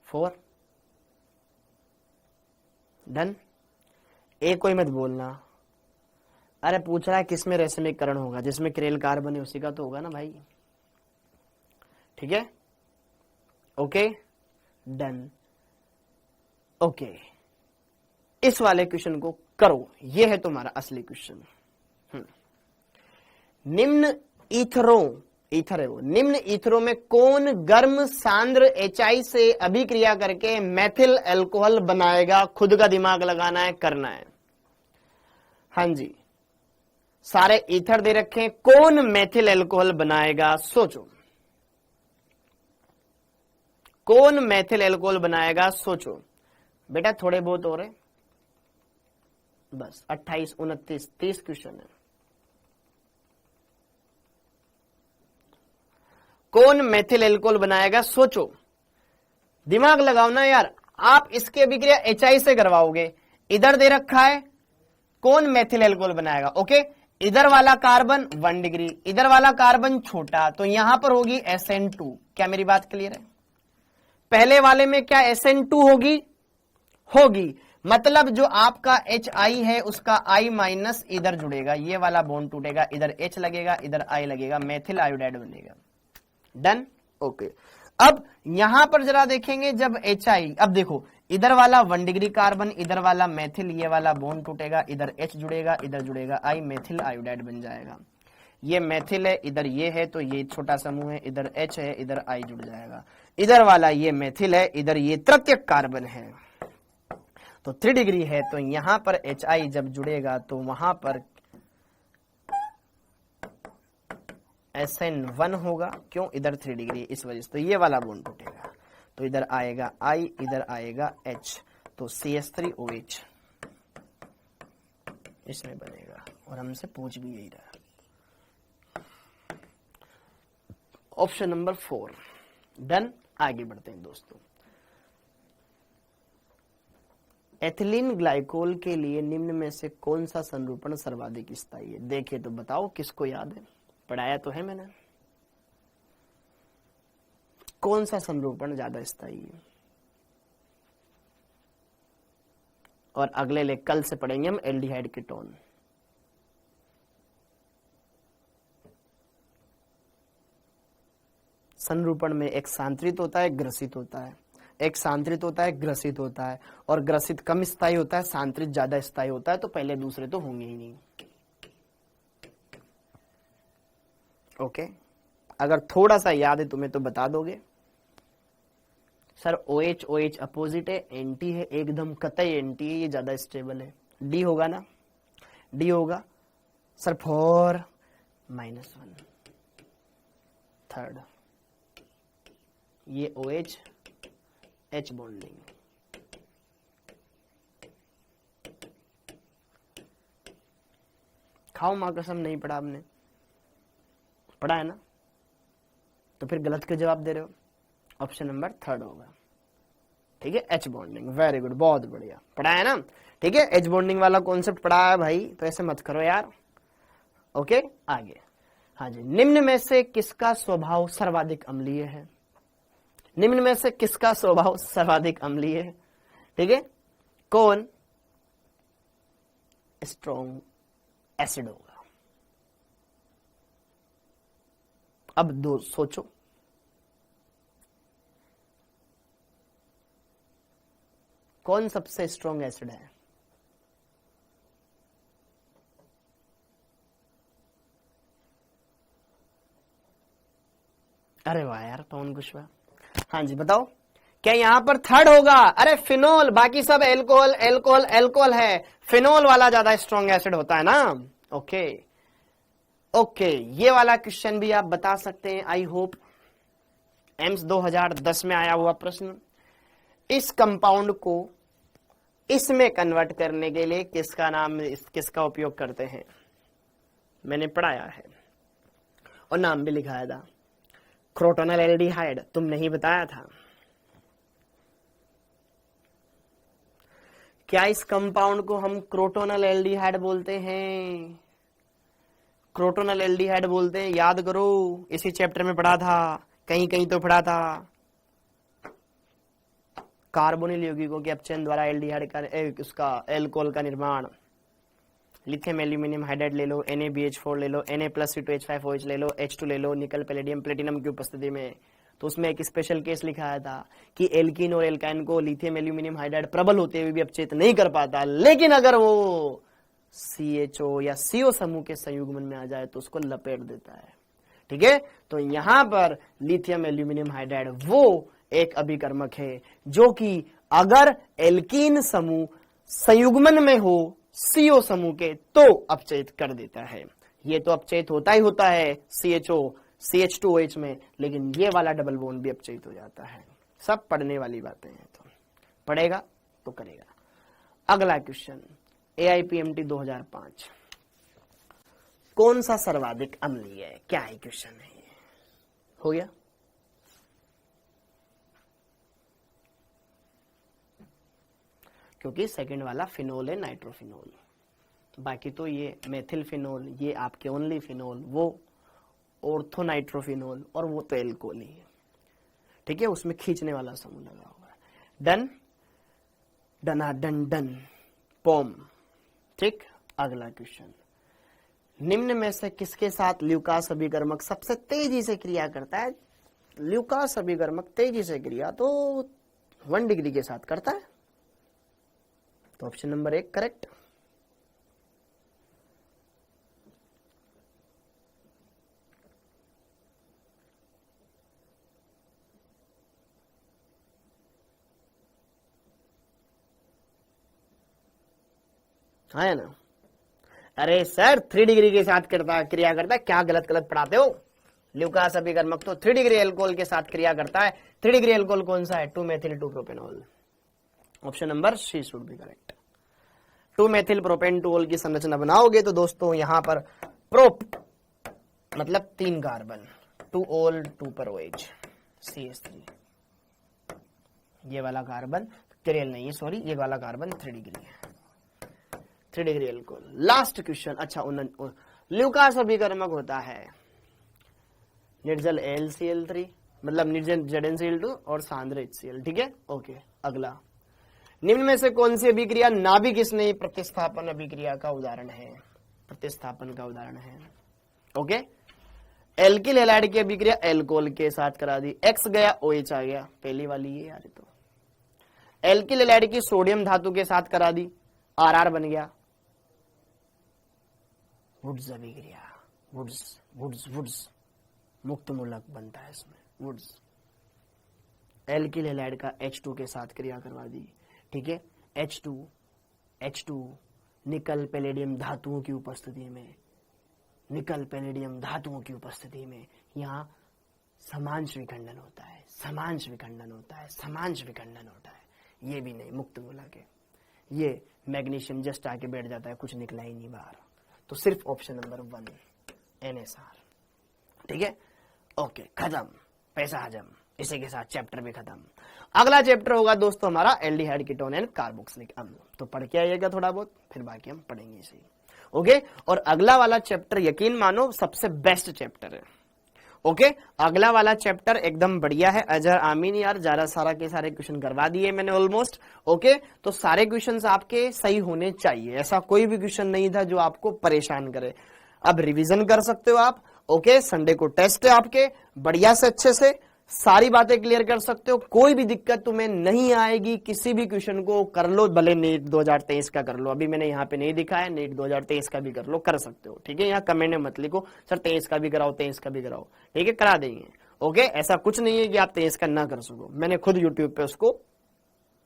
फोर। डन। एक कोई मत बोलना। अरे पूछ रहा है किसमें रेशमीकरण होगा? जिसमें क्रेल कार्बन है उसी का तो होगा ना भाई। ठीक है, ओके, डन, ओके। इस वाले क्वेश्चन को करो, ये है तुम्हारा असली क्वेश्चन। निम्न ईथरों, ईथर है वो, निम्न ईथरों में कौन गर्म सांद्र HI से अभिक्रिया करके मेथिल अल्कोहल बनाएगा? खुद का दिमाग लगाना है, करना है। हाँ जी, सारे ईथर दे रखे हैं, कौन मेथिल अल्कोहल बनाएगा? सोचो, कौन मेथिल अल्कोहल बनाएगा? सोचो बेटा, थोड़े बहुत हो रहे, बस 28, 29, 30 क्वेश्चन है। कौन मेथिल अल्कोहल बनाएगा? सोचो, दिमाग लगाओ ना यार। आप इसकी अभिक्रिया HI से करवाओगे, इधर दे रखा है कौन मेथिल अल्कोहल बनाएगा। ओके, इधर वाला कार्बन 1 डिग्री, इधर वाला कार्बन छोटा, तो यहां पर होगी SN2। क्या मेरी बात क्लियर है? पहले वाले में क्या SN2 होगी, मतलब जो आपका HI है उसका I माइनस इधर जुड़ेगा, ये वाला बॉन्ड टूटेगा, इधर H लगेगा, इधर I लगेगा, मेथिल आयोडाइड बनेगा। Done, okay. अब यहां पर जरा देखेंगे जब HI, अब देखो इधर वाला 1 डिग्री कार्बन, इधर वाला मेथिल, ये वाला बॉन्ड टूटेगा, इधर H जुड़ेगा, इधर जुड़ेगा I, मेथिल आयोडाइड बन जाएगा। ये मेथिल है, इधर ये है तो ये छोटा समूह है, इधर H है, इधर I जुड़ जाएगा। इधर वाला ये मेथिल है, इधर ये तृतीयक कार्बन है, तो 3 डिग्री है, तो यहां पर HI जब जुड़ेगा तो वहां पर SN1 होगा, क्यों, इधर 3 डिग्री इस वजह से, तो ये वाला बॉन्ड टूटेगा, तो इधर आएगा I, इधर आएगा H, तो CH3OH इसमें बनेगा, और हमसे पूछ भी यही रहा। Option number 4 done. आगे बढ़ते हैं दोस्तों। एथिलीन ग्लाइकोल के लिए निम्न में से कौन सा संरूपण सर्वाधिक स्थायी है? देखे तो बताओ किसको याद है, पढ़ाया तो है मैंने। कौन सा संरूपण ज्यादा स्थायी है? और अगले कल से पढ़ेंगे हम एल्डिहाइड कीटोन। संरूपण में एक सांत्रित होता है, ग्रसित होता है, एक सांत्रित होता है, ग्रसित होता है, और ग्रसित कम स्थायी होता है, सांत्रित ज्यादा स्थायी होता है, तो पहले दूसरे तो होंगे ही नहीं। ओके, अगर थोड़ा सा याद है तुम्हें तो बता दोगे सर OH OH अपोजिट है, एंटी है, एकदम कतई एंटी है, ये ज्यादा स्टेबल है। डी होगा ना, डी होगा सर 4-1 थर्ड, ये OH H बॉन्डिंग। खाओ मां कसम, नहीं पढ़ा आपने, पढ़ा है ना, तो फिर गलत क्यों जवाब दे रहे हो? ऑप्शन नंबर 3 होगा, ठीक है, H बॉन्डिंग। वेरी गुड, बहुत बढ़िया, पढ़ा है ना, ठीक है, H बॉन्डिंग वाला कॉन्सेप्ट पढ़ा है भाई, तो ऐसे मत करो यार। ओके, आगे। हाँ जी, निम्न में से किसका स्वभाव सर्वाधिक अम्लीय है? निम्न में से किसका स्वभाव सर्वाधिक अम्लीय है? ठीक है, कौन स्ट्रॉन्ग एसिड होगा? अब दो सोचो, कौन सबसे स्ट्रॉन्ग एसिड है? अरे वाह यार, पवन कुशवाहा। हाँ जी, बताओ, क्या यहां पर 3rd होगा? अरे फिनोल, बाकी सब एल्कोहल एल्कोहल एल्कोहल है, फिनोल वाला ज्यादा स्ट्रॉन्ग एसिड होता है ना। ओके ओके, ये वाला क्वेश्चन भी आप बता सकते हैं, आई होप। एम्स 2010 में आया हुआ प्रश्न। इस कंपाउंड को इसमें कन्वर्ट करने के लिए किसका उपयोग करते हैं? मैंने पढ़ाया है और नाम भी लिखाया था, क्रोटोनल एल्डिहाइड। तुम नहीं बताया था क्या? इस कंपाउंड को हम क्रोटोनल एल्डिहाइड बोलते हैं, क्रोटोनल एल्डिहाइड बोलते हैं। याद करो, इसी चैप्टर में पढ़ा था, कहीं कहीं तो पढ़ा था। कार्बोनिल यौगिकों के अपचयन द्वारा एल्डिहाइड का उसका एल्कोहल का निर्माण। लिथियम एल्यूमिनियम हाइड्राइड ले लो, NaBH4 ले लो, Na+C2H5OH ले लो, H2 ले लो, निकल पैलेडियम प्लेटिनम की उपस्थिति में। तो उसमें एक स्पेशल केस लिखाया था कि एल्कीन और एल्काइन को लिथियम एल्यूमिनियम हाइड्राइड प्रबल होते हुए भी अपचयित नहीं कर पाता, लेकिन अगर वो CHO या CO समूह के संयुग्मन में आ जाए तो उसको लपेट देता है। ठीक है, तो यहां पर लिथियम एल्यूमिनियम हाइड्राइड वो एक अभिकर्मक है जो कि अगर एल्कीन समूह संयुग्मन में हो CO समूह के तो अपचयित कर देता है। ये तो अपचयित होता ही होता है CHO CH2OH में, लेकिन ये वाला डबल बॉन्ड भी अपचयित हो जाता है। सब पढ़ने वाली बातें हैं, तो पढ़ेगा तो करेगा। अगला क्वेश्चन, AIPMT 2005, कौन सा सर्वाधिक अम्लीय है? क्या है क्वेश्चन है ये? हो गया? क्योंकि सेकंड वाला फिनोल है, नाइट्रोफिनोल। बाकी तो ये मेथिल फिनोल, ये आपके ओनली फिनोल, वो ऑर्थोनाइट्रोफिनोल, और वो तो एल्कोहल ही है। ठीक है, उसमें खींचने वाला समूह लगा हुआ है। डन, डना डन डन, पोम। ठीक, अगला क्वेश्चन, निम्न में से किसके साथ ल्यूकास अभिकर्मक सबसे तेजी से क्रिया करता है? ल्यूकास अभिकर्मक तेजी से क्रिया तो 1 डिग्री के साथ करता है, तो ऑप्शन नंबर 1 करेक्ट। है ना? अरे सर 3 डिग्री के साथ क्रिया करता है, क्या गलत गलत पढ़ाते हो? ल्यूकास अभिकर्मक तो 3 डिग्री एल्कोहल के साथ क्रिया करता है। 3 डिग्री एल्कोहल कौन सा है? 2-मेथिल 2-प्रोपेनॉल। Option number C should be correct. 2-मेथिल प्रोपेन 2-ओल की संरचना बनाओगे तो दोस्तों यहां पर प्रोप मतलब 3 कार्बन, 2-ओल 2 पर OH, CH3। ये वाला कार्बन केरियल नहीं है, सॉरी, ये वाला कार्बन 3 डिग्री है, 3 डिग्री एल्कोहल। लास्ट क्वेश्चन, अच्छा ल्यूकास अभिकर्मक होता है निर्जल AlCl3 मतलब निर्जल ZnCl2 और सांद्र HCl। ठीक है, ओके। अगला, निम्न में से कौन सी अभिक्रिया नाभिक स्नेही प्रतिस्थापन अभिक्रिया का उदाहरण है? प्रतिस्थापन का उदाहरण है। ओके, एल्किल हैलाइड की अभिक्रिया एल्कोहल के साथ करा दी, X गया OH आ गया, पहली वाली ये यार। तो एल्किल हैलाइड की सोडियम धातु के साथ करा दी, RR बन गया, वुड्स अभिक्रिया, वुड्स वुड्स वुड्स मुक्त मूलक बनता है इसमें, वुड्स। एल्किल हैलाइड का H2 के साथ क्रिया करवा दी। ठीक है, H2 निकल पैलेडियम धातुओं की उपस्थिति में, निकल पैलेडियम धातुओं की उपस्थिति में यहां समांश विखंडन होता है, समांश विखंडन होता है, समांश विखंडन होता है। ये भी नहीं, मुक्त मूलक है। ये मैग्नीशियम जस्ट आके बैठ जाता है, कुछ निकला ही नहीं बाहर। तो सिर्फ ऑप्शन नंबर 1 NSR। ठीक है, ओके, खत्म, पैसा हजम। इसी के साथ चैप्टर भी खत्म। अगला चैप्टर होगा दोस्तों हमारा एल्डिहाइड कीटोन एंड कार्बोक्सिलिक अम्ल। तो पढ़ के आइएगा थोड़ा बहुत, फिर बाकी हम पढ़ेंगे इसे। ओके, और अगला वाला चैप्टर यकीन मानो सबसे बेस्ट चैप्टर है। ओके, अगला वाला चैप्टर एकदम बढ़िया है। अजहर आमीन यार, ज्यादा सारा के सारे क्वेश्चन करवा दिए मैंने ऑलमोस्ट। ओके, तो सारे क्वेश्चंस आपके सही होने चाहिए, ऐसा कोई भी क्वेश्चन नहीं था जो आपको परेशान करे। अब रिवीजन कर सकते हो आप। ओके, संडे को टेस्ट है आपके, बढ़िया से अच्छे से सारी बातें क्लियर कर सकते हो, कोई भी दिक्कत तुम्हें नहीं आएगी। किसी भी क्वेश्चन को कर लो, भले नीट 2023 का कर लो, अभी मैंने यहाँ पे नहीं दिखाया, नीट 2023 का भी कर लो, कर सकते हो। ठीक है, यहाँ कमेंट में मत लिखो सर 23 का भी कराओ, 23 का भी कराओ। ठीक है, करा देंगे। ओके, ऐसा कुछ नहीं है कि आप 23 का ना कर सको, मैंने खुद यूट्यूब पे उसको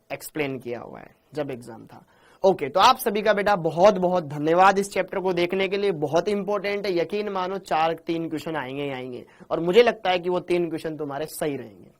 एक्सप्लेन किया हुआ है जब एग्जाम था। ओके, तो आप सभी का बेटा बहुत बहुत धन्यवाद इस चैप्टर को देखने के लिए, बहुत इंपॉर्टेंट है। यकीन मानो 4-3 क्वेश्चन आएंगे ही आएंगे, और मुझे लगता है कि वो 3 क्वेश्चन तुम्हारे सही रहेंगे।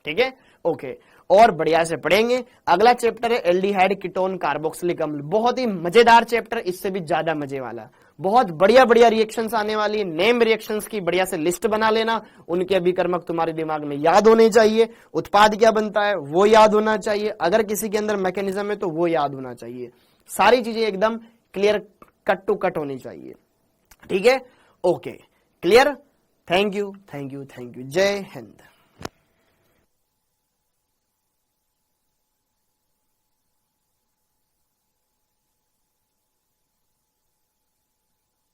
ठीक है, ओके, और बढ़िया से पढ़ेंगे। अगला चैप्टर है एल्डिहाइड कीटोन कार्बोक्सिलिक अम्ल, बहुत ही मजेदार चैप्टर, इससे भी ज्यादा मजे वाला। बहुत बढ़िया बढ़िया रिएक्शंस आने वाली है, नेम रिएक्शंस की बढ़िया से लिस्ट बना लेना, उनके अभिकर्मक तुम्हारे दिमाग में याद होने चाहिए। उत्पाद क्या बनता है वो याद होना चाहिए, अगर किसी के अंदर मैकेनिज्म है तो वो याद होना चाहिए। सारी चीजें एकदम क्लियर कट टू कट होनी चाहिए। ठीक है, okay, clear. Thank you, thank you, thank you. जय हिंद।